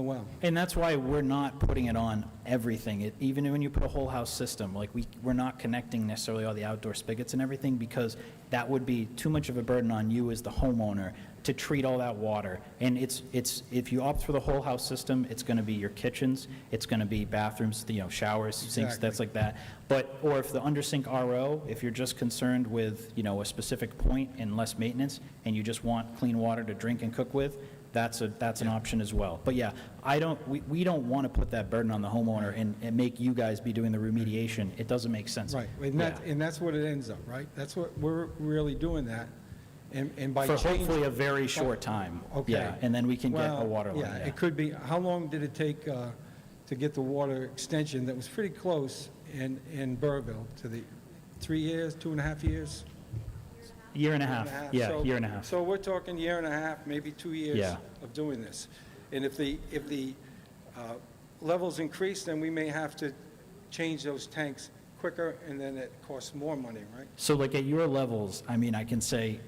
well? And that's why we're not putting it on everything. Even when you put a whole house system, like we're not connecting necessarily all the outdoor spigots and everything, because that would be too much of a burden on you as the homeowner to treat all that water. And it's if you opt for the whole house system, it's going to be your kitchens, it's going to be bathrooms, showers, sinks, Exactly. that's like that. Or if the undersink RO, if you're just concerned with, a specific point and less maintenance, and you just want clean water to drink and cook with, that's an option as well. But yeah, we don't want to put that burden on the homeowner and make you guys be doing the remediation. It doesn't make sense. Right, Yeah. and that's what it ends up, right? That's what we're really doing that. And by For changing. hopefully a very short time. Okay. Yeah, and then we can get a Well, water line. Yeah, it could be, how long did it take to get the water extension that was pretty close in Burrville to the 3 years, 2.5 years? Year and a half. Yeah, So- year and a half. So we're talking year and a half, maybe 2 years Yeah. of doing this. And if the levels increase, then we may have to change those tanks quicker, and then it costs more money, right? So like at your levels, I mean, I can say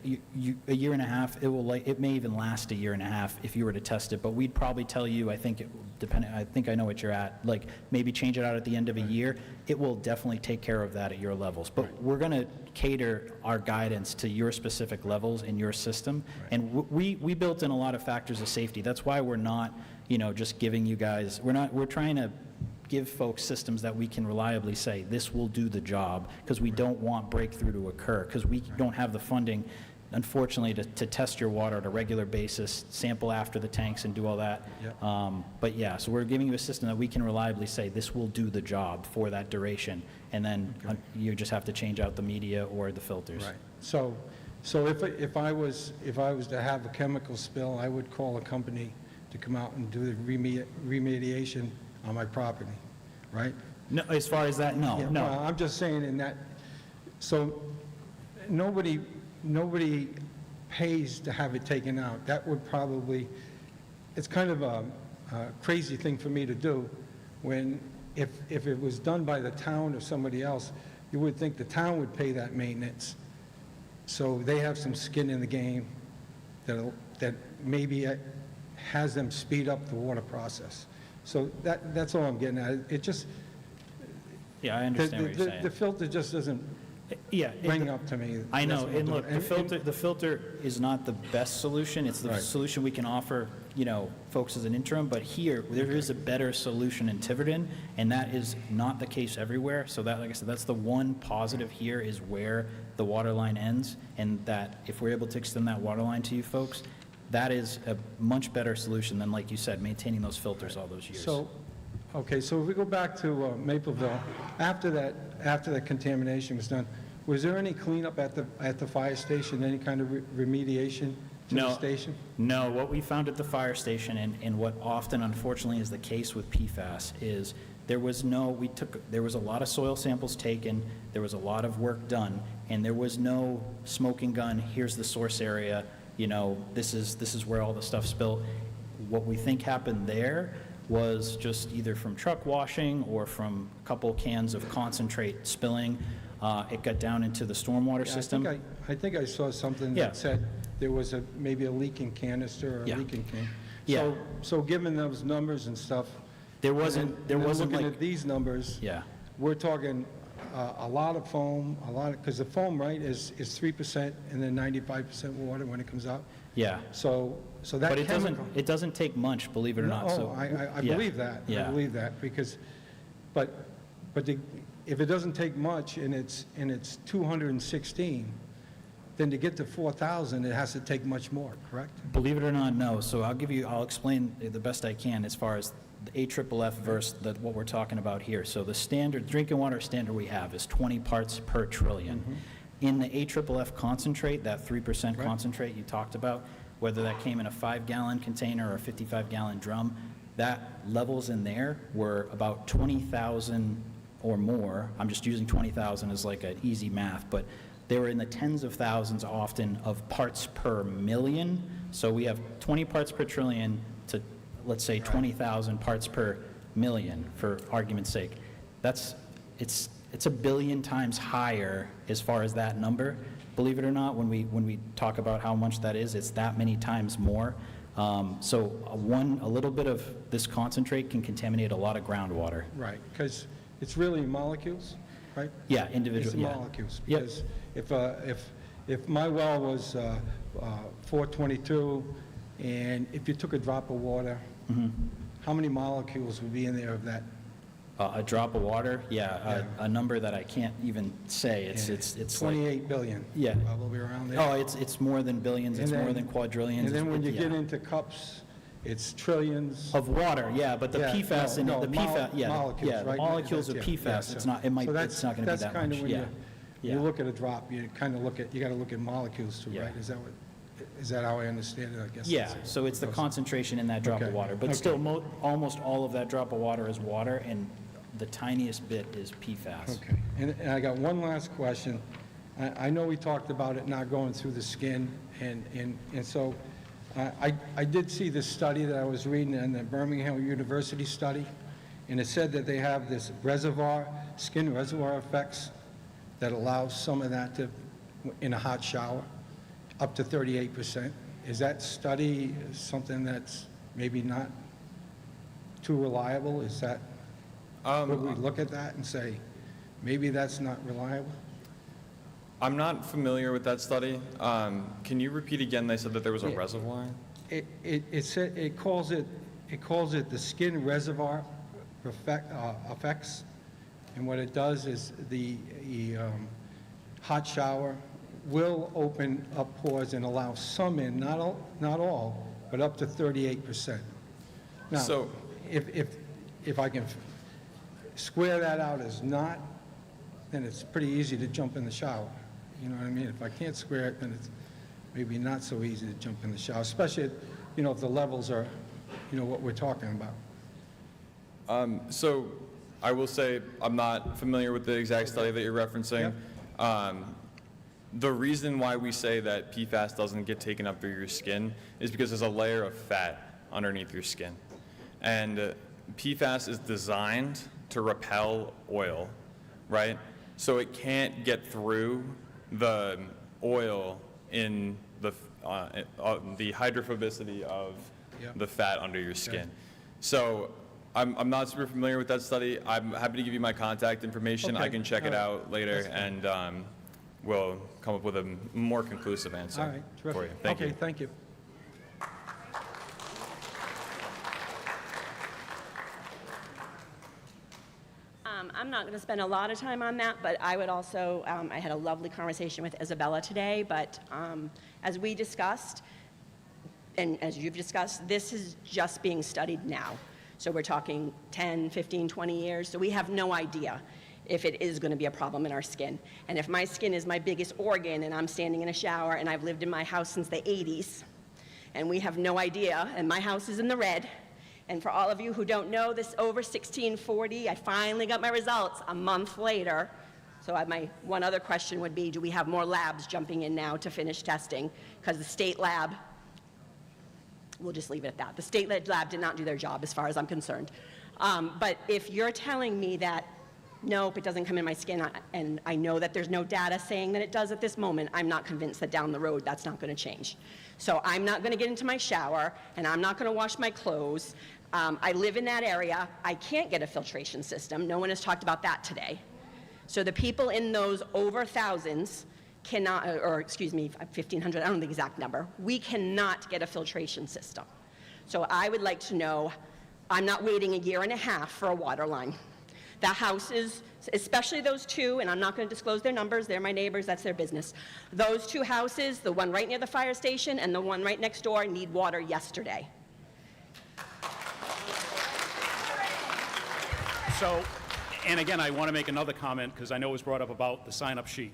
a year and a half, it may even last a year and a half if you were to test it, but we'd probably tell you, I think I know what you're at, like maybe change it out at the end of a year. It will definitely take care of that at your levels. But we're going to cater our guidance to your specific levels in your system. And we built in a lot of factors of safety. That's why we're not, just giving you guys, we're trying to give folks systems that we can reliably say, this will do the job, because we don't want breakthrough to occur, because we don't have the funding, unfortunately, to test your water at a regular basis, sample after the tanks and do all that. Yep. But yeah, so we're giving you a system that we can reliably say, this will do the job for that duration, and then you just have to change out the media or the filters. Right. So if I was to have a chemical spill, I would call a company to come out and do the remediation on my property, right? No, as far as that, no, Yeah, no. well, I'm just saying in that, so nobody pays to have it taken out. That would probably, it's kind of a crazy thing for me to do, when if it was done by the town or somebody else, you would think the town would pay that maintenance. So they have some skin in the game that maybe has them speed up the water process. So that's all I'm getting at. It just, Yeah, I understand what you're saying. the filter just doesn't Yeah. ring up to me. I know, That's what I'm and look, doing. the filter is not the best solution. It's the Right. solution we can offer, folks as an interim, but here, there is a better solution in Tiverton, and that is not the case everywhere. So that, like I said, that's the one positive here, is where the water line ends, and that if we're able to extend that water line to you folks, that is a much better solution than, like you said, maintaining those filters all those years. So, okay, so if we go back to Mapleville, after that contamination was done, was there any cleanup at the fire station, any kind of remediation to the No. station? No, what we found at the fire station, and what often unfortunately is the case with PFAS, is there was a lot of soil samples taken, there was a lot of work done, and there was no smoking gun, here's the source area, this is where all the stuff spilled. What we think happened there was just either from truck washing or from a couple cans of concentrate spilling. It got down into the stormwater Yeah, system. I think I saw something Yeah. that said there was maybe a leaking canister or a Yeah. leaking can. Yeah. So given those numbers and stuff, There wasn't Looking like, at these numbers, yeah. we're talking a lot of foam, because the foam, right, is 3% and then 95% water when it comes out. Yeah. So that But chemical. it doesn't take much, believe it or not. So, I yeah. believe that. I Yeah. believe that, because, but if it doesn't take much and it's 216, then to get to 4,000, it has to take much more, correct? Believe it or not, no. So I'll explain the best I can as far as the AFFF versus what we're talking about here. So the standard, drinking water standard we have is 20 parts per trillion. In the AFFF concentrate, that 3% concentrate you talked about, whether that came in a 5-gallon container or a 55-gallon drum, that levels in there were about 20,000 or more. I'm just using 20,000 as like an easy math, but they were in the tens of thousands often of parts per million. So we have 20 parts per trillion to, let's say, 20,000 parts per million, for argument's sake. It's a billion times higher as far as that number. Believe it or not, when we talk about how much that is, it's that many times more. So a little bit of this concentrate can contaminate a lot of groundwater. Right, because it's really molecules, right? Yeah, individual. It's Yeah. molecules, Yep. because if my well was 422, and if you took a drop of water, how many molecules would be in there of that? A drop of water, a number that I can't even say. It's like, 28 billion. Yeah. Probably around there. oh, it's more than billions. It's And more then- than quadrillions. And then when you yeah. get into cups, it's trillions. Of water, yeah, but the Yeah, PFAS and no, the PFAS, yeah, molecules, yeah, the right? molecules of That's- yeah, PFAS. yeah, It's so- not. It might. so It's not going to be that's that kind much. of when Yeah. you look at a drop, you kind of you got to look at molecules too, Yeah. right? Is that how I understand it? I guess. Yeah. So it's the concentration in that drop of Okay, water, but okay. still, almost all of that drop of water is water, and the tiniest bit is PFAS. Okay, and I got one last question. I know we talked about it not going through the skin, and so I did see this study that I was reading in the Birmingham University study, and it said that they have this skin reservoir effects that allows some of that to, in a hot shower, up to 38%. Is that study something that's maybe not too reliable? Is that, would we look at that and say, maybe that's not reliable? I'm not familiar with that study. Can you repeat again? They said that there was a Yeah. reservoir. It calls it the skin reservoir effects, and what it does is the hot shower will open up pores and allow some in, not all, but up to 38%. Now, So- if I can square that out as not, then it's pretty easy to jump in the shower. You know what I mean? If I can't square it, then it's maybe not so easy to jump in the shower, especially, if the levels are, what we're talking about. So I will say I'm not familiar with the exact study that you're referencing. The reason why we say that PFAS doesn't get taken up through your skin is because there's a layer of fat underneath your skin. And PFAS is designed to repel oil, right? So it can't get through the oil in the hydrophobicity of Yep. the fat under your skin. So I'm not super familiar with that study. I'm happy to give you my contact information. I Okay. can check it All right. out later, and we'll come up with a more conclusive answer All right, for you. terrific. Thank you. Okay, thank you. I'm not going to spend a lot of time on that, but I would also, I had a lovely conversation with Isabella today, but as we discussed, and as you've discussed, this is just being studied now. So we're talking 10, 15, 20 years, so we have no idea if it is going to be a problem in our skin. And if my skin is my biggest organ and I'm standing in a shower and I've lived in my house since the 80s, and we have no idea, and my house is in the red, and for all of you who don't know, this over 1640, I finally got my results a month later. So my one other question would be, do we have more labs jumping in now to finish testing? Because the state lab, we'll just leave it at that. The state lab did not do their job as far as I'm concerned. But if you're telling me that, nope, it doesn't come in my skin, and I know that there's no data saying that it does at this moment, I'm not convinced that down the road that's not going to change. So I'm not going to get into my shower, and I'm not going to wash my clothes I live in that area. I can't get a filtration system. No one has talked about that today. So the people in those over thousands cannot, or excuse me, 1,500, I don't know the exact number, we cannot get a filtration system. So I would like to know, I'm not waiting a year and a half for a water line. The houses, especially those two, and I'm not going to disclose their numbers, they're my neighbors, that's their business. Those two houses, the one right near the fire station and the one right next door, need water yesterday. So, and again, I want to make another comment, because I know it was brought up about the sign-up sheet.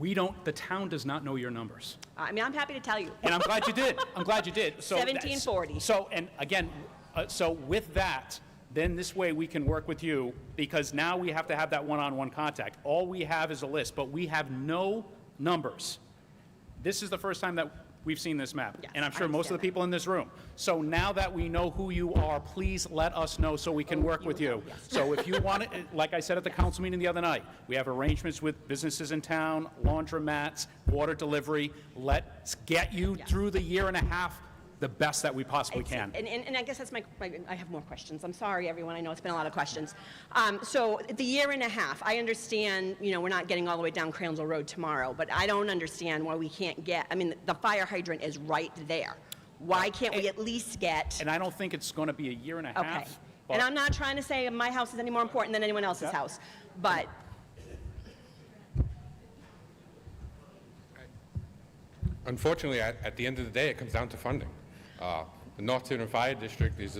The town does not know your numbers. I mean, I'm happy to tell you. And I'm glad you did. I'm glad you did. So 1740. So, and again, so with that, then this way we can work with you, because now we have to have that one-on-one contact. All we have is a list, but we have no numbers. This is the first time that we've seen this map, Yes, and I'm I sure most of the understand people in this room. So now that we know who you are, please let us know so we can work with you. So if you want to, like I said at the council meeting the other night, we have arrangements with businesses in town, laundromats, water delivery. Let's get you through the year and a half the best that we possibly can. And I guess that's I have more questions. I'm sorry, everyone. I know it's been a lot of questions. So the year and a half, I understand, we're not getting all the way down Crandall Road tomorrow, but I don't understand why we can't get, the fire hydrant is right there. Why can't we at least get? And I don't think it's going to be a year and a Okay. half. And I'm not trying to say my house is any more important than anyone else's house, but Unfortunately, at the end of the day, it comes down to funding. The North Tiverton Fire District is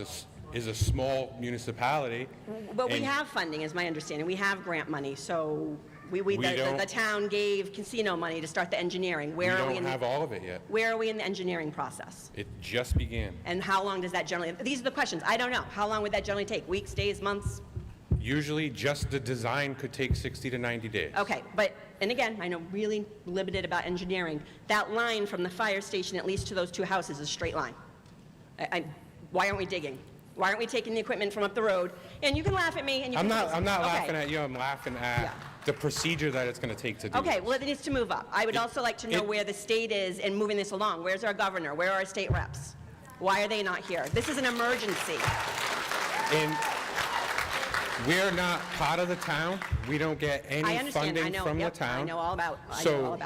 a small municipality. But we and have funding, is my understanding. We have grant money, so the don't- town gave casino money to start the engineering. We don't have all of it yet. Where are we in the engineering process? It just began. And how long does that generally, these are the questions, I don't know. How long would that generally take? Weeks, days, months? Usually, just the design could take 60 to 90 days. Okay, and again, I know really limited about engineering. That line from the fire station, at least to those two houses, is a straight line. Why aren't we digging? Why aren't we taking the equipment from up the road? And you can laugh at me, and you I'm can... not Okay. laughing at you. I'm laughing at the procedure that it's going to take to do Okay, this. well, it needs to move up. I would also like to know where the state is in moving this along. Where's our governor? Where are our state reps? Why are they not here? This is an emergency. And we're not part of the town. We don't get I any understand. funding from the town. I know all about. So-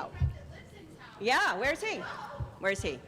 Yeah, where's he? Where's he?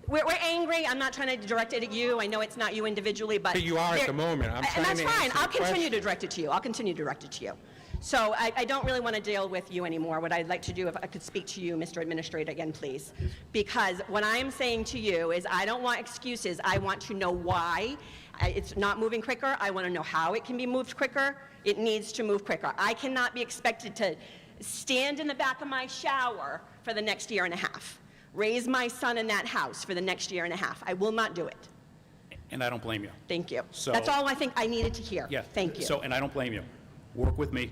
We're angry. I'm not trying to direct it at you. I know it's not you individually, but... But you are at the moment. I'm and trying that's to fine. answer I'll the continue question. to direct it to you. I'll continue to direct it to you. So I don't really want to deal with you anymore. What I'd like to do, if I could speak to you, Mr. Administrator, again, please. Because what I'm saying to you is I don't want excuses. I want to know why it's not moving quicker. I want to know how it can be moved quicker. It needs to move quicker. I cannot be expected to stand in the back of my shower for the next year and a half. Raise my son in that house for the next year and a half. I will not do it. And I don't blame you. Thank you. So- That's all I think I needed to hear. Yeah. Thank you. So, and I don't blame you. Work with me.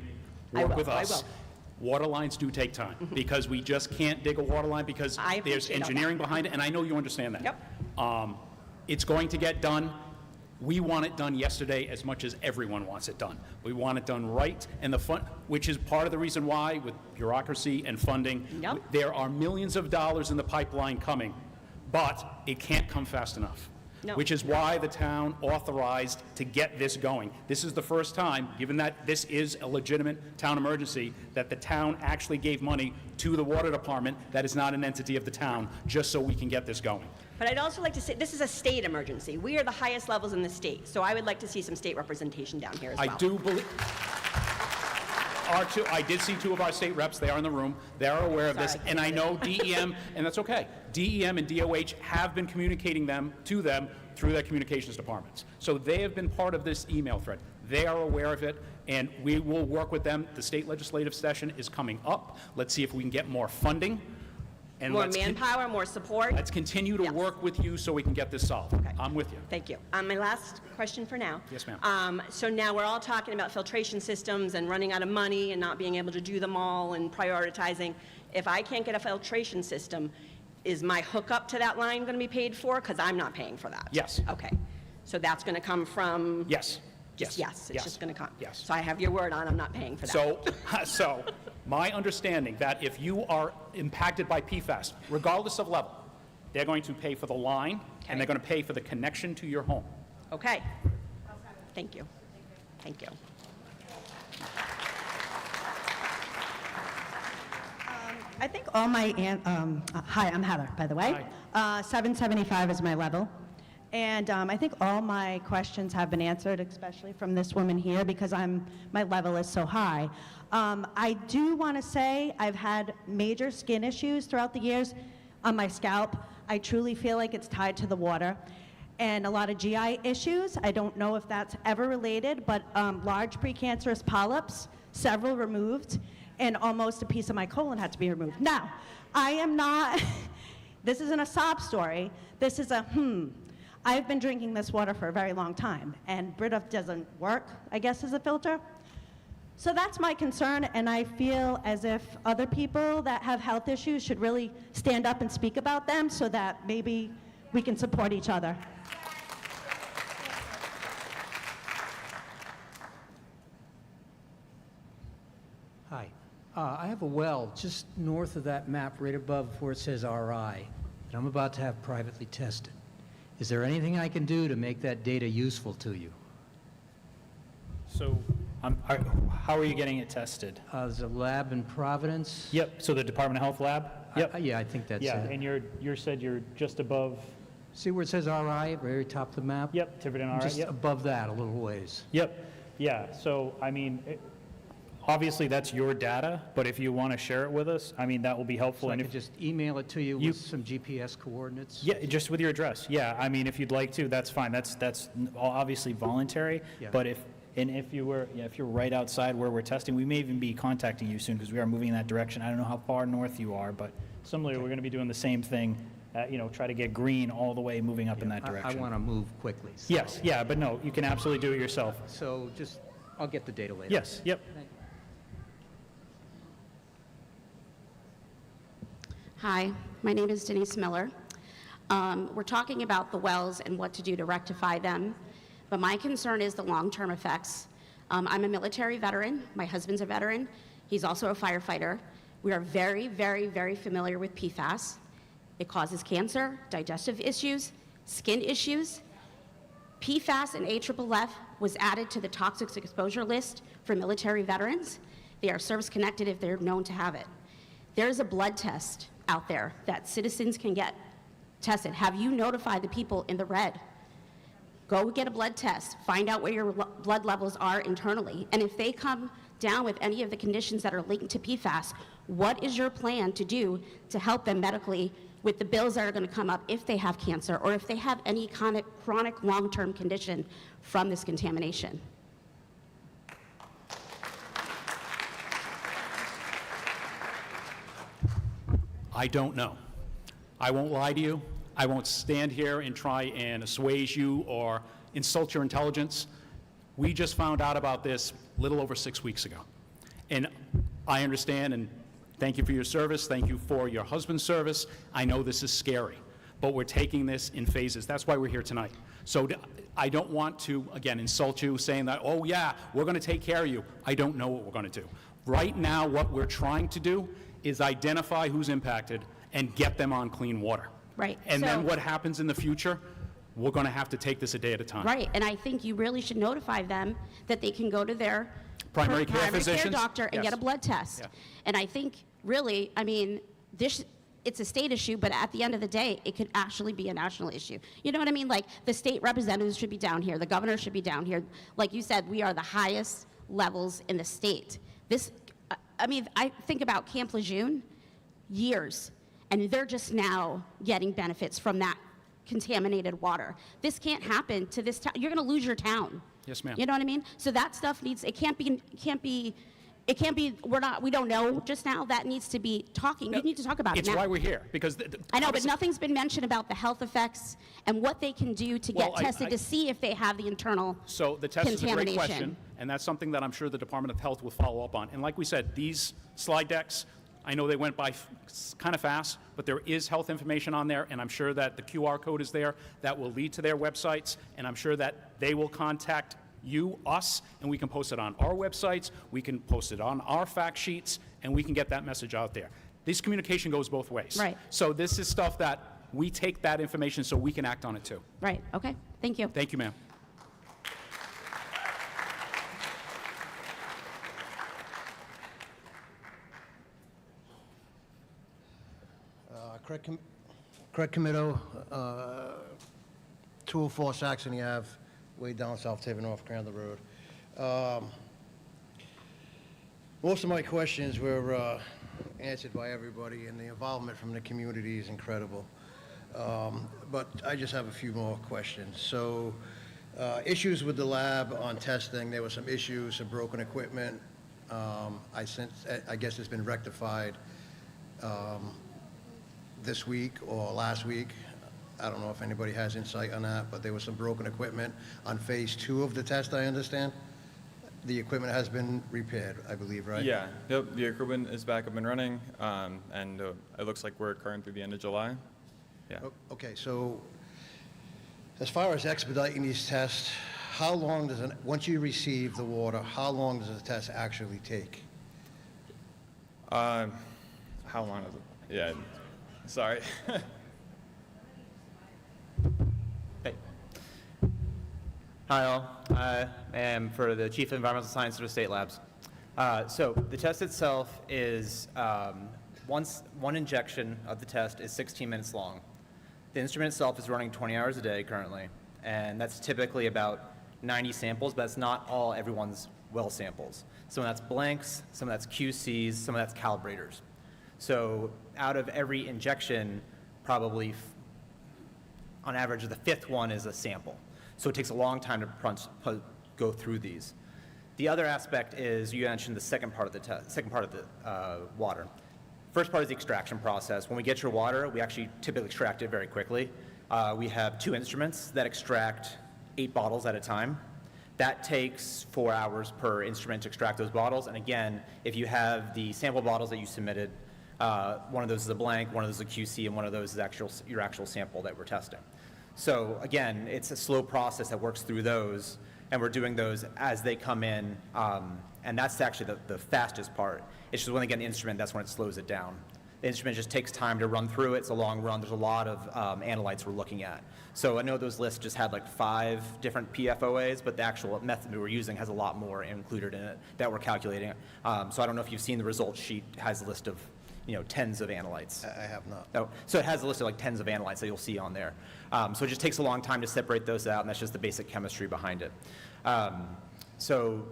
I Work will, with I us. will. Water lines do take time, because we just can't dig a water line because I there's appreciate all that. engineering behind it, and I know you understand that. Yep. It's going to get done. We want it done yesterday as much as everyone wants it done. We want it done right, and which is part of the reason why, with bureaucracy and funding, Yep. there are millions of dollars in the pipeline coming, but it can't come fast enough. No. Which is why the town authorized to get this going. This is the first time, given that this is a legitimate town emergency, that the town actually gave money to the water department that is not an entity of the town, just so we can get this going. But I'd also like to say, this is a state emergency. We are the highest levels in the state, so I would like to see some state representation down here as well. I do believe, I did see two of our state reps, they are in the room, they are aware of this, Sorry. and I know DEM, and that's okay, DEM and DOH have been communicating to them through their communications departments. So they have been part of this email thread. They are aware of it, and we will work with them. The state legislative session is coming up. Let's see if we can get more funding. And More let's manpower, more support. Let's continue to Yes. work with you so we can get this solved. Okay. I'm with you. Thank you. My last question for now. Yes, ma'am. So now we're all talking about filtration systems and running out of money and not being able to do them all and prioritizing. If I can't get a filtration system, is my hookup to that line going to be paid for? Because I'm not paying for that. Yes. Okay. So that's going to come from? Yes. Just yes. It's just going to come. Yes. So I have your word on I'm not paying for that. So my understanding that if you are impacted by PFAS, regardless of level, they're going to pay for the line, and they're going to pay for the connection to your home. Okay. Thank you. Thank you. I think all my, hi, I'm Heather, by the way. 775 is my level. And I think all my questions have been answered, especially from this woman here, because my level is so high. I do want to say I've had major skin issues throughout the years on my scalp. I truly feel like it's tied to the water. And a lot of GI issues. I don't know if that's ever related, but large precancerous polyps, several removed, and almost a piece of my colon had to be removed. Now, I am not, this isn't a sob story. This is a I've been drinking this water for a very long time, and RIDOH doesn't work, I guess, as a filter. So that's my concern, and I feel as if other people that have health issues should really stand up and speak about them so that maybe we can support each other. Hi. I have a well just north of that map, right above where it says RI, that I'm about to have privately tested. Is there anything I can do to make that data useful to you? So, how are you getting it tested? There's a lab in Providence. Yep, so the Department of Health lab? Yep. Yeah, I think that's Yeah, it. and you said you're just above, See where it says RI, very top of the map? yep, Tiverton, all right, Just yep. above that, a little ways. Yep, yeah, so, I mean, obviously, that's your data, but if you want to share it with us, I mean, that will be helpful. So I And could if, just email it to you with some GPS coordinates? yeah, just with your address, yeah, I mean, if you'd like to, that's fine, that's obviously voluntary, Yeah. but if you're right outside where we're testing, we may even be contacting you soon, because we are moving in that direction. I don't know how far north you are, but similarly, we're going to be doing the same thing, try to get green all the way moving up in that direction. I want to move quickly. So. Yes, yeah, but no, you can absolutely do it yourself. So I'll get the data later. Yes, yep. Hi, my name is Denise Miller. We're talking about the wells and what to do to rectify them, but my concern is the long-term effects. I'm a military veteran. My husband's a veteran. He's also a firefighter. We are very, very, very familiar with PFAS. It causes cancer, digestive issues, skin issues. PFAS and AFFF was added to the toxic exposure list for military veterans. They are service-connected if they're known to have it. There is a blood test out there that citizens can get tested. Have you notified the people in the red? Go get a blood test. Find out where your blood levels are internally. And if they come down with any of the conditions that are linked to PFAS, what is your plan to do to help them medically with the bills that are going to come up if they have cancer or if they have any kind of chronic long-term condition from this contamination? I don't know. I won't lie to you. I won't stand here and try and assuage you or insult your intelligence. We just found out about this a little over 6 weeks ago. And I understand, and thank you for your service. Thank you for your husband's service. I know this is scary, but we're taking this in phases. That's why we're here tonight. So I don't want to, again, insult you saying that, oh yeah, we're going to take care of you. I don't know what we're going to do. Right now, what we're trying to do is identify who's impacted and get them on clean water. Right. And then So- what happens in the future, we're going to have to take this a day at a time. Right, and I think you really should notify them that they can go to their Primary care primary care physicians? doctor and Yes. get a blood test. Yeah. And I think, really, I mean, it's a state issue, but at the end of the day, it could actually be a national issue. You know what I mean? Like, the state representatives should be down here, the governor should be down here. Like you said, we are the highest levels in the state. I think about Camp Lejeune, years, and they're just now getting benefits from that contaminated water. This can't happen to this town. You're going to lose your town. Yes, ma'am. You know what I mean? So that stuff we don't know just now. That needs to be talking. We need to talk about it It's now. why we're here, because I know, but nothing's been mentioned about the health effects and what they can do to Well, get tested to see if they have the internal So the test is a great contamination. question, and that's something that I'm sure the Department of Health will follow up on. And like we said, these slide decks, I know they went by kind of fast, but there is health information on there, and I'm sure that the QR code is there that will lead to their websites, and I'm sure that they will contact you, us, and we can post it on our websites, we can post it on our fact sheets, and we can get that message out there. This communication goes both ways. Right. So this is stuff that we take that information so we can act on it too. Right, okay, thank you. Thank you, ma'am. Craig Comito, 204 Saxony Ave, way down South Tiverton off Crandall Road. Most of my questions were answered by everybody, and the involvement from the community is incredible. But I just have a few more questions. So, issues with the lab on testing, there were some issues, some broken equipment. I guess it's been rectified this week or last week. I don't know if anybody has insight on that, but there was some broken equipment on phase 2 of the test, I understand. The equipment has been repaired, I believe, right? Yeah, yep, the equipment is back up and running, and it looks like we're current through the end of July. Yeah. Okay, so as far as expediting these tests, how long does once you receive the water, how long does the test actually take? How long is it? Yeah, sorry. Hey. Hi all, I am for the Chief of Environmental Science at State Labs. So the test itself is, one injection of the test is 16 minutes long. The instrument itself is running 20 hours a day currently, and that's typically about 90 samples, but it's not all everyone's well samples. Some of that's blanks, some of that's QCs, some of that's calibrators. So out of every injection, probably on average, the 5th one is a sample. So it takes a long time to go through these. The other aspect is, you mentioned the second part of the test, second part of the water. First part is the extraction process. When we get your water, we actually typically extract it very quickly. We have 2 instruments that extract 8 bottles at a time. That takes 4 hours per instrument to extract those bottles. And again, if you have the sample bottles that you submitted, one of those is a blank, one of those is a QC, and one of those is your actual sample that we're testing. So again, it's a slow process that works through those, and we're doing those as they come in, and that's actually the fastest part. It's just when they get an instrument, that's when it slows it down. The instrument just takes time to run through it. It's a long run. There's a lot of analytes we're looking at. So I know those lists just had like 5 different PFOAs, but the actual method we were using has a lot more included in it that we're calculating. So I don't know if you've seen the results sheet. It has a list of tens of analytes. I have not. Oh, so it has a list of like tens of analytes that you'll see on there. So it just takes a long time to separate those out, and that's just the basic chemistry behind it. So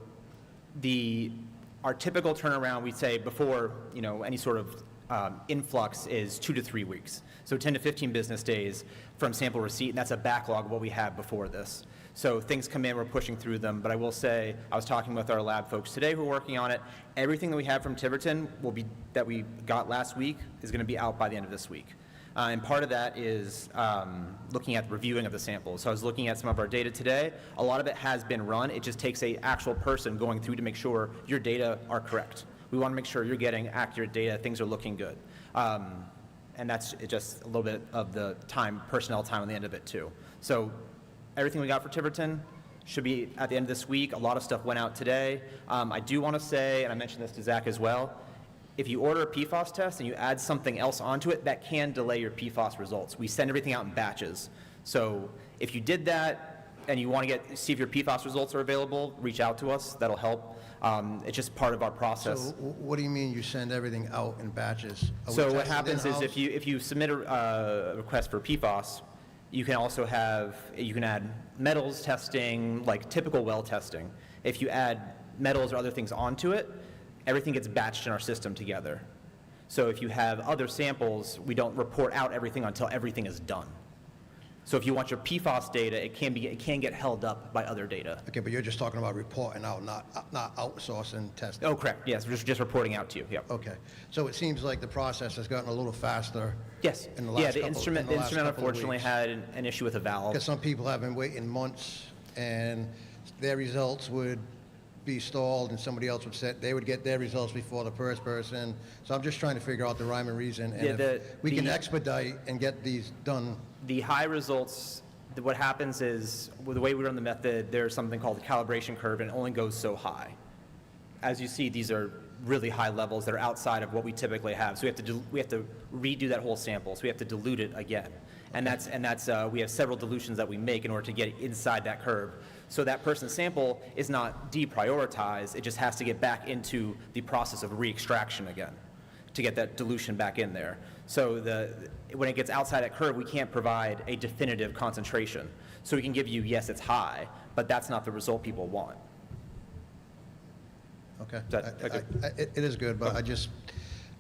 our typical turnaround, we'd say before any sort of influx is 2 to 3 weeks. So 10 to 15 business days from sample receipt, and that's a backlog of what we had before this. So things come in, we're pushing through them, but I will say, I was talking with our lab folks today who are working on it. Everything that we have from Tiverton that we got last week is going to be out by the end of this week. And part of that is looking at the reviewing of the samples. So I was looking at some of our data today. A lot of it has been run. It just takes an actual person going through to make sure your data are correct. We want to make sure you're getting accurate data, things are looking good. And that's just a little bit of the time, personnel time on the end of it too. So everything we got for Tiverton should be at the end of this week. A lot of stuff went out today. I do want to say, and I mentioned this to Zach as well, if you order a PFAS test and you add something else onto it, that can delay your PFAS results. We send everything out in batches. So if you did that and you want to see if your PFAS results are available, reach out to us. That'll help. It's just part of our process. So what do you mean you send everything out in batches? So what happens is if you submit a request for PFAS, you can also add metals testing, like typical well testing. If you add metals or other things onto it, everything gets batched in our system together. So if you have other samples, we don't report out everything until everything is done. So if you want your PFAS data, it can get held up by other data. Okay, but you're just talking about reporting out, not outsourcing testing. Oh, correct. Yes, we're just reporting out to you. Yep. Okay, so it seems like the process has gotten a little faster. Yes. In the last the instrument unfortunately had an issue with a valve. Because some people have been waiting months, and their results would be stalled, and somebody else they would get their results before the first person. So I'm just trying to figure out the rhyme and reason, and if we can expedite and get these done. The high results, what happens is, with the way we run the method, there's something called the calibration curve, and it only goes so high. As you see, these are really high levels that are outside of what we typically have. So we have to redo that whole sample. So we have to dilute it again. And we have several dilutions that we make in order to get inside that curve. So that person's sample is not deprioritized, it just has to get back into the process of re-extraction again. to get that dilution back in there. So when it gets outside that curve, we can't provide a definitive concentration. So we can give you, yes, it's high, but that's not the result people want. Okay. It is good, but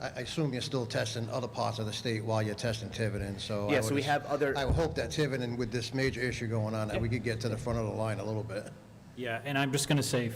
I assume you're still testing other parts of the state while you're testing Tiverton, so. Yeah, so we have other. I would hope that Tiverton, with this major issue going on, that we could get to the front of the line a little bit. Yeah, and I'm just going to say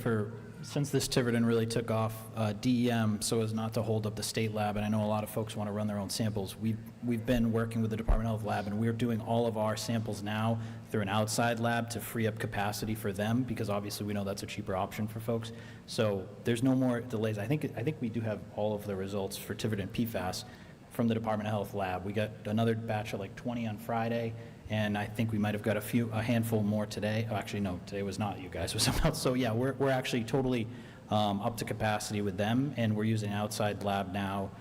since this Tiverton really took off, DEM, so as not to hold up the state lab, and I know a lot of folks want to run their own samples, we've been working with the Department of Health lab, and we're doing all of our samples now through an outside lab to free up capacity for them, because obviously we know that's a cheaper option for folks. So there's no more delays. I think we do have all of the results for Tiverton PFAS from the Department of Health lab. We got another batch of like 20 on Friday, and I think we might have got a handful more today. Oh, actually, no, today was not you guys, it was someone else. So yeah, we're actually totally up to capacity with them, and we're using an outside lab now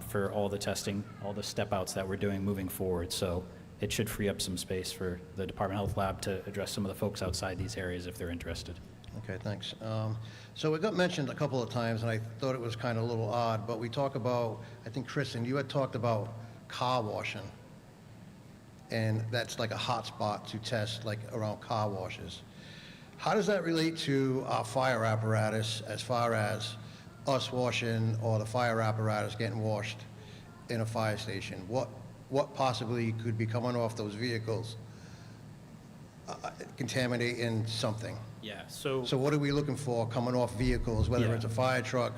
for all the testing, all the step outs that we're doing moving forward. So it should free up some space for the Department of Health lab to address some of the folks outside these areas if they're interested. Okay, thanks. So it got mentioned a couple of times, and I thought it was kind of a little odd, but we talk about, I think, Kristen, you had talked about car washing, and that's like a hot spot to test, like around car washes. How does that relate to our fire apparatus as far as us washing or the fire apparatus getting washed in a fire station? What possibly could be coming off those vehicles contaminating something? Yeah, so what are we looking for coming off vehicles, whether Yeah. it's a fire truck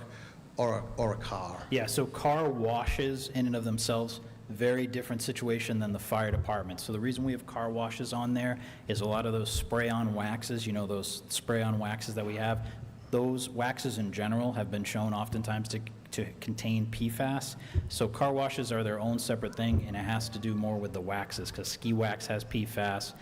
or a car? Yeah, so car washes in and of themselves, very different situation than the fire department. So the reason we have car washes on there is a lot of those spray-on waxes, you know, those spray-on waxes that we have, those waxes in general have been shown oftentimes to contain PFAS. So car washes are their own separate thing, and it has to do more with the waxes, because ski wax has PFAS,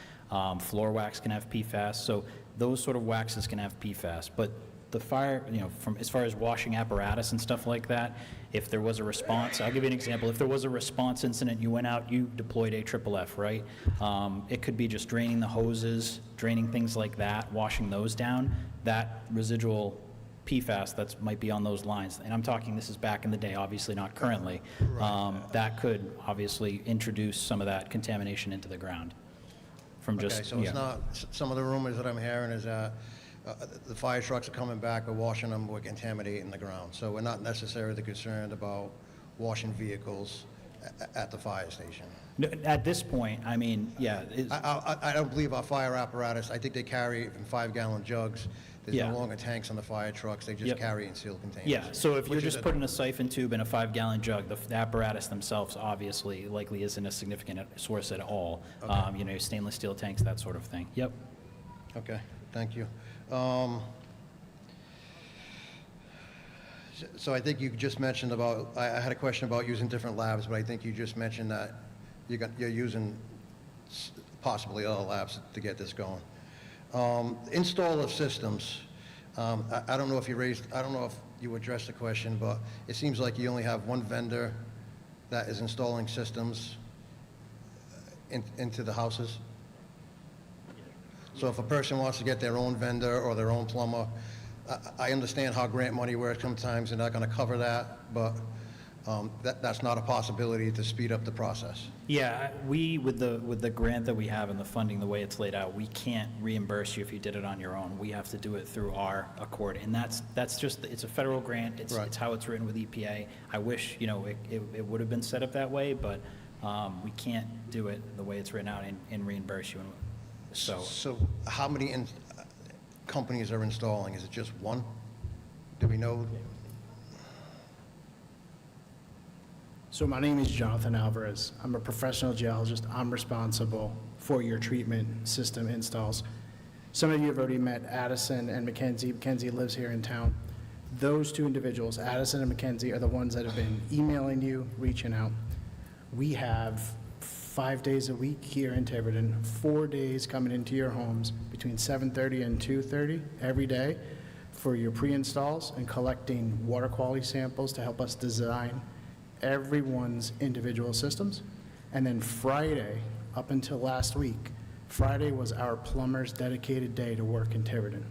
floor wax can have PFAS, so those sort of waxes can have PFAS. But the fire, you know, from as far as washing apparatus and stuff like that, if there was a response, I'll give you an example. If there was a response incident, you went out, you deployed AFFF, right? It could be just draining the hoses, draining things like that, washing those down. That residual PFAS that might be on those lines, and I'm talking, this is back in the day, obviously not currently, that could obviously introduce some of that contamination into the ground from just, Okay, so it's not, some of the rumors that I'm hearing is that the fire trucks are coming back, we're washing them, we're contaminating the ground. So we're not necessarily concerned about washing vehicles at the fire station. No, at this point, I mean, yeah. I don't believe our fire apparatus, I think they carry it in 5-gallon jugs. There's Yeah. no longer tanks on the fire trucks, they just Yep. carry in sealed containers. Yeah, so if you're which is just putting a siphon tube in a 5-gallon jug, the apparatus themselves obviously likely isn't a significant source at all. Okay. You know, stainless steel tanks, that sort of thing. Yep. Okay, thank you. So I think you just mentioned about, I had a question about using different labs, but I think you just mentioned that you're using possibly other labs to get this going. Install of systems. I don't know if you addressed the question, but it seems like you only have one vendor that is installing systems into the houses. So if a person wants to get their own vendor or their own plumber, I understand how grant money works. Sometimes they're not going to cover that, but that's not a possibility to speed up the process. Yeah, with the grant that we have and the funding, the way it's laid out, we can't reimburse you if you did it on your own. We have to do it through our accord, and that's just, it's a federal grant. It's how it's written with EPA. I wish, you know, it would have been set up that way, but we can't do it the way it's written out and reimburse you. So how many companies are installing? Is it just one? Do we know? So my name is Jonathan Alvarez. I'm a professional geologist. I'm responsible for your treatment system installs. Some of you have already met Addison and Mackenzie. Mackenzie lives here in town. Those two individuals, Addison and Mackenzie, are the ones that have been emailing you, reaching out. We have 5 days a week here in Tiverton, 4 days coming into your homes between 7:30 and 2:30 every day for your pre-installs and collecting water quality samples to help us design everyone's individual systems. And then Friday, up until last week, Friday was our plumber's dedicated day to work in Tiverton.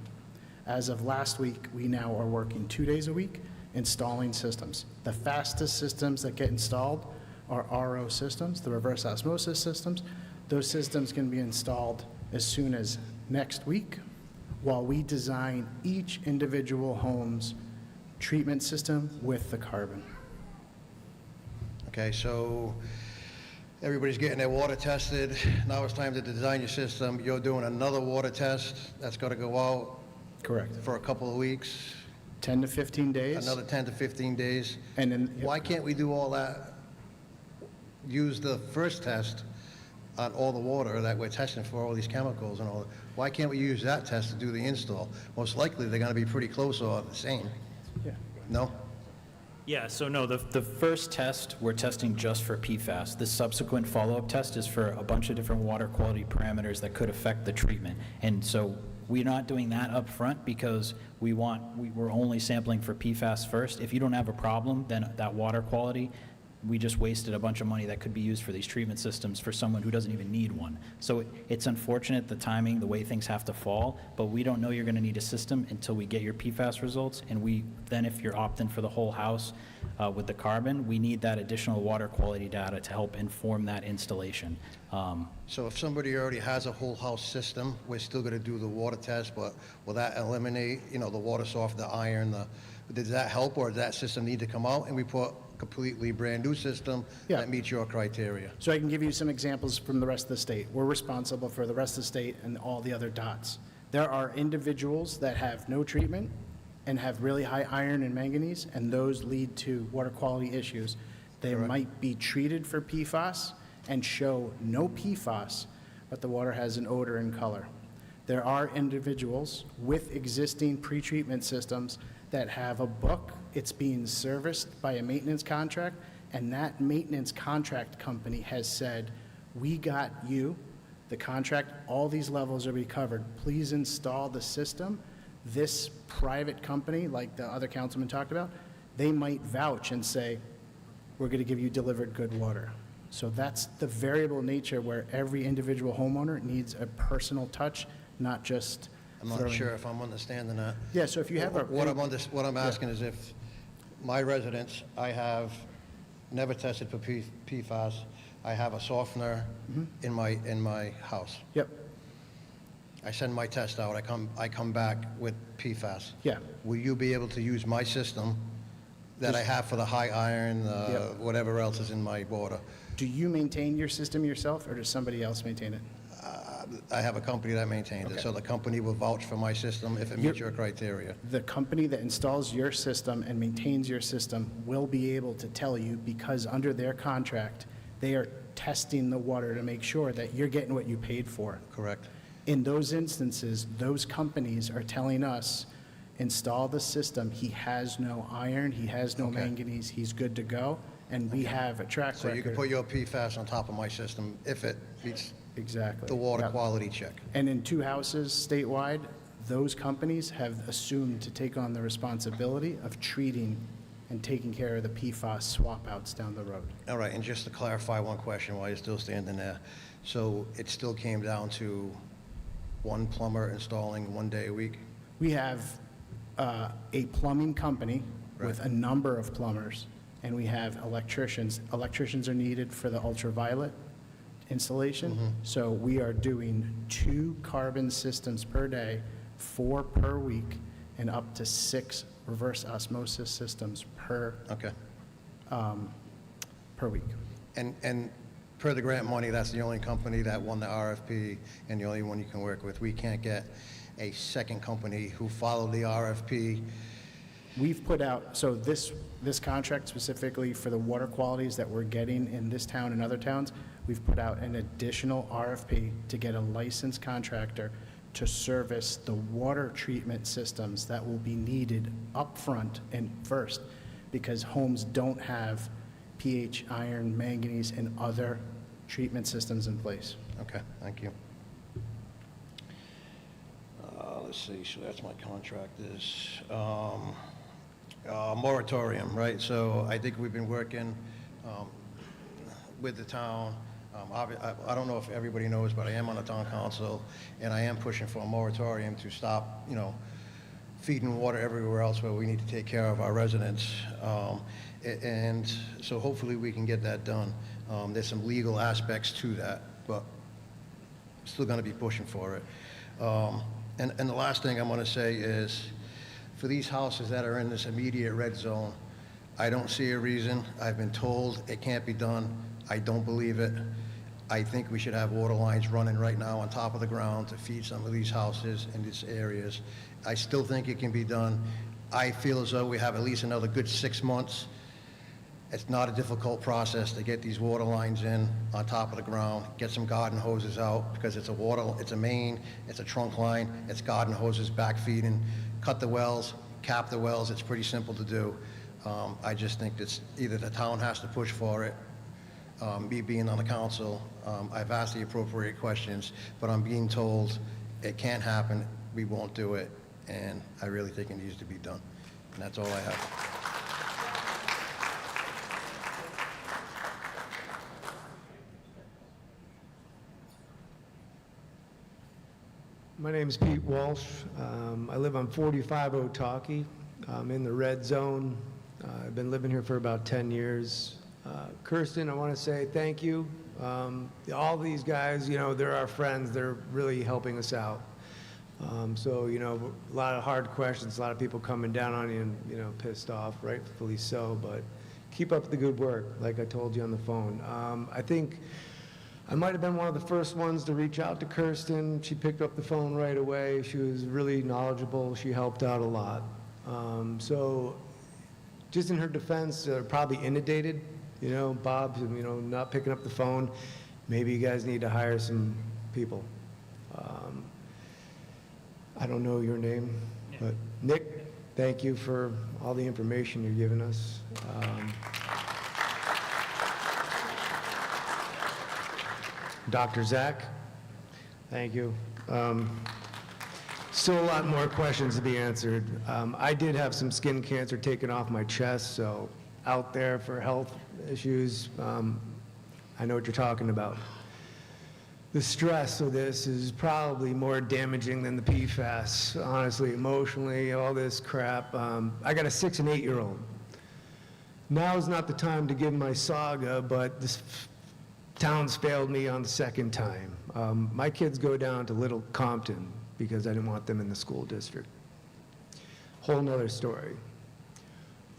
As of last week, we now are working 2 days a week, installing systems. The fastest systems that get installed are RO systems, the reverse osmosis systems. Those systems can be installed as soon as next week, while we design each individual home's treatment system with the carbon. Okay, so everybody's getting their water tested. Now it's time to design your system. You're doing another water test that's got to go out. Correct. For a couple of weeks. 10 to 15 days. Another 10 to 15 days. And then, why can't we do all that? Use the first test on all the water that we're testing for all these chemicals and all. Why can't we use that test to do the install? Most likely, they're going to be pretty close or the same. Yeah. No? Yeah, so no, the first test, we're testing just for PFAS. The subsequent follow-up test is for a bunch of different water quality parameters that could affect the treatment. And so we're not doing that up front because we're only sampling for PFAS first. If you don't have a problem, then that water quality, we just wasted a bunch of money that could be used for these treatment systems for someone who doesn't even need one. So it's unfortunate, the timing, the way things have to fall, but we don't know you're going to need a system until we get your PFAS results. And then if you're opting for the whole house with the carbon, we need that additional water quality data to help inform that installation. So if somebody already has a whole house system, we're still going to do the water test, but will that eliminate, the water soft, the iron, does that help, or does that system need to come out and we put completely brand-new system that meets your criteria? So I can give you some examples from the rest of the state. We're responsible for the rest of the state and all the other dots. There are individuals that have no treatment and have really high iron and manganese, and those lead to water quality issues. They might be treated for PFAS and show no PFAS, but the water has an odor and color. There are individuals with existing pretreatment systems that have a book. It's being serviced by a maintenance contract, and that maintenance contract company has said, we got you, the contract, all these levels will be covered. Please install the system. This private company, like the other councilman talked about, they might vouch and say, we're going to give you delivered good water. So that's the variable nature where every individual homeowner needs a personal touch, not just I'm not sure if I'm understanding that. Yeah, so if you have what I'm asking is if my residence, I have never tested for PFAS. I have a softener in my house. Yep. I send my test out. I come back with PFAS. Yeah. Will you be able to use my system that I have for the high iron, whatever else is in my water? Do you maintain your system yourself, or does somebody else maintain it? I have a company that maintains it, so the company will vouch for my system if it meets your criteria. The company that installs your system and maintains your system will be able to tell you, because under their contract, they are testing the water to make sure that you're getting what you paid for. Correct. In those instances, those companies are telling us, install the system, he has no iron, he has no manganese, he's good to go, and we have a track record. So you can put your PFAS on top of my system if it meets exactly the water quality check. And in 2 houses statewide, those companies have assumed to take on the responsibility of treating and taking care of the PFAS swap outs down the road. All right, and just to clarify one question while you're still standing there. So it still came down to one plumber installing 1 day a week? We have a plumbing company with a number of plumbers, and we have electricians. Electricians are needed for the ultraviolet installation. So we are doing 2 carbon systems per day, 4 per week, and up to 6 reverse osmosis systems per week. And per the grant money, that's the only company that won the RFP and the only one you can work with. We can't get a second company who followed the RFP. We've put out, so this contract specifically for the water qualities that we're getting in this town and other towns, we've put out an additional RFP to get a licensed contractor to service the water treatment systems that will be needed up front and first, because homes don't have pH, iron, manganese, and other treatment systems in place. Okay, thank you. Let's see, so that's my contract is. Moratorium, right? So I think we've been working with the town. I don't know if everybody knows, but I am on the town council, and I am pushing for a moratorium to stop, feeding water everywhere else where we need to take care of our residents. And so hopefully we can get that done. There's some legal aspects to that, but still going to be pushing for it. And the last thing I'm going to say is, for these houses that are in this immediate red zone, I don't see a reason. I've been told it can't be done. I don't believe it. I think we should have water lines running right now on top of the ground to feed some of these houses in these areas. I still think it can be done. I feel as though we have at least another good 6 months. It's not a difficult process to get these water lines in on top of the ground, get some garden hoses out, because it's a main, it's a trunk line, it's garden hoses back feeding, cut the wells, cap the wells. It's pretty simple to do. I just think that either the town has to push for it. Me being on the council, I've asked the appropriate questions, but I'm being told it can't happen, we won't do it, and I really think it needs to be done. And that's all I have. My name's Pete Walsh. I live on 45 Otaki. I'm in the red zone. I've been living here for about 10 years. Kirsten, I want to say thank you. All these guys, they're our friends. They're really helping us out. So, a lot of hard questions, a lot of people coming down on you and, pissed off, rightfully so, but keep up the good work, like I told you on the phone. I think I might have been one of the first ones to reach out to Kirsten. She picked up the phone right away. She was really knowledgeable. She helped out a lot. So just in her defense, probably inundated, Bob, not picking up the phone. Maybe you guys need to hire some people. I don't know your name, but Nick, thank you for all the information you're giving us. Dr. Zach, thank you. Still a lot more questions to be answered. I did have some skin cancer taken off my chest, so out there for health issues, I know what you're talking about. The stress of this is probably more damaging than the PFAS, honestly, emotionally, all this crap. I got a 6 and 8-year-old. Now is not the time to give my saga, but this town's failed me on the second time. My kids go down to Little Compton because I didn't want them in the school district. Whole nother story.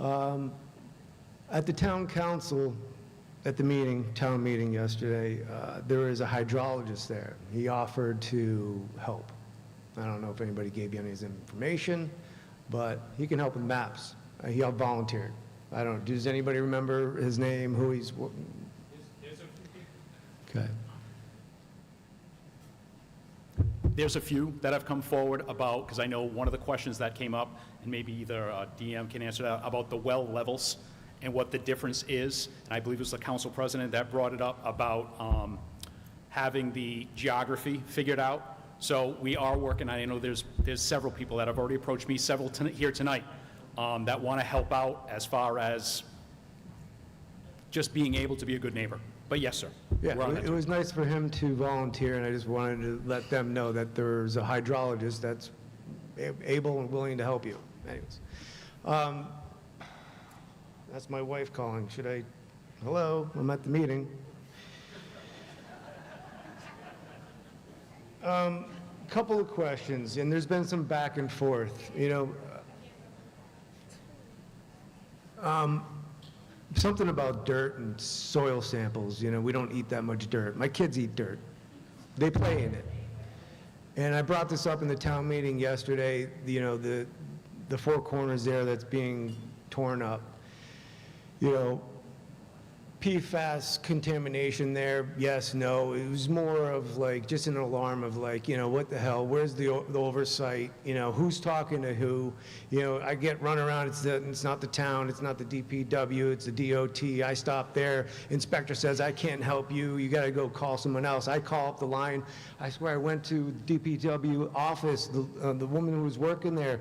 At the town council, at the town meeting yesterday, there was a hydrologist there. He offered to help. I don't know if anybody gave you any of his information, but he can help with maps. He volunteered. I don't know, does anybody remember his name, who he's? Okay. There's a few that have come forward about, because I know one of the questions that came up, and maybe either DM can answer that, about the well levels and what the difference is. And I believe it was the council president that brought it up about having the geography figured out. So we are working, I know there's several people that have already approached me, several here tonight, that want to help out as far as just being able to be a good neighbor. But yes, sir. Yeah, it was nice for him to volunteer, and I just wanted to let them know that there's a hydrologist that's able and willing to help you. Anyways, that's my wife calling. Hello, I'm at the meeting. Couple of questions, and there's been some back and forth, something about dirt and soil samples. We don't eat that much dirt. My kids eat dirt. They play in it. And I brought this up in the town meeting yesterday, the four corners there that's being torn up. PFAS contamination there, yes, no. It was more of just an alarm of what the hell, where's the oversight, who's talking to who. I get run around, it's not the town, it's not the DPW, it's the DOT. I stop there, inspector says, I can't help you, you gotta go call someone else. I call up the line. I swear I went to the DPW office, the woman who was working there,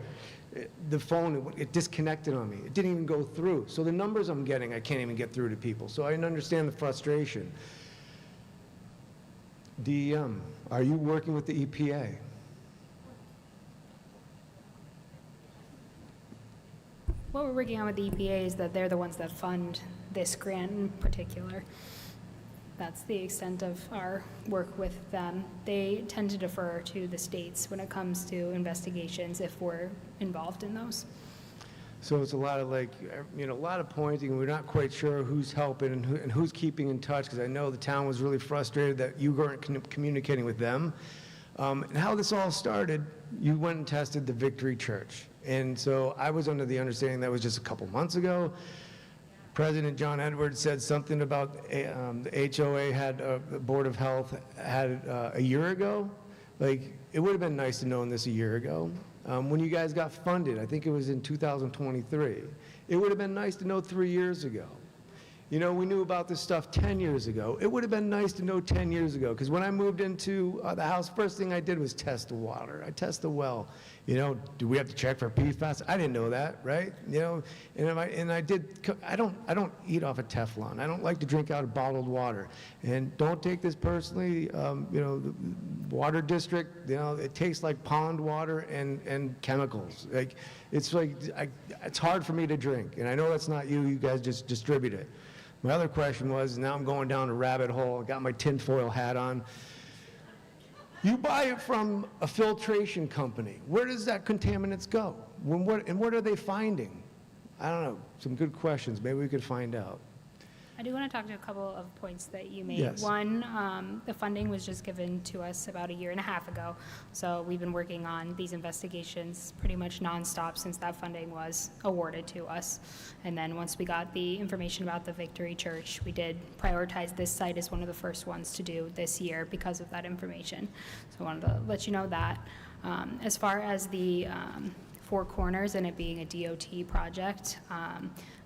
the phone, it disconnected on me. It didn't even go through. So the numbers I'm getting, I can't even get through to people. So I understand the frustration. DEM, are you working with the EPA? What we're working on with the EPA is that they're the ones that fund this grant in particular. That's the extent of our work with them. They tend to defer to the states when it comes to investigations if we're involved in those. So it's a lot of like, a lot of pointing. We're not quite sure who's helping and who's keeping in touch, because I know the town was really frustrated that you weren't communicating with them. And how this all started, you went and tested the Victory Church. And so I was under the understanding that was just a couple months ago. President John Edwards said something about the HOA had, the Board of Health had a year ago. Like, it would have been nice to know this a year ago. When you guys got funded, I think it was in 2023. It would have been nice to know 3 years ago. We knew about this stuff 10 years ago. It would have been nice to know 10 years ago, because when I moved into the house, first thing I did was test the water. I test the well. Do we have to check for PFAS? I didn't know that, right? I don't eat off of Teflon. I don't like to drink out of bottled water. And don't take this personally. The water district, it tastes like pond water and chemicals. It's hard for me to drink. And I know that's not you. You guys just distribute it. My other question was, now I'm going down a rabbit hole. I got my tinfoil hat on. You buy it from a filtration company. Where does that contaminants go? What are they finding? I don't know. Some good questions. Maybe we could find out. I do want to talk to a couple of points that you made. Yes. One, the funding was just given to us about a year and a half ago. So we've been working on these investigations pretty much nonstop since that funding was awarded to us. And then once we got the information about the Victory Church, we did prioritize this site as one of the first ones to do this year because of that information. So I wanted to let you know that. As far as the Four Corners and it being a DOT project,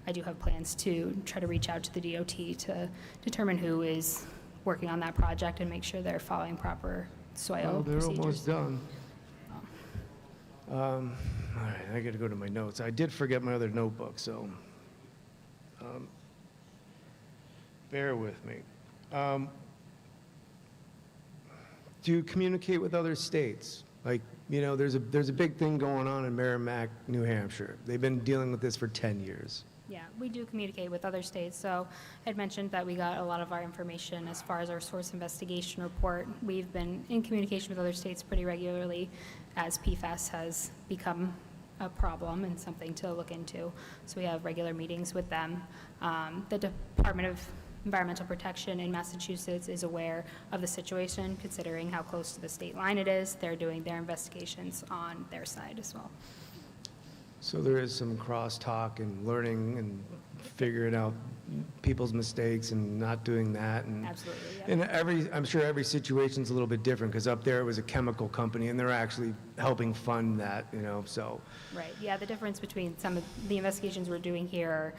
I do have plans to try to reach out to the DOT to determine who is working on that project and make sure they're following proper soil They're procedures. almost done. All right, I got to go to my notes. I did forget my other notebook, so bear with me. Do you communicate with other states? There's a big thing going on in Merrimack, New Hampshire. They've been dealing with this for 10 years. Yeah, we do communicate with other states. So I'd mentioned that we got a lot of our information as far as our source investigation report. We've been in communication with other states pretty regularly as PFAS has become a problem and something to look into. So we have regular meetings with them. The Department of Environmental Protection in Massachusetts is aware of the situation, considering how close to the state line it is. They're doing their investigations on their side as well. So there is some crosstalk and learning and figuring out people's mistakes and not doing that. And, absolutely, yeah. And I'm sure every situation's a little bit different, because up there it was a chemical company and they're actually helping fund that, so. Right, yeah, the difference between some of the investigations we're doing here are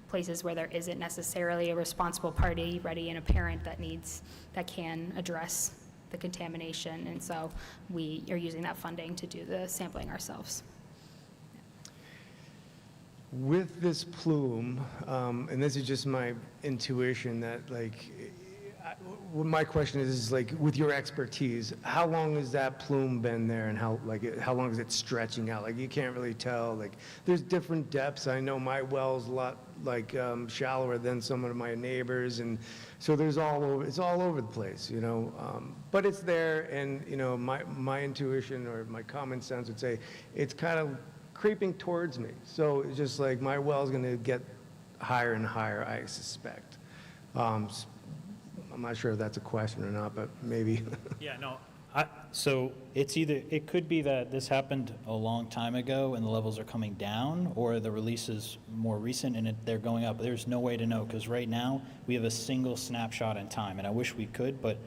places where there isn't necessarily a responsible party ready and a parent that can address the contamination, and so we are using that funding to do the sampling ourselves. With this plume, and this is just my intuition, that my question is with your expertise, how long has that plume been there, and how long is it stretching out? You can't really tell. There's different depths. I know my well's a lot shallower than some of my neighbors, and so it's all over the place, But it's there, and my intuition or my common sense would say it's kind of creeping towards me. So it's just my well's going to get higher and higher, I suspect. I'm not sure if that's a question or not, but maybe. Yeah, no. So it could be that this happened a long time ago and the levels are coming down, or the release is more recent and they're going up. There's no way to know, because right now we have a single snapshot in time, and I wish we could, but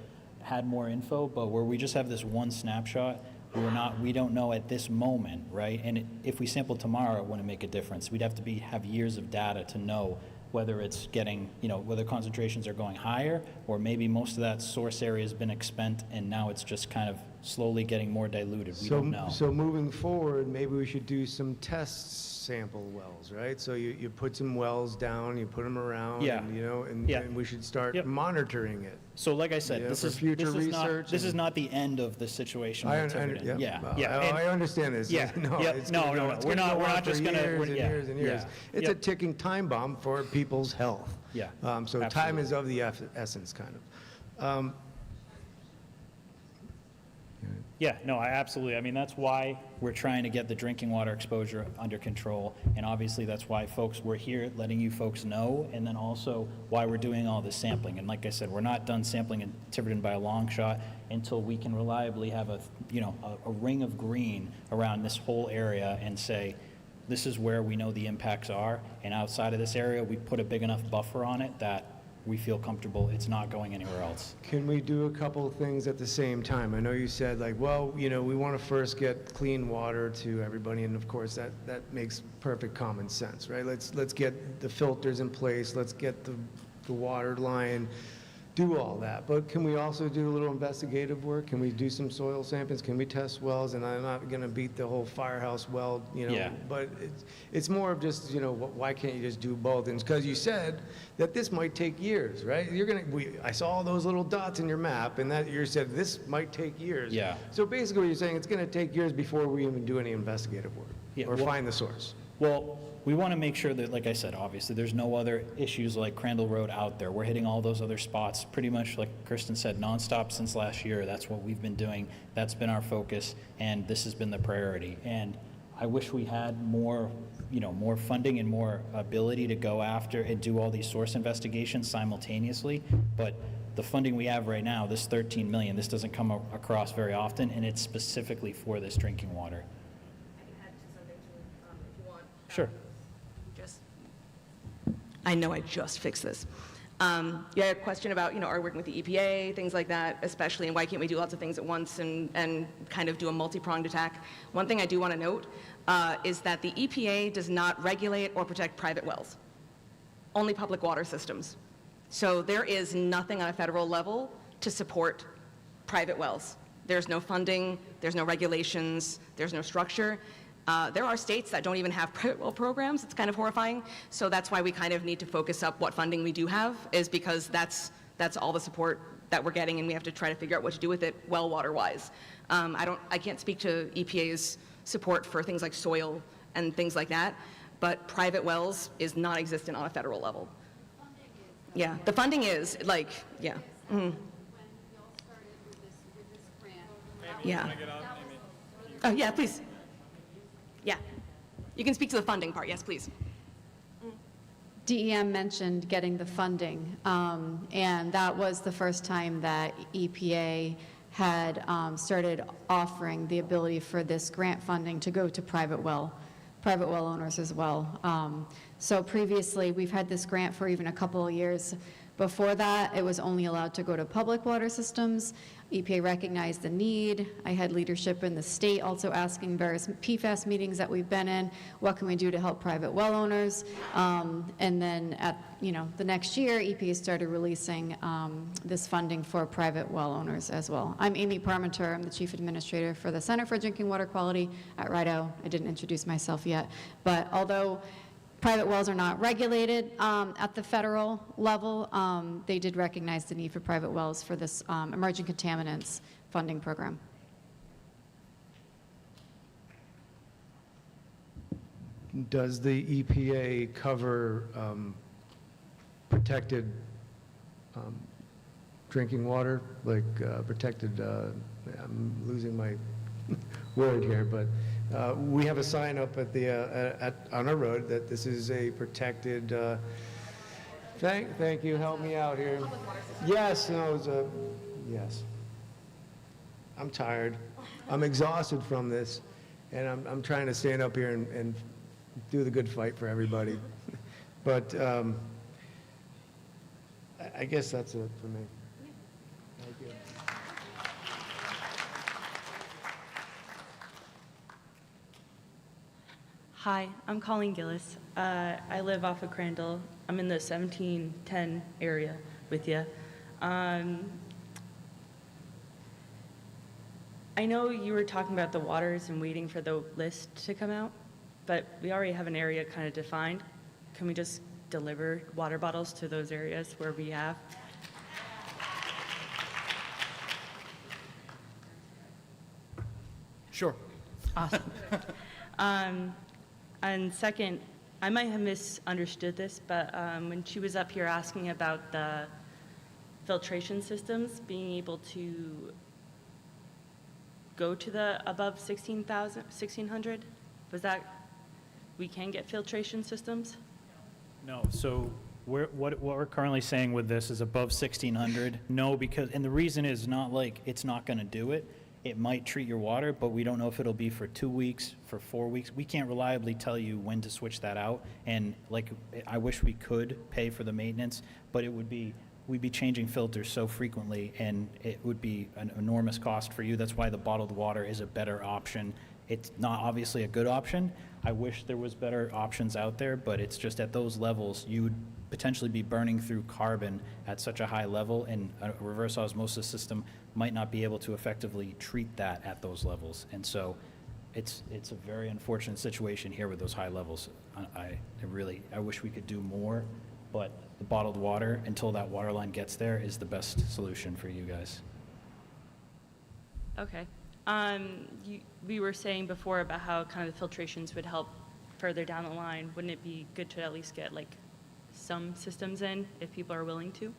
had more info, but where we just have this one snapshot, we don't know at this moment, right? And if we sample tomorrow, it wouldn't make a difference. We'd have to have years of data to know whether it's getting, whether concentrations are going higher, or maybe most of that source area has been expent and now it's just kind of slowly getting more diluted. We don't know. So moving forward, maybe we should do some test sample wells, right? So you put some wells down, you put them around, Yeah. and, Yeah. and we should start Yep. monitoring it. So like I said, Yeah, this for is future this is not research this is and- not the end of the situation I with Tiverton. Yeah, Well, yeah. I understand this. Yeah, No, yeah, it's no, gonna no, go- it's we're gonna not go we're on not for just gonna years we're, and yeah, years and years. yeah, It's a yep. ticking time bomb for people's health. Yeah, So time absolutely. is of the essence, kind of. Yeah, no, absolutely. I mean, that's why we're trying to get the drinking water exposure under control, and obviously that's why we're here letting you folks know, and then also why we're doing all this sampling. And like I said, we're not done sampling in Tiverton by a long shot until we can reliably have a ring of green around this whole area and say, this is where we know the impacts are, and outside of this area, we put a big enough buffer on it that we feel comfortable it's not going anywhere else. Can we do a couple of things at the same time? I know you said like, well, we want to first get clean water to everybody, and of course that makes perfect common sense, right? Let's get the filters in place, let's get the water line, do all that. But can we also do a little investigative work? Can we do some soil samples? Can we test wells? And I'm not going to beat the whole firehouse well, Yeah. but it's more of just, why can't you just do both? And because you said that this might take years, right? I saw all those little dots in your map, and that you said this might take years. Yeah. So basically what you're saying, it's going to take years before we even do any investigative work Yeah, or well- find the source. Well, we want to make sure that, like I said, obviously, there's no other issues like Crandall Road out there. We're hitting all those other spots pretty much, like Kristen said, nonstop since last year. That's what we've been doing. That's been our focus, and this has been the priority. And I wish we had more, more funding and more ability to go after and do all these source investigations simultaneously. But the funding we have right now, this $13 million, this doesn't come across very often, and it's specifically for this drinking water. Sure. I know I just fixed this. You had a question about, are we working with the EPA, things like that, especially, and why can't we do lots of things at once and kind of do a multi-pronged attack? One thing I do want to note is that the EPA does not regulate or protect private wells, only public water systems. So there is nothing on a federal level to support private wells. There's no funding, there's no regulations, there's no structure. There are states that don't even have private well programs. It's kind of horrifying. So that's why we kind of need to focus up what funding we do have, is because that's all the support that we're getting, and we have to try to figure out what to do with it well water-wise. I can't speak to EPA's support for things like soil and things like that, but private wells is non-existent on a federal level. Yeah, the funding is like, yeah. Mhm. Yeah. Oh, yeah, please. Yeah. You can speak to the funding part, yes, please. DEM mentioned getting the funding, and that was the first time that EPA had started offering the ability for this grant funding to go to private well owners as well. So previously, we've had this grant for even a couple of years. Before that, it was only allowed to go to public water systems. EPA recognized the need. I had leadership in the state also asking various PFAS meetings that we've been in, what can we do to help private well owners? And then at the next year, EPA started releasing this funding for private well owners as well. I'm Amy Parmenter. I'm the Chief Administrator for the Center for Drinking Water Quality at RIDOH. I didn't introduce myself yet, but although private wells are not regulated at the federal level, they did recognize the need for private wells for this emerging contaminants funding program. Does the EPA cover protected drinking water, like protected, I'm losing my word here, but we have a sign up on our road that this is a protected, thank you, help me out here. Yes, no, it's yes. I'm tired. I'm exhausted from this, and I'm trying to stand up here and do the good fight for everybody. But I guess that's it for me. Thank you. Hi, I'm Colleen Gillis. I live off of Crandall. I'm in the 1710 area with you. I know you were talking about the waters and waiting for the list to come out, but we already have an area kind of defined. Can we just deliver water bottles to those areas where we have? Sure. Awesome. And second, I might have misunderstood this, but when she was up here asking about the filtration systems being able to go to the above 1,600, was that, we can get filtration systems? No, so what we're currently saying with this is above 1,600. No, because, and the reason is not like it's not going to do it. It might treat your water, but we don't know if it'll be for 2 weeks, for 4 weeks. We can't reliably tell you when to switch that out. And like, I wish we could pay for the maintenance, but it would be, we'd be changing filters so frequently, and it would be an enormous cost for you. That's why the bottled water is a better option. It's not obviously a good option. I wish there was better options out there, but it's just at those levels, you would potentially be burning through carbon at such a high level, and a reverse osmosis system might not be able to effectively treat that at those levels. And so it's a very unfortunate situation here with those high levels. I wish we could do more, but the bottled water, until that water line gets there, is the best solution for you guys. Okay. We were saying before about how kind of the filtrations would help further down the line. Wouldn't it be good to at least get like some systems in if people are willing to?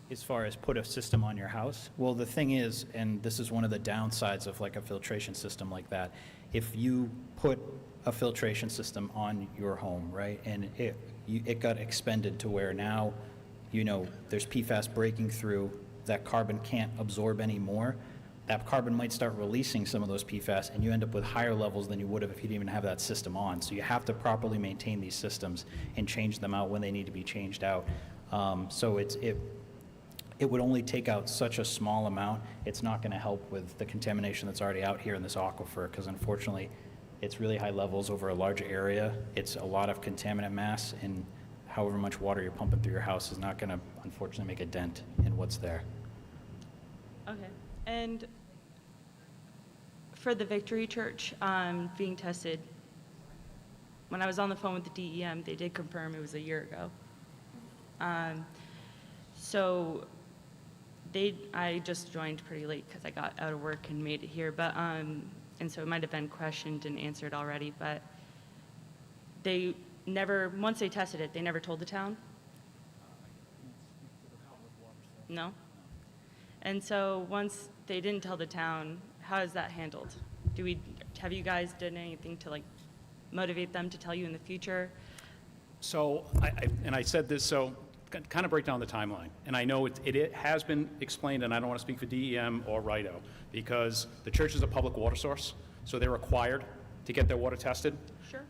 As far as put a system on your house? Well, the thing is, and this is one of the downsides of like a filtration system like that, if you put a filtration system on your home, right, and it got expended to where now, you know, there's PFAS breaking through, that carbon can't absorb anymore, that carbon might start releasing some of those PFAS, and you end up with higher levels than you would have if you didn't even have that system on. So you have to properly maintain these systems and change them out when they need to be changed out. So it would only take out such a small amount. It's not going to help with the contamination that's already out here in this aquifer, because unfortunately, it's really high levels over a large area. It's a lot of contaminant mass, and however much water you're pumping through your house is not going to, unfortunately, make a dent in what's there. Okay. And for the Victory Church being tested, when I was on the phone with the DEM, they did confirm it was a year ago. So I just joined pretty late because I got out of work and made it here, but and so it might have been questioned and answered already, but they never, once they tested it, they never told the town? No? And so once they didn't tell the town, how is that handled? Have you guys done anything to like motivate them to tell you in the future? So, I said this, so kind of break down the timeline. And I know it has been explained, and I don't want to speak for DEM or RIDOH, because the church is a public water source, so they're required to get their water tested. Sure.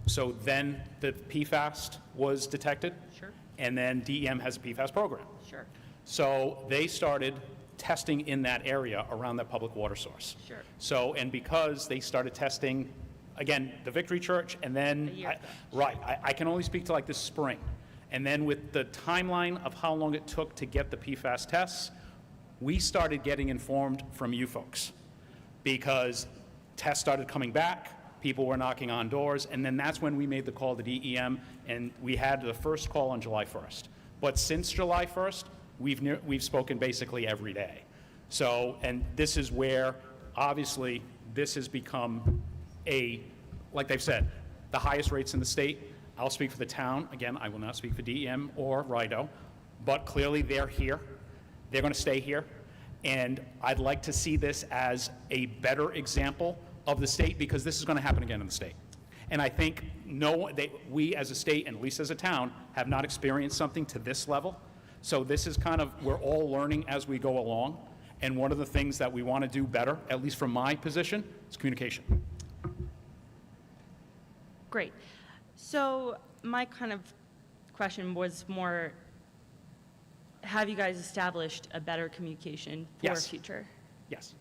So then the PFAS was detected. Sure. And then DEM has a PFAS program. Sure. So they started testing in that area around that public water source. Sure. So, and because they started testing, again, the Victory Church, and then, I can only speak to like this spring. And then with the timeline of how long it took to get the PFAS tests, we started getting informed from you folks, because tests started coming back, people were knocking on doors, and then that's when we made the call to DEM, and we had the first call on July 1st. But since July 1st, we've spoken basically every day. So, and this is where, obviously, this has become like they've said, the highest rates in the state. I'll speak for the town. Again, I will not speak for DEM or RIDOH, but clearly they're here. They're going to stay here. And I'd like to see this as a better example of the state, because this is going to happen again in the state. And I think we as a state, and at least as a town, have not experienced something to this level. So this is kind of, we're all learning as we go along. And one of the things that we want to do better, at least from my position, is communication. Great. So my kind of question was more, have you guys established a better communication for future? Yes.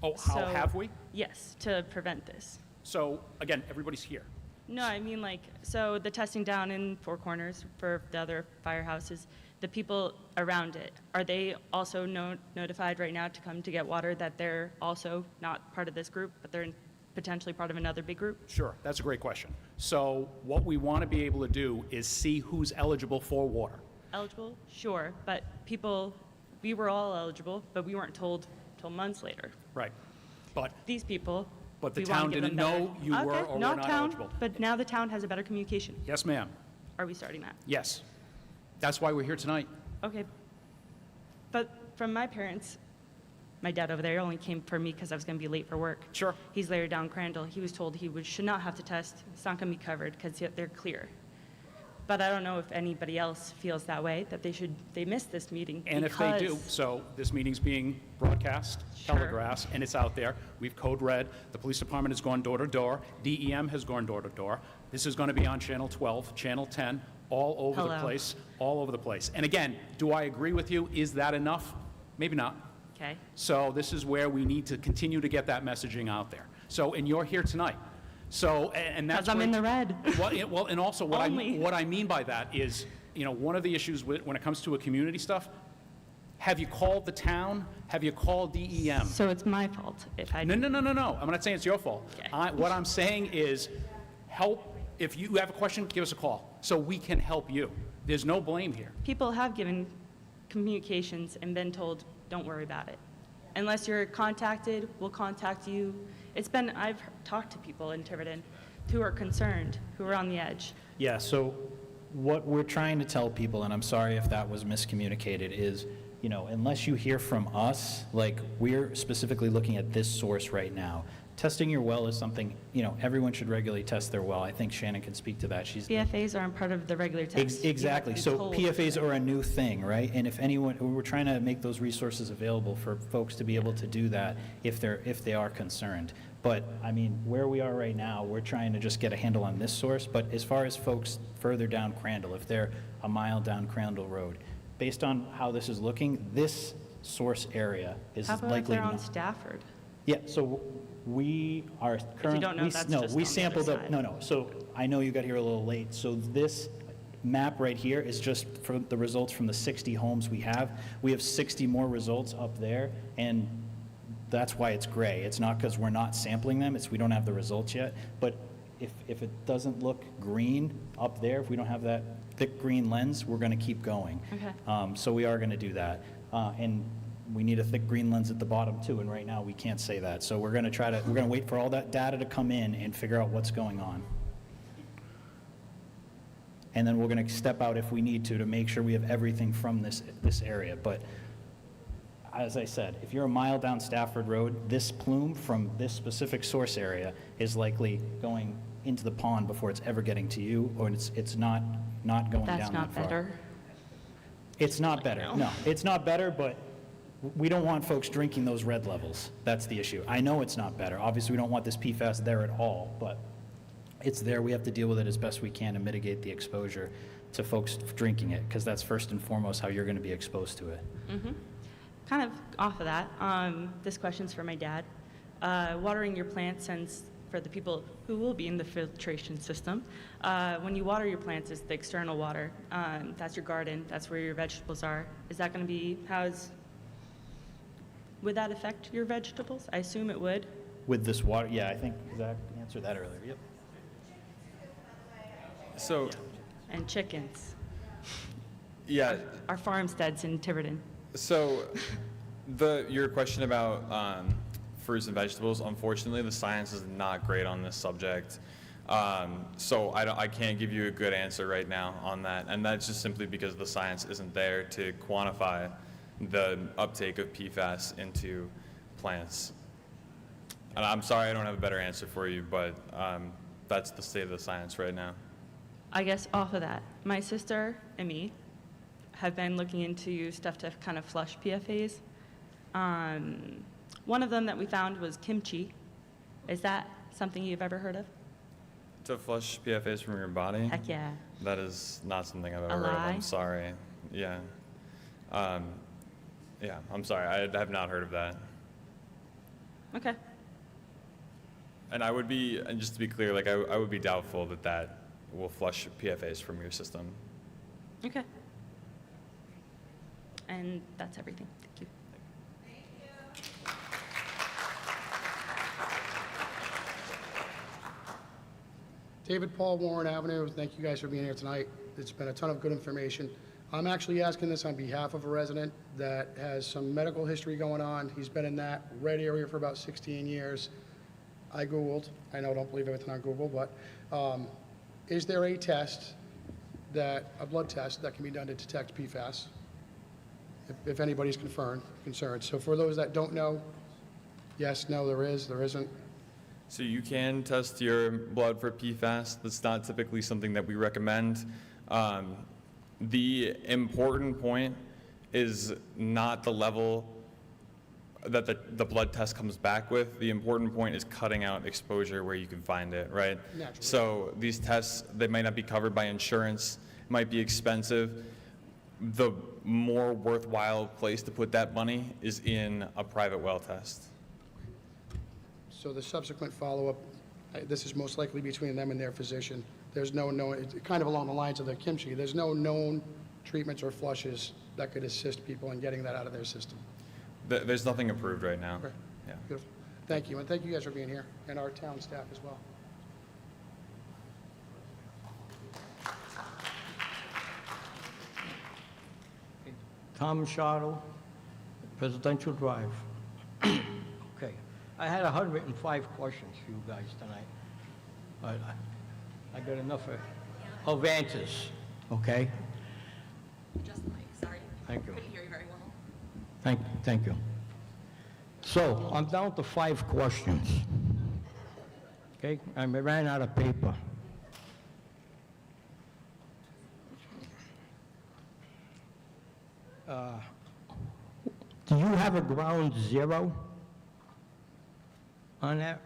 Oh, how have we? Yes, to prevent this. So again, everybody's here. No, I mean like, so the testing down in Four Corners for the other firehouses, the people around it, are they also notified right now to come to get water that they're also not part of this group, but they're potentially part of another big group? Sure, that's a great question. So what we want to be able to do is see who's eligible for water. Eligible? Sure, but people, we were all eligible, but we weren't told till months later. Right. But These people, But the we wanna town give didn't them better- know you were Okay, or were not not town, eligible. but now the town has a better communication. Yes, ma'am. Are we starting that? Yes. That's why we're here tonight. Okay. But from my parents, my dad over there only came for me because I was going to be late for work. Sure. He's later down Crandall. He was told he should not have to test. It's not going to be covered because they're clear. But I don't know if anybody else feels that way, that they missed this meeting. And if they do, because- so this meeting's being broadcast, Sure. telegraphed, and it's out there. We've code red. The police department has gone door to door. DEM has gone door to door. This is going to be on Channel 12, Channel 10, all over the Hello. place, all over the place. And again, do I agree with you? Is that enough? Maybe not. Okay. So this is where we need to continue to get that messaging out there. So, and you're here tonight. So, and that's 'Cause I'm where in it's- the red. Well, and also what Only. what I mean by that is, one of the issues when it comes to a community stuff, have you called the town? Have you called DEM? So it's my fault if I... No. I'm not saying it's your fault. What I'm saying is, help, if you have a question, give us a call, so we can help you. There's no blame here. People have given communications and been told, don't worry about it. Unless you're contacted, we'll contact you. I've talked to people in Tiverton who are concerned, who are on the edge. Yeah, so what we're trying to tell people, and I'm sorry if that was miscommunicated, is, unless you hear from us, like, we're specifically looking at this source right now. Testing your well is something, everyone should regularly test their well. I think Shannon can speak to that. She's PFAs aren't part of the regular test. Exactly. So PFAs are a new thing, right? And if anyone, we're trying to make those resources available for folks to be able to do that if they are concerned. But, I mean, where we are right now, we're trying to just get a handle on this source. But as far as folks further down Crandall, if they're a mile down Crandall Road, based on how this is looking, this source area is How about if likely they're on not. Stafford? Yeah, so we are currently. don't know, that's just on the we other sampled up. side. No. So I know you got here a little late. So this map right here is just for the results from the 60 homes we have. We have 60 more results up there, and that's why it's gray. It's not because we're not sampling them. It's we don't have the results yet. But if it doesn't look green up there, if we don't have that thick green lens, we're going to keep going. Okay. So we are going to do that. And we need a thick green lens at the bottom too, and right now we can't say that. So we're going to wait for all that data to come in and figure out what's going on. And then we're going to step out if we need to make sure we have everything from this area. But as I said, if you're a mile down Stafford Road, this plume from this specific source area is likely going into the pond before it's ever getting to you, or it's not going That's down not that far. better. It's not better. know. No, it's not better, but we don't want folks drinking those red levels. That's the issue. I know it's not better. Obviously, we don't want this PFAS there at all, but it's there. We have to deal with it as best we can to mitigate the exposure to folks drinking it, because that's first and foremost how you're going to be exposed to it. Mm-hmm. Kind of off of that, this question's for my dad. Watering your plants, and for the people who will be in the filtration system, when you water your plants, is the external water. That's your garden. That's where your vegetables are. Is that going to be, would that affect your vegetables? I assume it would. With this water, yeah, I think Zach answered that earlier. Yep. So, And chickens. yeah, Our farmsteads in Tiverton. so your question about fruits and vegetables, unfortunately, the science is not great on this subject. So I can't give you a good answer right now on that, and that's just simply because the science isn't there to quantify the uptake of PFAS into plants. And I'm sorry I don't have a better answer for you, but that's the state of the science right now. I guess off of that, my sister and me have been looking into stuff to kind of flush PFAS. One of them that we found was kimchi. Is that something you've ever heard of? To flush PFAS from your body? Heck yeah. That is not something I've A ever heard of. lie? I'm sorry. Yeah. Yeah, I'm sorry. I have not heard of that. Okay. And I would be, and just to be clear, like I would be doubtful that that will flush PFAS from your system. Okay. And that's everything. Thank you. David Paul, Warren Avenue. Thank you guys for being here tonight. It's been a ton of good information. I'm actually asking this on behalf of a resident that has some medical history going on. He's been in that red area for about 16 years. I Googled. I know I don't believe everything on Google, but is there a test, a blood test that can be done to detect PFAS? If anybody's concerned. So for those that don't know, yes, no, there is, there isn't. So you can test your blood for PFAS. That's not typically something that we recommend. The important point is not the level that the blood test comes back with. The important point is cutting out exposure where you can find it, right? Naturally. So these tests, they might not be covered by insurance, might be expensive. The more worthwhile place to put that money is in a private well test. So the subsequent follow-up, this is most likely between them and their physician. There's no known, it's kind of along the lines of the kimchi, there's no known treatments or flushes that could assist people in getting that out of their system. There's nothing approved right now. Okay. Yeah. Beautiful. Thank you, and thank you guys for being here, and our town staff as well. Tom Machado, Presidential Drive. Okay, I had 105 questions for you guys tonight, but I got enough of answers, okay? Just the mic, sorry. Thank you. Couldn't hear you very well. Thank you. So, I'm down to 5 questions. Okay, I ran out of paper. Do you have a ground zero on that?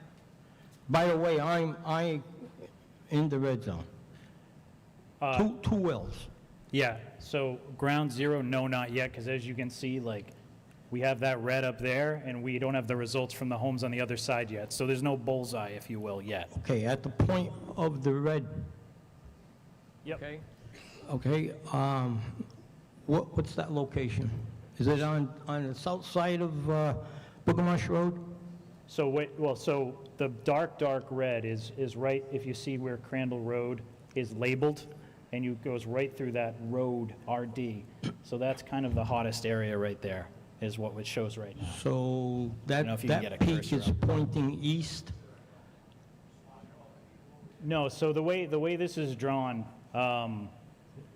By the way, I'm in the red zone. Two wells. Yeah, so ground zero, no, not yet, because as you can see, like, we have that red up there, and we don't have the results from the homes on the other side yet. So there's no bullseye, if you will, yet. Okay, at the point of the red. Yep. Okay, what's that location? Is it on the south side of Bulgarmarsh Road? So so the dark red is right, if you see where Crandall Road is labeled, and you goes right through that road, RD. So that's kind of the hottest area right there, is what it shows right now. So I don't know if you can get that a peak cursor is up. pointing east? No, so the way this is drawn,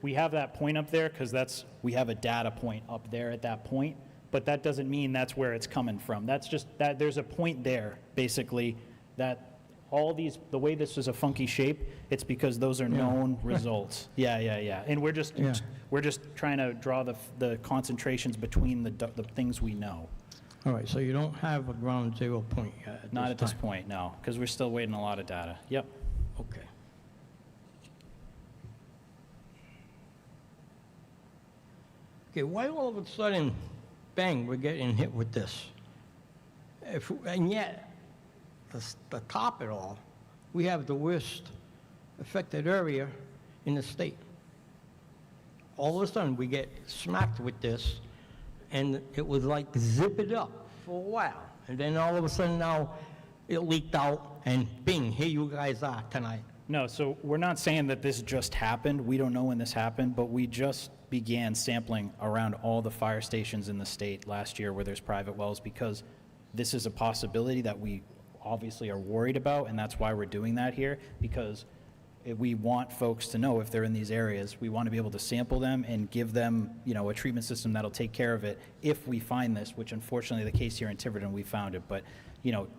we have that point up there because we have a data point up there at that point, but that doesn't mean that's where it's coming from. That's just that there's a point there, basically, that all these, the way this is a funky shape, it's because those are known results. Yeah. And we're just trying to draw the concentrations between the things we know. All right, so you don't have a ground zero point yet? Not at this point, no, because we're still waiting a lot of data. Yep. Okay. Okay, why all of a sudden, bang, we're getting hit with this? And yet, to top it all, we have the worst affected area in the state. All of a sudden, we get smacked with this, and it was like zip it up for a while. And then all of a sudden now, it leaked out, and bing, here you guys are tonight. No, so we're not saying that this just happened. We don't know when this happened, but we just began sampling around all the fire stations in the state last year where there's private wells, because this is a possibility that we obviously are worried about, and that's why we're doing that here, because we want folks to know if they're in these areas. We want to be able to sample them and give them, a treatment system that'll take care of it if we find this, which unfortunately the case here in Tiverton, we found it. But,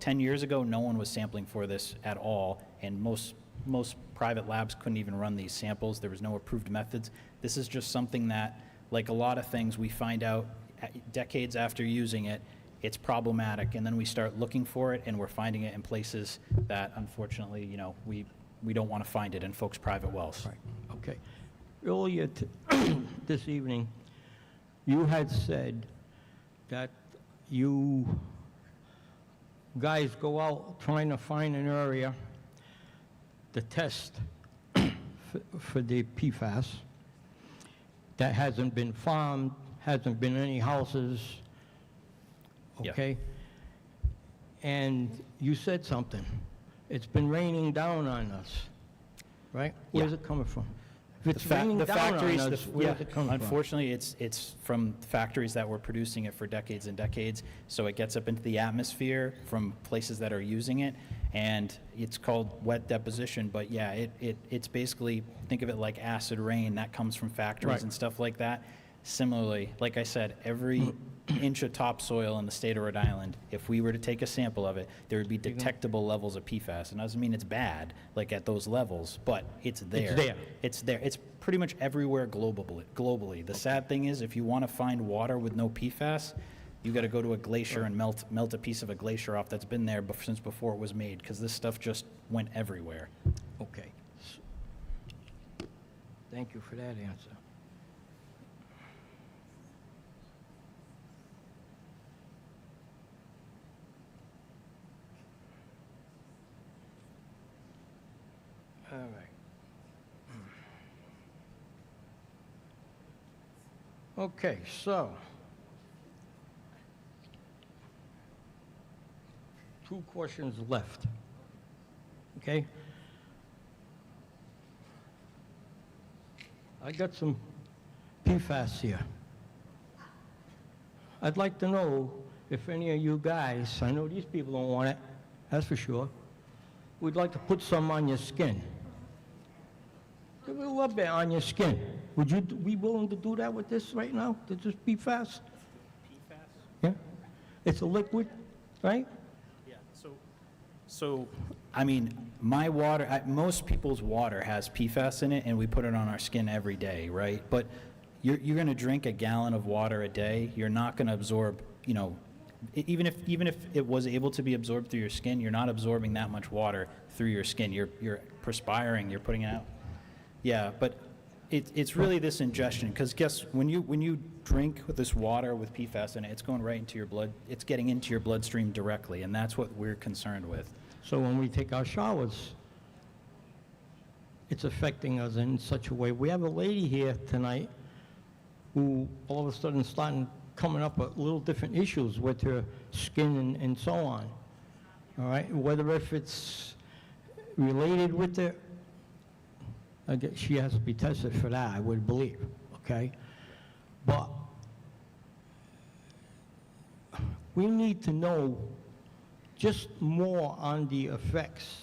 10 years ago, no one was sampling for this at all, and most private labs couldn't even run these samples. There was no approved methods. This is just something that, like a lot of things, we find out decades after using it, it's problematic, and then we start looking for it, and we're finding it in places that, unfortunately, we don't want to find it in folks' private wells. Right. Okay. Earlier this evening, you had said that you guys go out trying to find an area to test for the PFAS that hasn't been farmed, hasn't been any houses, Yeah. okay? And you said something. It's been raining down on us, right? Where's it coming from? If it's raining down on us, where's it coming from? Unfortunately, it's from factories that were producing it for decades and decades, so it gets up into the atmosphere from places that are using it, and it's called wet deposition, but yeah, it's basically, think of it like acid rain that comes from factories Right. and stuff like that. Similarly, like I said, every inch of topsoil in the state of Rhode Island, if we were to take a sample of it, there would be detectable levels of PFAS. And it doesn't mean it's bad, like at those levels, but it's there. It's there. It's there. It's pretty much everywhere globally. The sad thing is, if you want to find water with no PFAS, you got to go to a glacier and melt a piece of a glacier off that's been there since before it was made, because this stuff just went everywhere. Okay. Thank you for that answer. All right. Okay, so, two questions left, okay? I got some PFAS here. I'd like to know if any of you guys, I know these people don't want it, that's for sure, would like to put some on your skin. Give it a little bit on your skin. Would you be willing to do that with this right now? To just PFAS? PFAS? Yeah? It's a liquid, right? Yeah, so I mean, my water, most people's water has PFAS in it, and we put it on our skin every day, right? But you're going to drink a gallon of water a day, you're not going to absorb, you know, even if it was able to be absorbed through your skin, you're not absorbing that much water through your skin. You're perspiring, you're putting it out. Yeah, but it's really this ingestion, because guess, when you drink with this water with PFAS in it, it's going right into your blood, it's getting into your bloodstream directly, and that's what we're concerned with. So when we take our showers, it's affecting us in such a way. We have a lady here tonight who all of a sudden starting coming up with little different issues with her skin and so on. All right, whether if it's related with it, I guess she has to be tested for that, I would believe, okay? But we need to know just more on the effects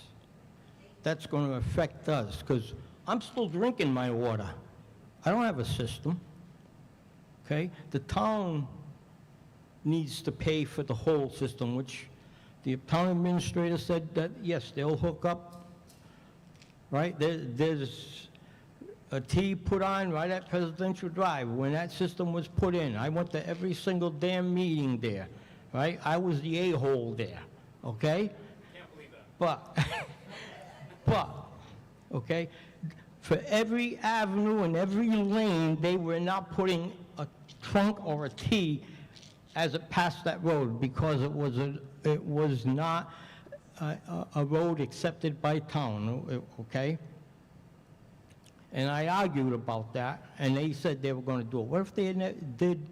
that's going to affect us, because I'm still drinking my water. I don't have a system, okay? The town needs to pay for the whole system, which the town administrator said that, yes, they'll hook up, right? There's a T put on right at Presidential Drive when that system was put in. I went to every single damn meeting there, right? I was the a-hole there, okay? Can't believe that. But, okay, for every avenue and every lane, they were not putting a trunk or a T as it passed that road, because it was not a road accepted by town, okay? And I argued about that, and they said they were going to do it. What if they did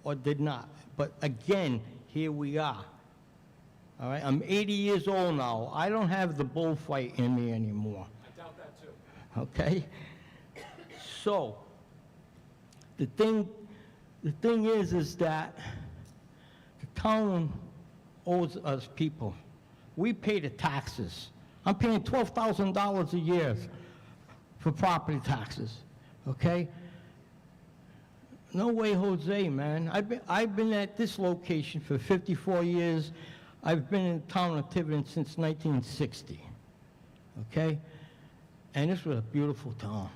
or did not? But again, here we are. All right, I'm 80 years old now. I don't have the bullfight in me anymore. I doubt that too. Okay? So, the thing is that the town owes us people. We pay the taxes. I'm paying $12,000 a year for property taxes, okay? No way, Jose, man. I've been at this location for 54 years. I've been in the town of Tiverton since 1960, okay? And this was a beautiful town.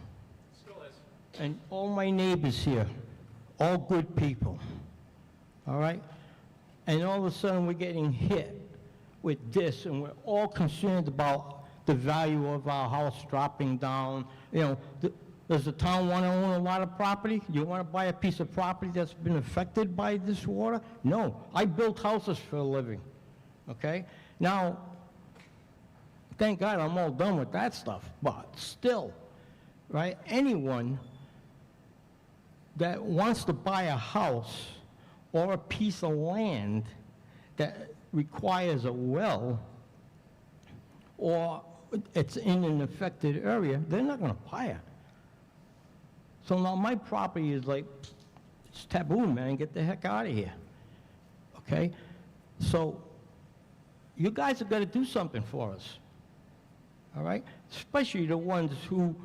Still is. And all my neighbors here, all good people, all right? And all of a sudden, we're getting hit with this, and we're all concerned about the value of our house dropping down. You know, does the town want to own a lot of property? You want to buy a piece of property that's been affected by this water? No. I build houses for a living, okay? Now, thank God I'm all done with that stuff, but still, right? Anyone that wants to buy a house or a piece of land that requires a well, or it's in an affected area, they're not gonna buy it. So now my property is like, it's taboo, man, get the heck out of here, okay? So you guys have gotta do something for us, all right? Especially the ones who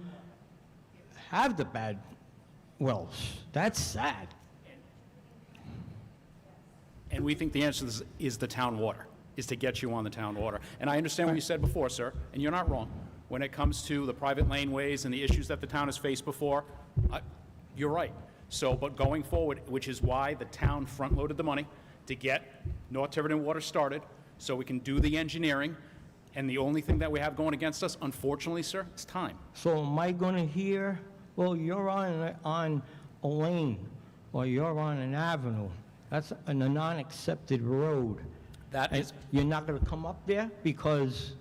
have the bad wells. That's sad. And we think the answer to this is the town water, is to get you on the town water. And I understand what you said before, sir, and you're not wrong. When it comes to the private laneways and the issues that the town has faced before, you're right. So, but going forward, which is why the town front-loaded the money to get North Tiverton Water started, so we can do the engineering. And the only thing that we have going against us, unfortunately, sir, is time. So am I gonna hear, well, you're on a lane, or you're on an avenue, that's a non-accepted road. That is, You're not gonna come up there because,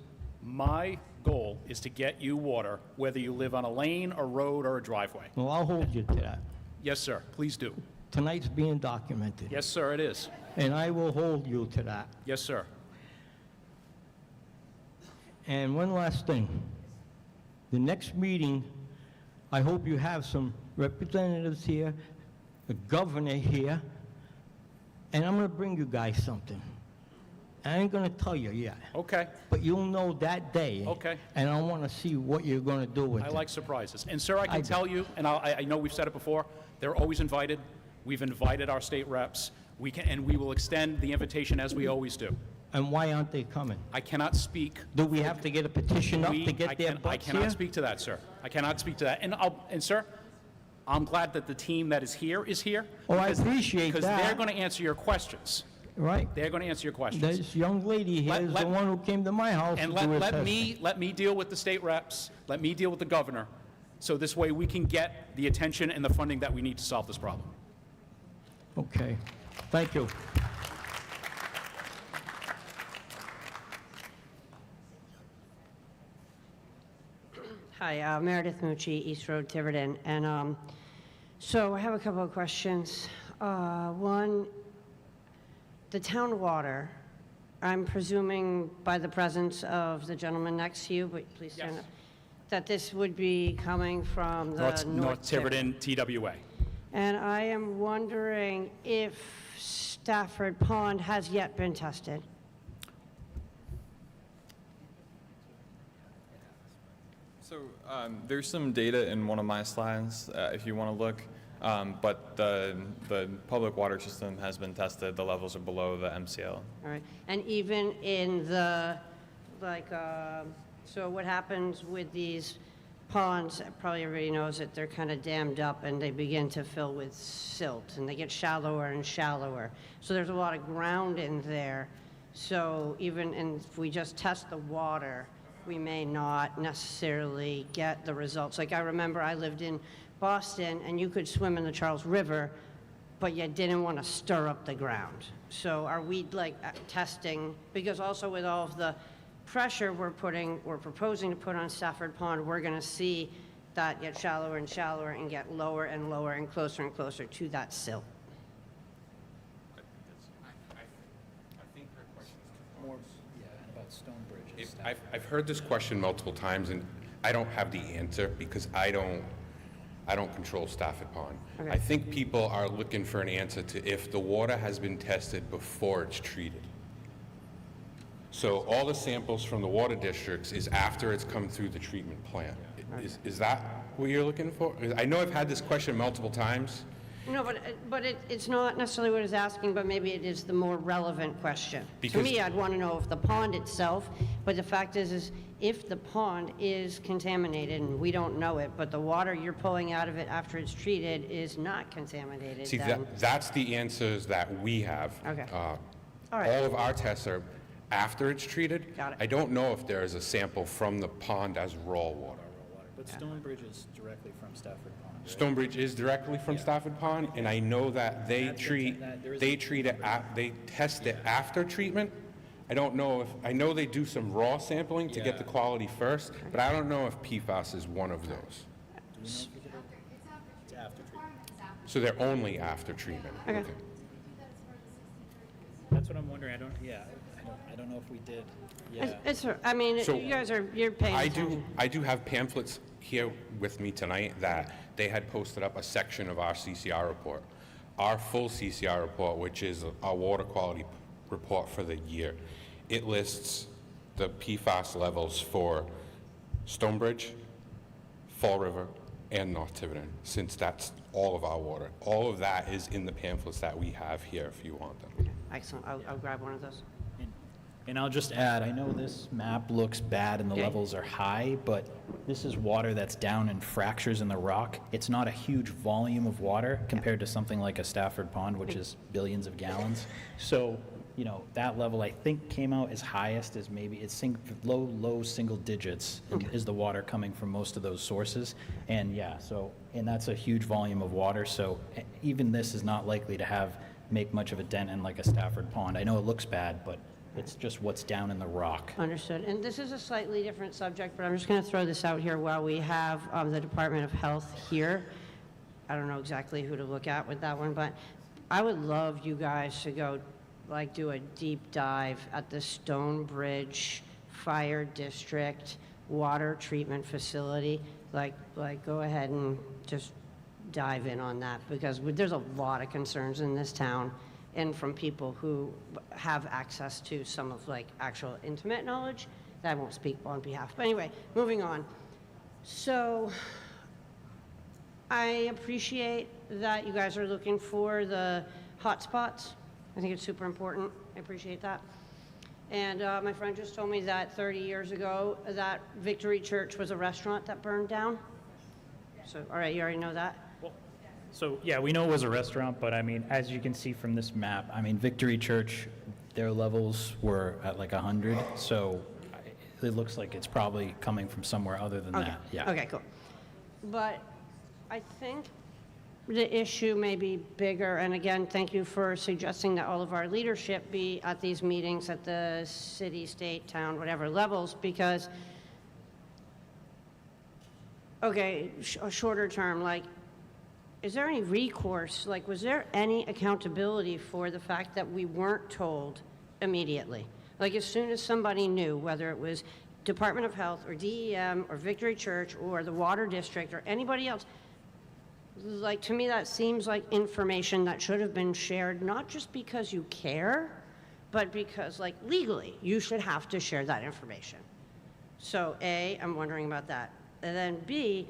my goal is to get you water, whether you live on a lane, a road, or a driveway. well, I'll hold you to that. Yes, sir, please do. Tonight's being documented. Yes, sir, it is. And I will hold you to that. Yes, sir. And one last thing. The next meeting, I hope you have some representatives here, the governor here, and I'm gonna bring you guys something. I ain't gonna tell you yet. Okay. But you'll know that day. Okay. And I wanna see what you're gonna do with I it. like surprises. And, sir, I can tell you, and I know we've said it before, they're always invited. We've invited our state reps. And we will extend the invitation as we always do. And why aren't they coming? I cannot speak. Do we have to get a petition up to get their I butts cannot here? speak to that, sir. I cannot speak to that. And sir, I'm glad that the team that is here is here. Oh, I appreciate Because they're that. going to answer your questions. Right? They're going to answer your questions. This young lady here is the one who came to my house And to do a let testing. me deal with the state reps, let me deal with the governor, so this way we can get the attention and the funding that we need to solve this problem. Okay, thank you. Hi, Meredith Mucci, East Road, Tiverton. And so I have a couple of questions. One, the town water, I'm presuming by the presence of the gentleman next to you, but please stand up, that this would be coming from the North Tiverton TWA. And I am wondering if Stafford Pond has yet been tested. So there's some data in one of my slides, if you want to look, but the public water system has been tested. The levels are below the MCL. All right, and even in the, like, so what happens with these ponds, probably everybody knows that they're kind of dammed up and they begin to fill with silt and they get shallower and shallower. So there's a lot of ground in there. So even if we just test the water, we may not necessarily get the results. Like I remember I lived in Boston and you could swim in the Charles River, but you didn't want to stir up the ground. So are we like testing, because also with all of the pressure we're proposing to put on Stafford Pond, we're going to see that get shallower and shallower and get lower and lower and closer to that silt. About stone bridges. I've heard this question multiple times, and I don't have the answer because I don't control Stafford Pond. Okay. I think people are looking for an answer to if the water has been tested before it's treated. So all the samples from the water districts is after it's come through the treatment plant. Is that what you're looking for? I know I've had this question multiple times. No, but it's not necessarily what it's asking, but maybe it is the more relevant question. To Because- me, I'd want to know if the pond itself, but the fact is if the pond is contaminated, and we don't know it, but the water you're pulling out of it after it's treated is not contaminated, See, then... that's the answers that we have. Okay. All right. All of our tests are after it's treated. Got it. I don't know if there is a sample from the pond as raw water. But Stonebridge is directly from Stafford Pond, right? Stonebridge is directly from Stafford Pond, and I know that they That's treat, there is they treat it, they test it after treatment, I don't know if, I know they do some raw sampling to get the quality first, but I don't know if PFAS is one of those. So they're only after treatment? Okay. That's what I'm wondering. I don't know if we did. I mean, So you guys you're paying attention. I do have pamphlets here with me tonight that they had posted up a section of our CCR report. Our full CCR report, which is our water quality report for the year, it lists the PFAS levels for Stonebridge, Fall River, and North Tiverton, since that's all of our water. All of that is in the pamphlets that we have here if you want them. Excellent. I'll grab one of those. And I'll just add, I know this map looks bad and the levels are high, but this is water that's down in fractures in the rock. It's not a huge volume of water compared to something like a Stafford Pond, which is billions of gallons. So, you know, that level I think came out as highest as maybe, it's low single digits is the water coming from most of those sources. And yeah, so, and that's a huge volume of water. So even this is not likely to make much of a dent in like a Stafford Pond. I know it looks bad, but it's just what's down in the rock. Understood. And this is a slightly different subject, but I'm just going to throw this out here while we have the Department of Health here. I don't know exactly who to look at with that one, but I would love you guys to go do a deep dive at the Stonebridge Fire District water treatment facility. Go ahead and just dive in on that, because there's a lot of concerns in this town, and from people who have access to some of actual intimate knowledge that I won't speak on behalf. But anyway, moving on. So I appreciate that you guys are looking for the hotspots. I think it's super important. I appreciate that. And my friend just told me that 30 years ago, that Victory Church was a restaurant that burned down. So, all right, you already know that? So, yeah, we know it was a restaurant, but I mean, as you can see from this map, I mean, Victory Church, their levels were at 100, so it looks like it's probably coming from somewhere other than that. Yeah. Okay, cool. But I think the issue may be bigger, and again, thank you for suggesting that all of our leadership be at these meetings at the city, state, town, whatever levels, because, okay, a shorter term, is there any recourse? Was there any accountability for the fact that we weren't told immediately? As soon as somebody knew, whether it was Department of Health or DEM or Victory Church or the Water District or anybody else, to me that seems like information that should have been shared, not just because you care, but because legally you should have to share that information. So A, I'm wondering about that. And then B,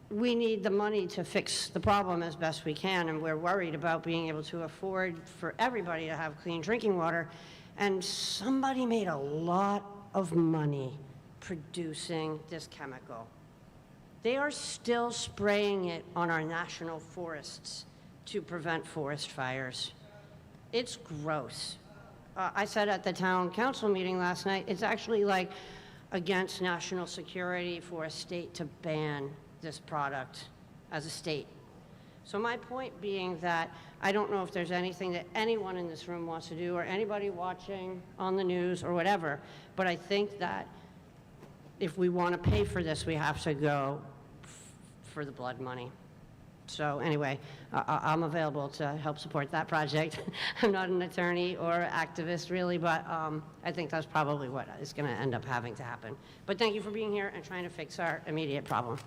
we need the money to fix the problem as best we can, and we're worried about being able to afford for everybody to have clean drinking water. And somebody made a lot of money producing this chemical. They are still spraying it on our national forests to prevent forest fires. It's gross. I said at the town council meeting last night, it's actually against national security for a state to ban this product as a state. So my point being that I don't know if there's anything that anyone in this room wants to do, or anybody watching on the news or whatever, but I think that if we want to pay for this, we have to go for the blood money. So anyway, I'm available to help support that project. I'm not an attorney or activist really, but I think that's probably what is going to end up having to happen. But thank you for being here and trying to fix our immediate problem.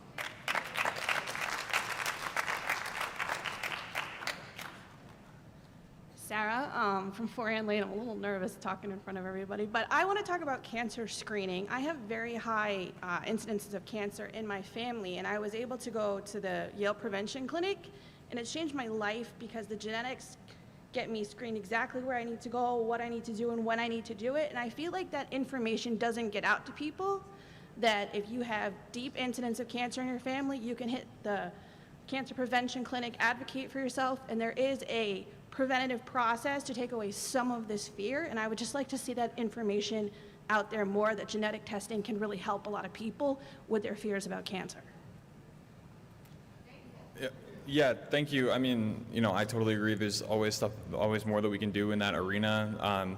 Sarah from 4 Lane. I'm a little nervous talking in front of everybody, but I want to talk about cancer screening. I have very high incidences of cancer in my family, and I was able to go to the Yale Prevention Clinic, and it's changed my life because the genetics get me screened exactly where I need to go, what I need to do, and when I need to do it. And I feel like that information doesn't get out to people, that if you have deep incidence of cancer in your family, you can hit the Cancer Prevention Clinic, advocate for yourself, and there is a preventative process to take away some of this fear. And I would just like to see that information out there more, that genetic testing can really help a lot of people with their fears about cancer. Yeah, thank you. I mean, I totally agree. There's always more that we can do in that arena.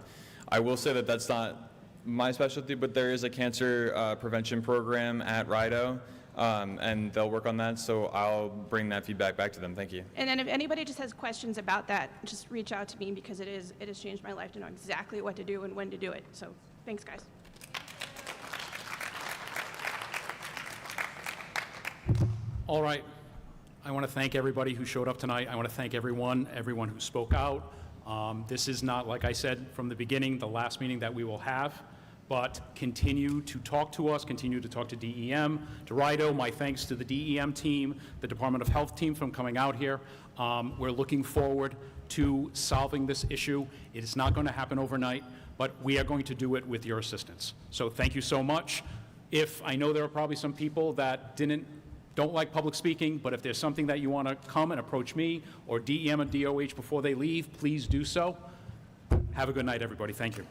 I will say that that's not my specialty, but there is a cancer prevention program at RIDOH, and they'll work on that. So I'll bring that feedback back to them. Thank you. And then if anybody just has questions about that, just reach out to me because it has changed my life to know exactly what to do and when to do it. So thanks, guys. All right. I want to thank everybody who showed up tonight. I want to thank everyone who spoke out. This is not, like I said from the beginning, the last meeting that we will have, but continue to talk to us, continue to talk to DEM, to RIDOH. My thanks to the DEM team, the Department of Health team from coming out here. We're looking forward to solving this issue. It is not going to happen overnight, but we are going to do it with your assistance. So thank you so much. I know there are probably some people that don't like public speaking, but if there's something that you want to come and approach me or DEM and DOH before they leave, please do so. Have a good night, everybody. Thank you.